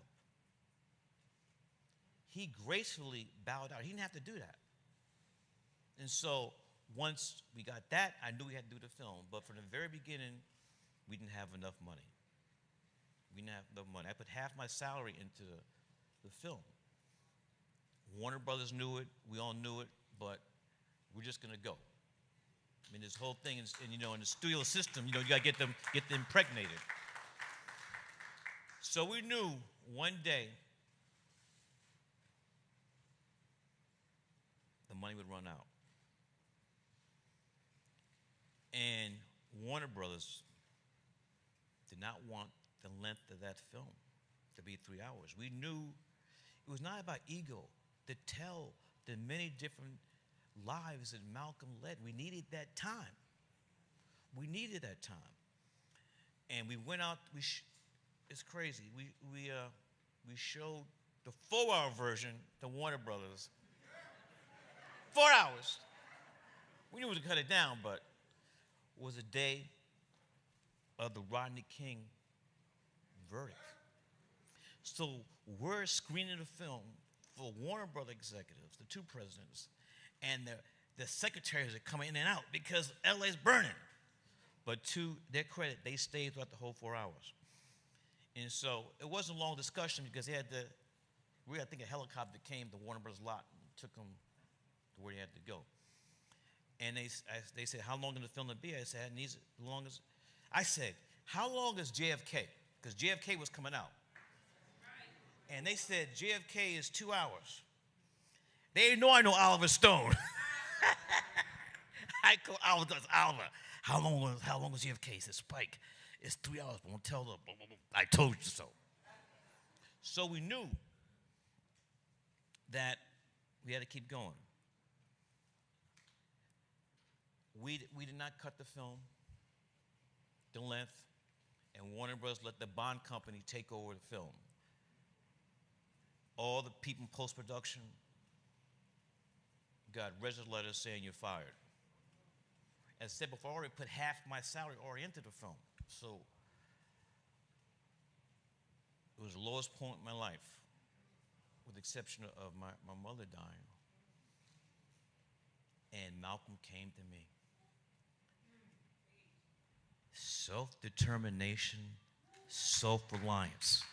[SPEAKER 21] He gracefully bowed out. He didn't have to do that. And so once we got that, I knew we had to do the film. But from the very beginning, we didn't have enough money. I put half my salary into the film. Warner Brothers knew it. We all knew it. But we're just going to go. I mean, this whole thing is, and, in the studio system, you got to get them impregnated. So we knew one day the money would run out. And Warner Brothers did not want the length of that film to be 3 hours. We knew it was not about ego to tell the many different lives that Malcolm led. We needed that time. We needed that time. And we went out, it's crazy. We showed the 4-hour version to Warner Brothers. 4 hours. We knew we would cut it down, but it was a day of the Rodney King verdict. So we're screening the film for Warner Brother executives, the 2 presidents, and the secretaries are coming in and out because LA's burning. But to their credit, they stayed throughout the whole 4 hours. And so it wasn't a long discussion because I think a helicopter came to Warner Brothers lot and took them to where they had to go. And they said, how long is the film to be? I said, it needs as long as, I said, how long is JFK? Because JFK was coming out. And they said, JFK is 2 hours. They didn't know I know Oliver Stone. I call Oliver. How long was JFK? He said, Spike, it's 3 hours, but don't tell them. I told you so. So we knew that we had to keep going. We did not cut the film, the length, and Warner Bros. Let the Bond company take over the film. All the people in post-production got registered letters saying you're fired. As I said before, I already put half my salary already into the film. So it was the lowest point in my life, with the exception of my mother dying. And Malcolm came to me. Self-determination, self-reliance.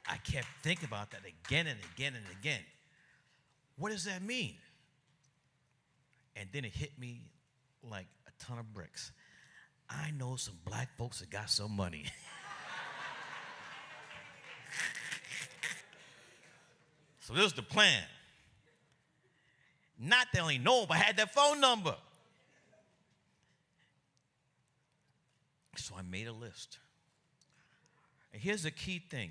[SPEAKER 21] I kept thinking about that again and again and again. What does that mean? And then it hit me like a ton of bricks. I know some black folks that got some money. So this is the plan. Not that I only know, but I had their phone number. So I made a list. And here's the key thing.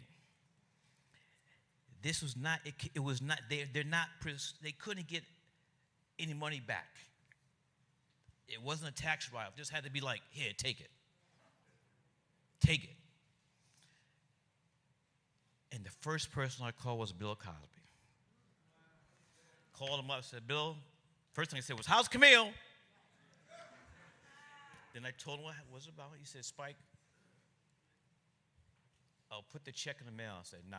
[SPEAKER 21] This was not, it was not, they couldn't get any money back. It wasn't a tax write-off. It just had to be like, here, take it. Take it. And the first person I called was Bill Cosby. Called him up, said, Bill, first thing he said was, how's Camille? Then I told him what it was about. He said, Spike, I'll put the check in the mail. I said, nah.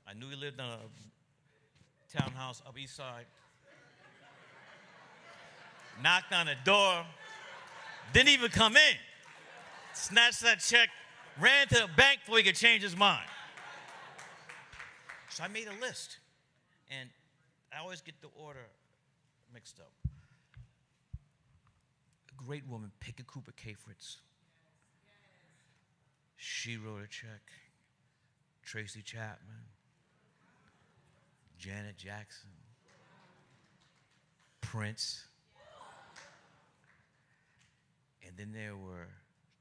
[SPEAKER 21] I knew he lived on a townhouse up east side. Knocked on the door. Didn't even come in. Snatched that check. Ran to the bank before he could change his mind. So I made a list. And I always get the order mixed up. A great woman, Pickett Cooper Cafritz. She wrote a check. Tracy Chapman. Janet Jackson. Prince. And then there were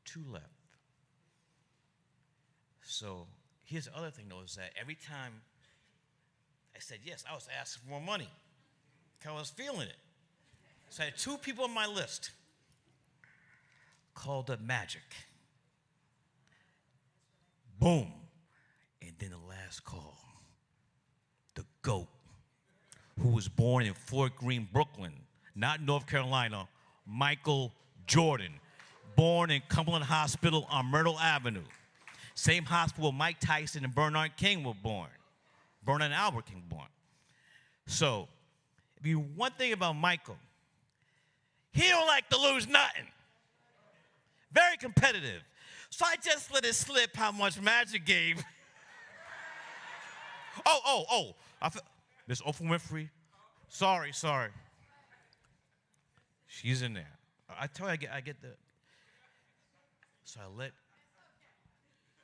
[SPEAKER 21] 2 left. So here's the other thing, though, is that every time I said yes, I was asking for more money because I was feeling it. So I had 2 people on my list. Called up Magic. Boom. And then the last call, the GOAT, who was born in Fort Greene, Brooklyn, not North Carolina, Michael Jordan, born in Cumberland Hospital on Myrtle Avenue. Same hospital where Mike Tyson and Bernard King were born. Bernard and Albert King born. So, if you one thing about Michael, he don't like to lose nothing. Very competitive. So I just let it slip how much Magic gave. Miss Oprah Winfrey. Sorry. She's in there. I tell you, I get the. So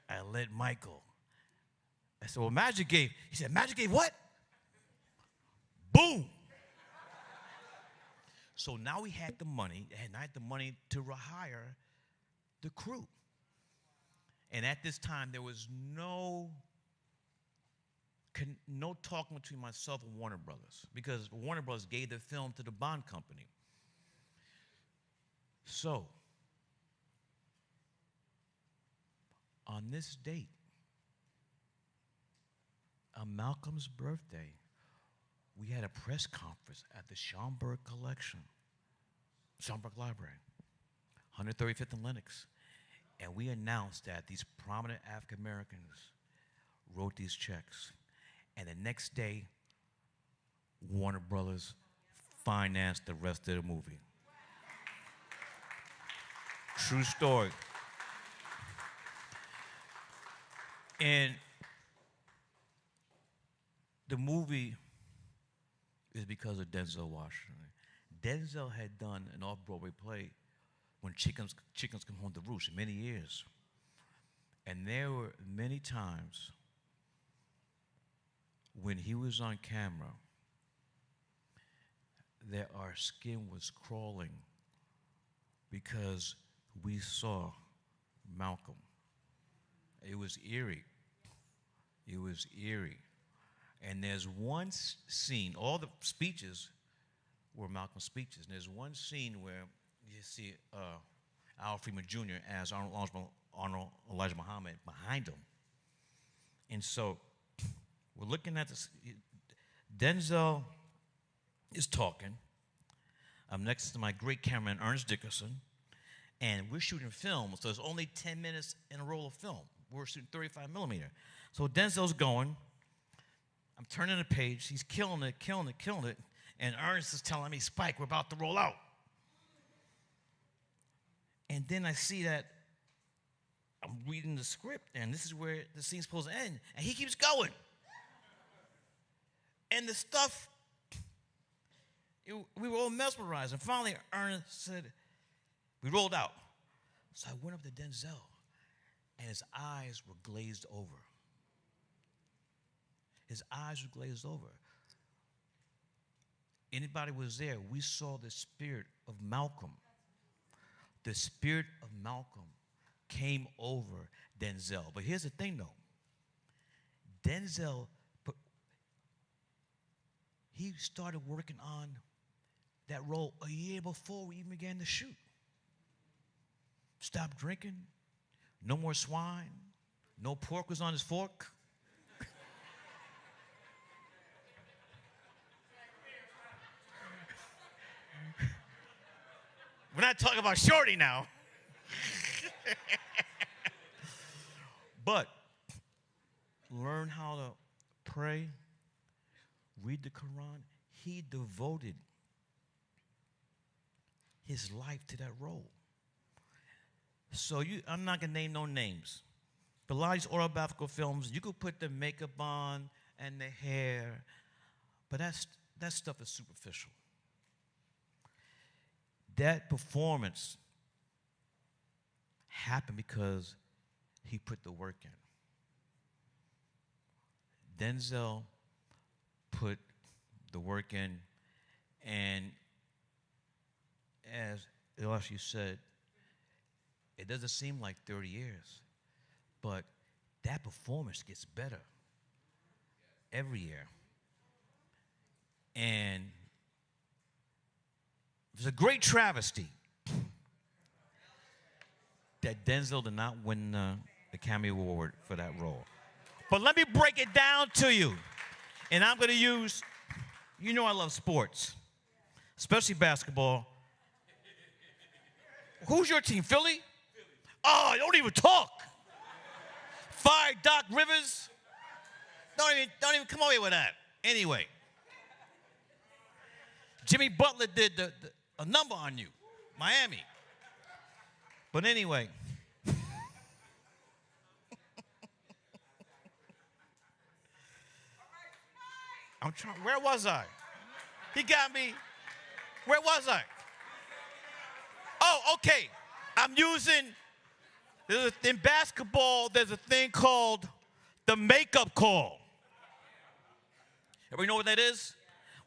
[SPEAKER 21] I let Michael. I said, well, Magic gave. He said, Magic gave what? Boom. So now we had the money, and I had the money to rehire the crew. And at this time, there was no talking between myself and Warner Brothers, because Warner Brothers gave the film to the Bond company. So, on this date, on Malcolm's birthday, we had a press conference at the Schomburg Collection, Schomburg Library, 135th and Lenox. And we announced that these prominent African Americans wrote these checks. And the next day, Warner Brothers financed the rest of the movie. True story. And the movie is because of Denzel Washington. Denzel had done an off-Broadway play when chickens come home to roost, many years. And there were many times when he was on camera that our skin was crawling because we saw Malcolm. It was eerie. It was eerie. And there's one scene, all the speeches were Malcolm's speeches, and there's one scene where you see Al Freeman Jr. as Arnold Elijah Muhammad behind him. And so we're looking at this. Denzel is talking. I'm next to my great cameraman, Ernest Dickerson, and we're shooting film, so there's only 10 minutes in a roll of film. We're shooting 35 millimeter. So Denzel's going. I'm turning the page. He's killing it. And Ernest is telling me, Spike, we're about to roll out. And then I see that I'm reading the script, and this is where the scene's supposed to end. And he keeps going. And the stuff, we were all mesmerized. And finally, Ernest said, we rolled out. So I went up to Denzel, and his eyes were glazed over. His eyes were glazed over. Anybody was there, we saw the spirit of Malcolm. The spirit of Malcolm came over Denzel. But here's the thing, though. Denzel, he started working on that role a year before we even began to shoot. Stopped drinking, no more swine, no pork was on his fork. We're not talking about Shorty now. But learn how to pray, read the Quran. He devoted his life to that role. So I'm not going to name no names. But a lot of these autobiographical films, you could put the makeup on and the hair, but that stuff is superficial. That performance happened because he put the work in. Denzel put the work in, and as Elisha said, it doesn't seem like 30 years, but that performance gets better every year. And it's a great travesty that Denzel did not win the Academy Award for that role. But let me break it down to you. And I'm going to use, you know I love sports, especially basketball. Who's your team, Philly? Oh, don't even talk. Fire Doc Rivers. Don't even come over here with that. Anyway, Jimmy Butler did a number on you, Miami. But anyway, I'm trying. Where was I? He got me. Where was I? Oh, okay. I'm using. In basketball, there's a thing called the makeup call. Everybody know what that is?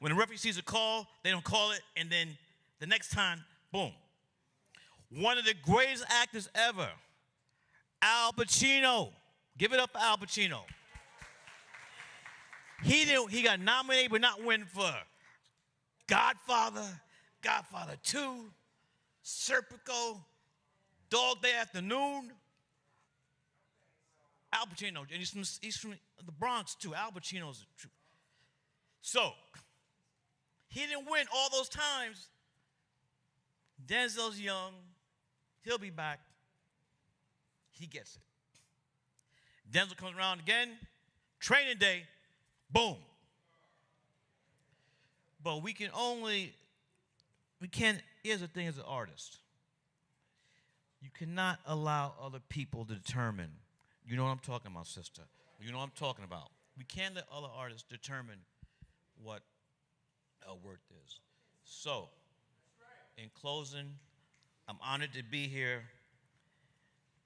[SPEAKER 21] When the referee sees a call, they don't call it, and then The next time, boom. One of the greatest actors ever, Al Pacino. Give it up for Al Pacino. He got nominated but not win for Godfather, Godfather 2, Serpico, Dog Day Afternoon. Al Pacino, and he's from the Bronx too. Al Pacino's true. So, he didn't win all those times. Denzel's young. He'll be back. He gets it. Denzel comes around again. Training day. Boom. But we can't, here's the thing as an artist. You cannot allow other people to determine. You know what I'm talking about, sister. You know what I'm talking about. We can't let other artists determine what our worth is. So, in closing, I'm honored to be here.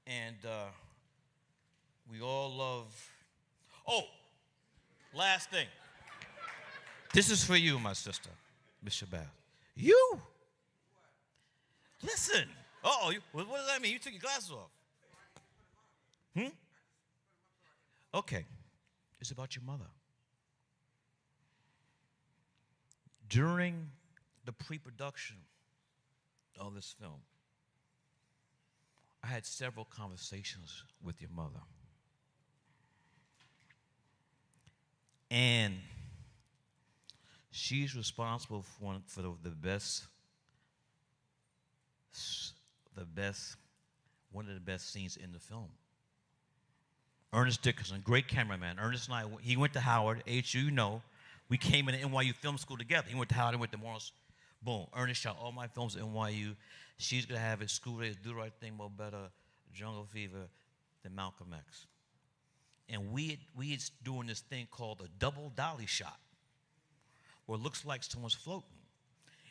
[SPEAKER 21] And we all love. Oh, last thing. This is for you, my sister, Miss Shabazz. You. Listen. Uh-oh, what does that mean? You took your glasses off. Okay. It's about your mother. During the pre-production of this film, I had several conversations with your mother. And she's responsible for the best, one of the best scenes in the film. Ernest Dickerson, great cameraman. Ernest and I, he went to Howard, HU, you know. We came in the NYU Film School together. He went to Howard, I went to Morris. Boom. Ernest shot all my films at NYU. She's going to have it, School Days, Do the Right Thing, Mo Better, Jungle Fever, then Malcolm X. And we doing this thing called a double dolly shot, where it looks like someone's floating.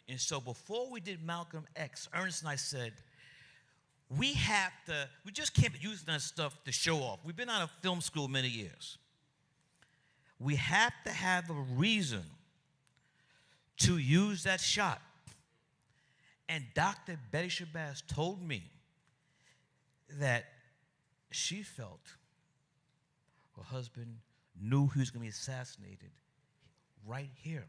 [SPEAKER 21] And so before we did Malcolm X, Ernest and I said, we just can't be using that stuff to show off. We've been out of film school many years. We have to have a reason to use that shot. And Dr. Betty Shabazz told me that she felt her husband knew he was going to be assassinated right here.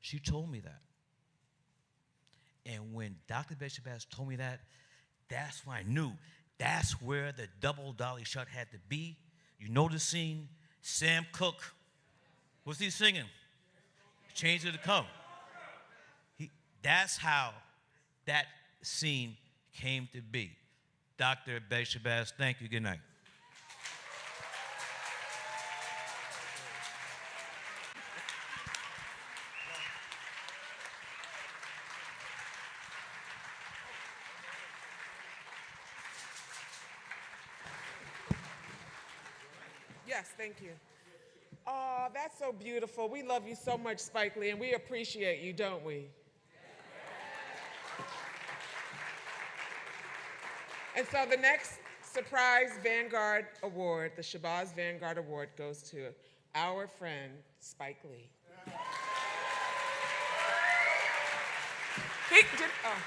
[SPEAKER 21] She told me that. And when Dr. Betty Shabazz told me that, that's when I knew that's where the double dolly shot had to be. You know the scene? Sam Cooke, what's he singing? Change it to come. That's how that scene came to be. Dr. Betty Shabazz, thank you. Good night.
[SPEAKER 2] Yes, thank you. Oh, that's so beautiful. We love you so much, Spike Lee, and we appreciate you, don't we? And so the next surprise Vanguard Award, the Shabazz Vanguard Award, goes to our friend, Spike Lee. He did, oh.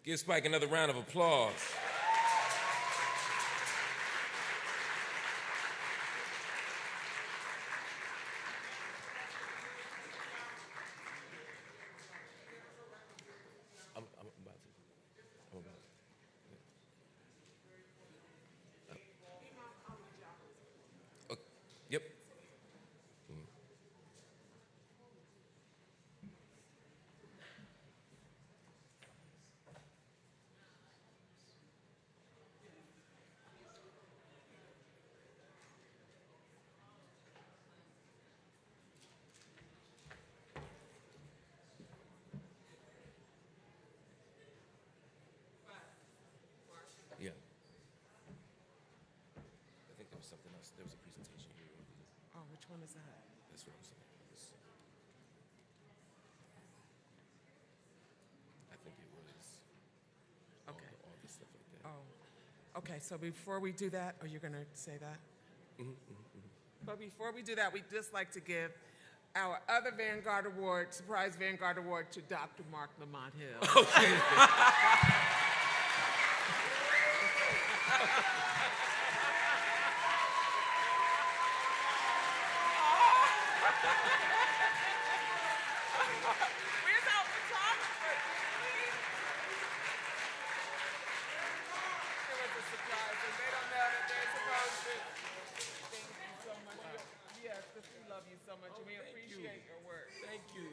[SPEAKER 3] Give Spike another round of applause. I'm about to. Yep. something else. There was a presentation here.
[SPEAKER 2] Oh, which one is that?
[SPEAKER 3] That's what I'm saying. I think it was all the stuff like that.
[SPEAKER 2] Oh, okay. So before we do that, you're going to say that? But before we do that, we'd just like to give our other Vanguard Award, surprise Vanguard Award, to Dr. Mark Lamont Hill.
[SPEAKER 3] Okay.
[SPEAKER 2] Where's our photographer? It was a surprise, and they don't know that they're supposed to. Thank you so much. Yes, because we love you so much, and we appreciate your work.
[SPEAKER 3] Thank you.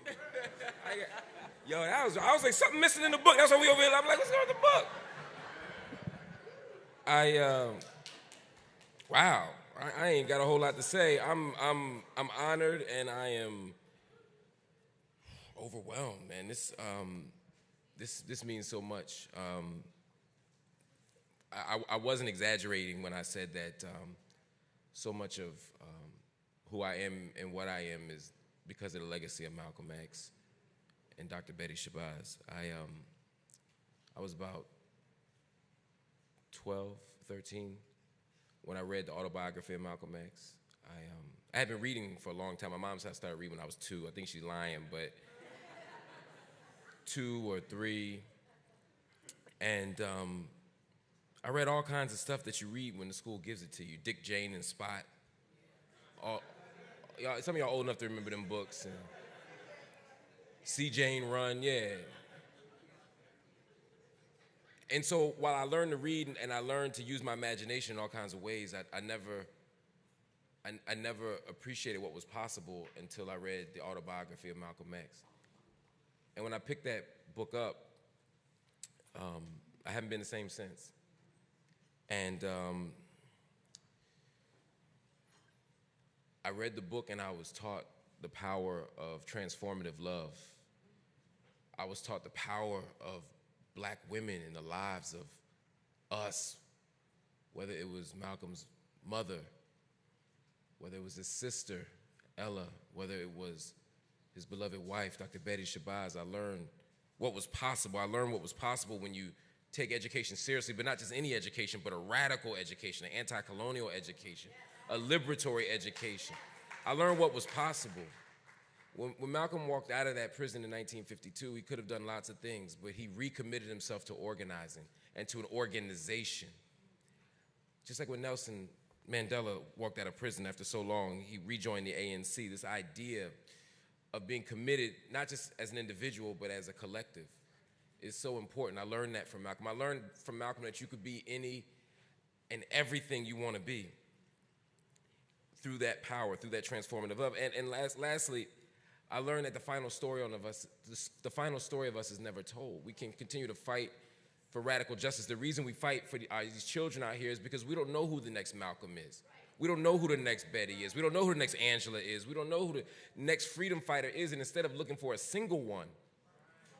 [SPEAKER 3] I was like, something missing in the book. That's why we over here. I'm like, let's go with the book. Wow. I ain't got a whole lot to say. I'm honored and I am overwhelmed, man. This means so much. I wasn't exaggerating when I said that so much of who I am and what I am is because of the legacy of Malcolm X and Dr. Betty Shabazz. I was about 12, 13 when I read the autobiography of Malcolm X. I had been reading for a long time. My mom said I started reading when I was 2. I think she's lying, but 2 or 3. And I read all kinds of stuff that you read when the school gives it to you. Dick, Jane, and Spot. Some of y'all old enough to remember them books. And See Jane Run, yeah. And so while I learned to read and I learned to use my imagination in all kinds of ways, I never appreciated what was possible until I read the autobiography of Malcolm X. And when I picked that book up, I haven't been the same since. And I read the book and I was taught the power of transformative love. I was taught the power of Black women in the lives of us, whether it was Malcolm's mother, whether it was his sister, Ella, whether it was his beloved wife, Dr. Betty Shabazz. I learned what was possible. I learned what was possible when you take education seriously, but not just any education, but a radical education, an anti-colonial education, a liberatory education. I learned what was possible. When Malcolm walked out of that prison in 1952, he could have done lots of things, but he recommitted himself to organizing and to an organization. Just like when Nelson Mandela walked out of prison after so long, he rejoined the ANC, this idea of being committed, not just as an individual, but as a collective, is so important. I learned that from Malcolm. I learned from Malcolm that you could be any and everything you want to be through that power, through that transformative love. And lastly, I learned that the final story of us is never told. We can continue to fight for radical justice. The reason we fight for these children out here is because we don't know who the next Malcolm is. We don't know who the next Betty is. We don't know who the next Angela is. We don't know who the next freedom fighter is. And instead of looking for a single one,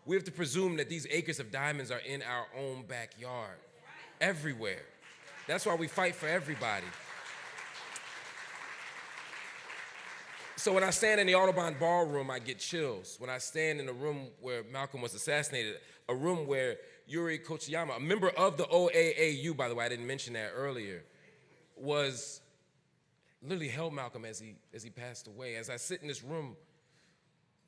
[SPEAKER 3] we have to presume that these acres of diamonds are in our own backyard, everywhere. That's why we fight for everybody. So when I stand in the Audubon ballroom, I get chills. When I stand in the room where Malcolm was assassinated, a room where Yuri Kochiyama, a member of the OAAU, by the way, I didn't mention that earlier, was literally held Malcolm as he passed away. As I sit in this room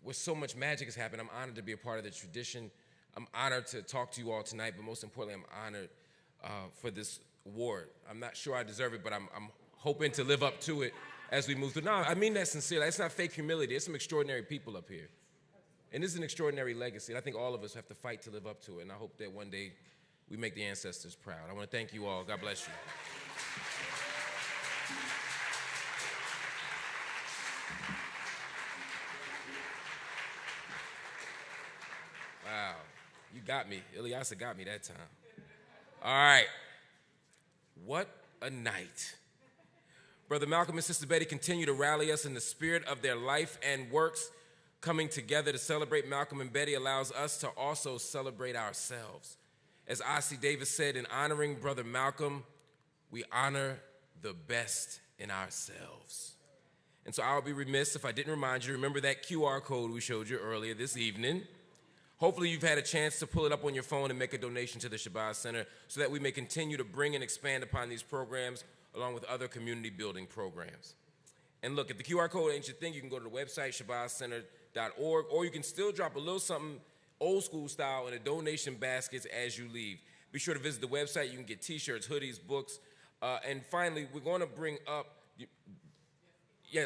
[SPEAKER 3] where so much magic has happened, I'm honored to be a part of the tradition. I'm honored to talk to you all tonight, but most importantly, I'm honored for this award. I'm not sure I deserve it, but I'm hoping to live up to it as we move through. No, I mean that sincerely. It's not fake humility. There's some extraordinary people up here. And this is an extraordinary legacy, and I think all of us have to fight to live up to it, and I hope that one day we make the ancestors proud. I want to thank you all. God bless you. Wow, you got me. Ilyasa got me that time. All right. What a night. Brother Malcolm and Sister Betty continue to rally us in the spirit of their life and works. Coming together to celebrate Malcolm and Betty allows us to also celebrate ourselves. As Ossie Davis said, in honoring Brother Malcolm, we honor the best in ourselves. And so I would be remiss if I didn't remind you to remember that QR code we showed you earlier this evening. Hopefully you've had a chance to pull it up on your phone and make a donation to the Shabazz Center so that we may continue to bring and expand upon these programs along with other community building programs. And look, if the QR code ain't your thing, you can go to the website, shabazzcenter.org, or you can still drop a little something old school style in the donation baskets as you leave. Be sure to visit the website. You can get t-shirts, hoodies, books. And finally, we're going to bring up,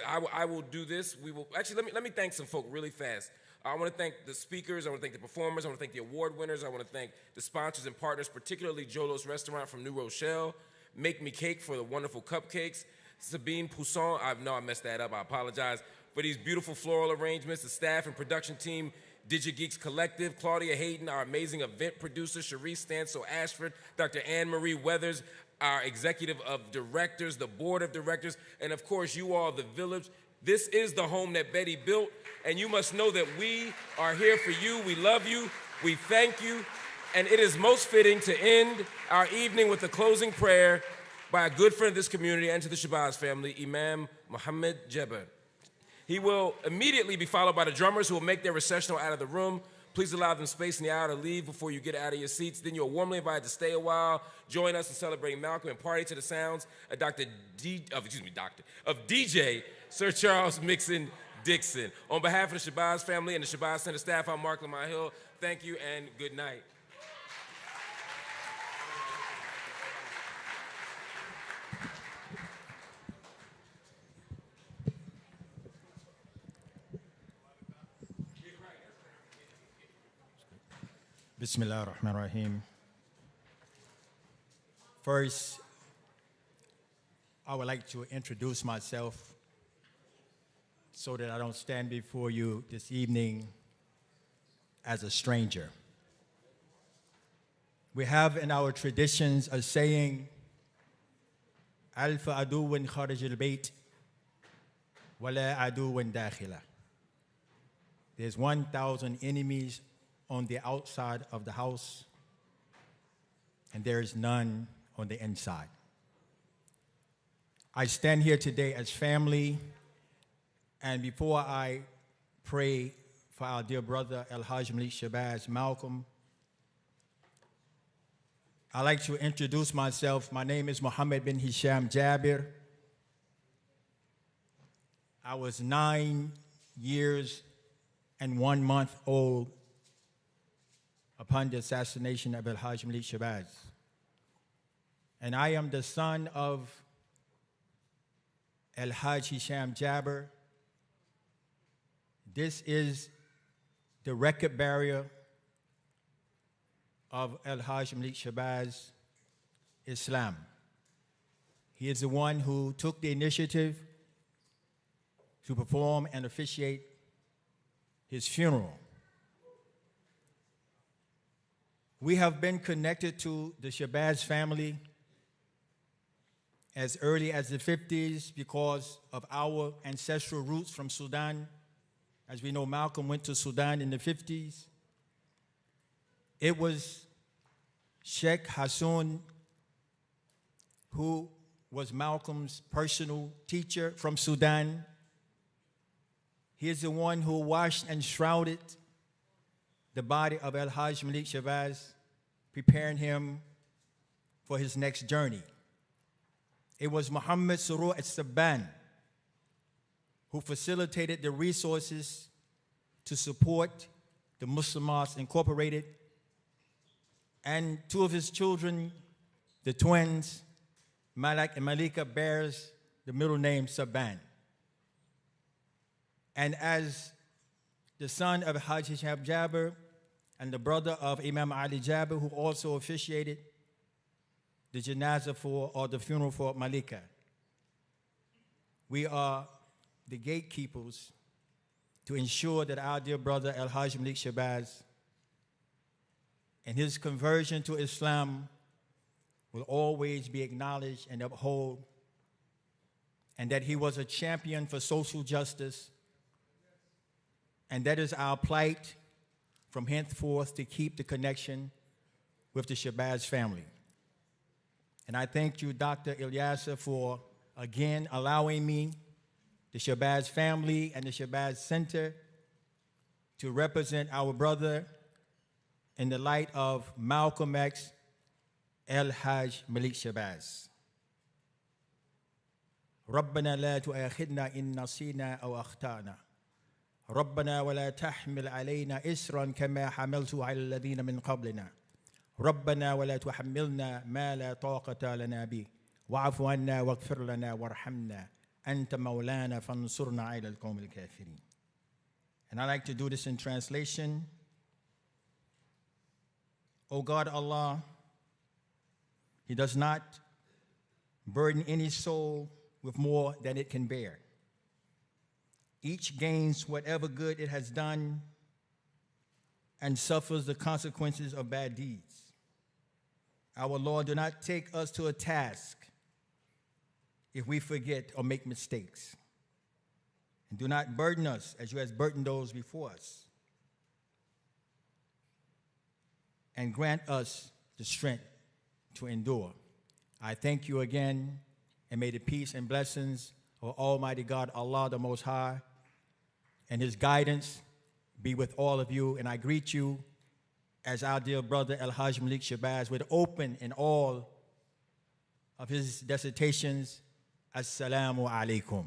[SPEAKER 3] I will do this. We will, actually, let me thank some folk really fast. I want to thank the speakers. I want to thank the performers. I want to thank the award winners. I want to thank the sponsors and partners, particularly Jolo's Restaurant from New Rochelle, Make Me Cake for the wonderful cupcakes, Sabine Poussin, I know I messed that up, I apologize, for these beautiful floral arrangements, the staff and production team, DigiGeeks Collective, Claudia Hayden, our amazing event producer, Sharice Stansel Ashford, Dr. Anne-Marie Weathers, our executive of directors, the board of directors, and of course you all, the village. This is the home that Betty built, and you must know that we are here for you. We love you, we thank you, and it is most fitting to end our evening with a closing prayer by a good friend of this community and to the Shabazz family, Imam Muhammad Jabbar. He will immediately be followed by the drummers who will make their recessional out of the room. Please allow them space in the aisle to leave before you get out of your seats. Then you're warmly invited to stay a while, join us in celebrating Malcolm, and party to the sounds of DJ Sir Charles Mixon Dixon. On behalf of the Shabazz family and the Shabazz Center staff, I'm Mark Lamar Hill. Thank you and good night.
[SPEAKER 1] Bismillah ar-Rahman ar-Rahim. First, I would like to introduce myself so that I don't stand before you this evening as a stranger. We have in our traditions a saying, Alf aduwin kharij al-bayt, wala aduwin dakhila. There's 1,000 enemies on the outside of the house, and there is none on the inside. I stand here today as family, and before I pray for our dear brother Al-Hajj Malik Shabazz Malcolm, I'd like to introduce myself. My name is Muhammad bin Hisham Jabir. I was 9 years and 1 month old upon the assassination of Al-Hajj Malik Shabazz. And I am the son of Al-Hajj Hisham Jabir. This is the record barrier of Al-Hajj Malik Shabazz Islam. He is the one who took the initiative to perform and officiate his funeral. We have been connected to the Shabazz family as early as the 50s because of our ancestral roots from Sudan. As we know, Malcolm went to Sudan in the 50s. It was Sheikh Hassoun, who was Malcolm's personal teacher from Sudan. He is the one who washed and shrouded the body of Al-Hajj Malik Shabazz, preparing him for his next journey. It was Muhammad Surur al-Sabban who facilitated the resources to support the Muslims Incorporated, and 2 of his children, the twins, Malak and Malika, bears the middle name Sabban. And as the son of Hajj Hisham Jabir and the brother of Imam Ali Jabir, who also officiated the janazah for, or the funeral for Malika. We are the gatekeepers to ensure that our dear brother Al-Hajj Malik Shabazz and his conversion to Islam will always be acknowledged and upheld, and that he was a champion for social justice. And that is our plight from henceforth, to keep the connection with the Shabazz family. And I thank you, Dr. Ilyasa, for again allowing me, the Shabazz family and the Shabazz Center, to represent our brother in the light of Malcom X, Haj Malik Shabazz. ربنا لا تؤاخذنا إن نسينا أو أخطأنا ربنا ولا تحمل علينا إسرا كما حملته على الذين من قبلنا ربنا ولا تحملنا ما لا طاقة لنا به واعف عنا واغفر لنا وارحمنا أنت مولانا فانصرنا على القوم الكافرين. And I like to do this in translation. O God Allah, He does not burden any soul with more than it can bear. Each gains whatever good it has done and suffers the consequences of bad deeds. Our Lord, do not take us to a task if we forget or make mistakes. And do not burden us as you have burdened those before us. And grant us the strength to endure. I thank you again, and may the peace and blessings of Almighty God, Allah the Most High, and His guidance be with all of you. And I greet you as our dear brother Haj Malik Shabazz would open in all of his dissertations, Assalamu alaikum.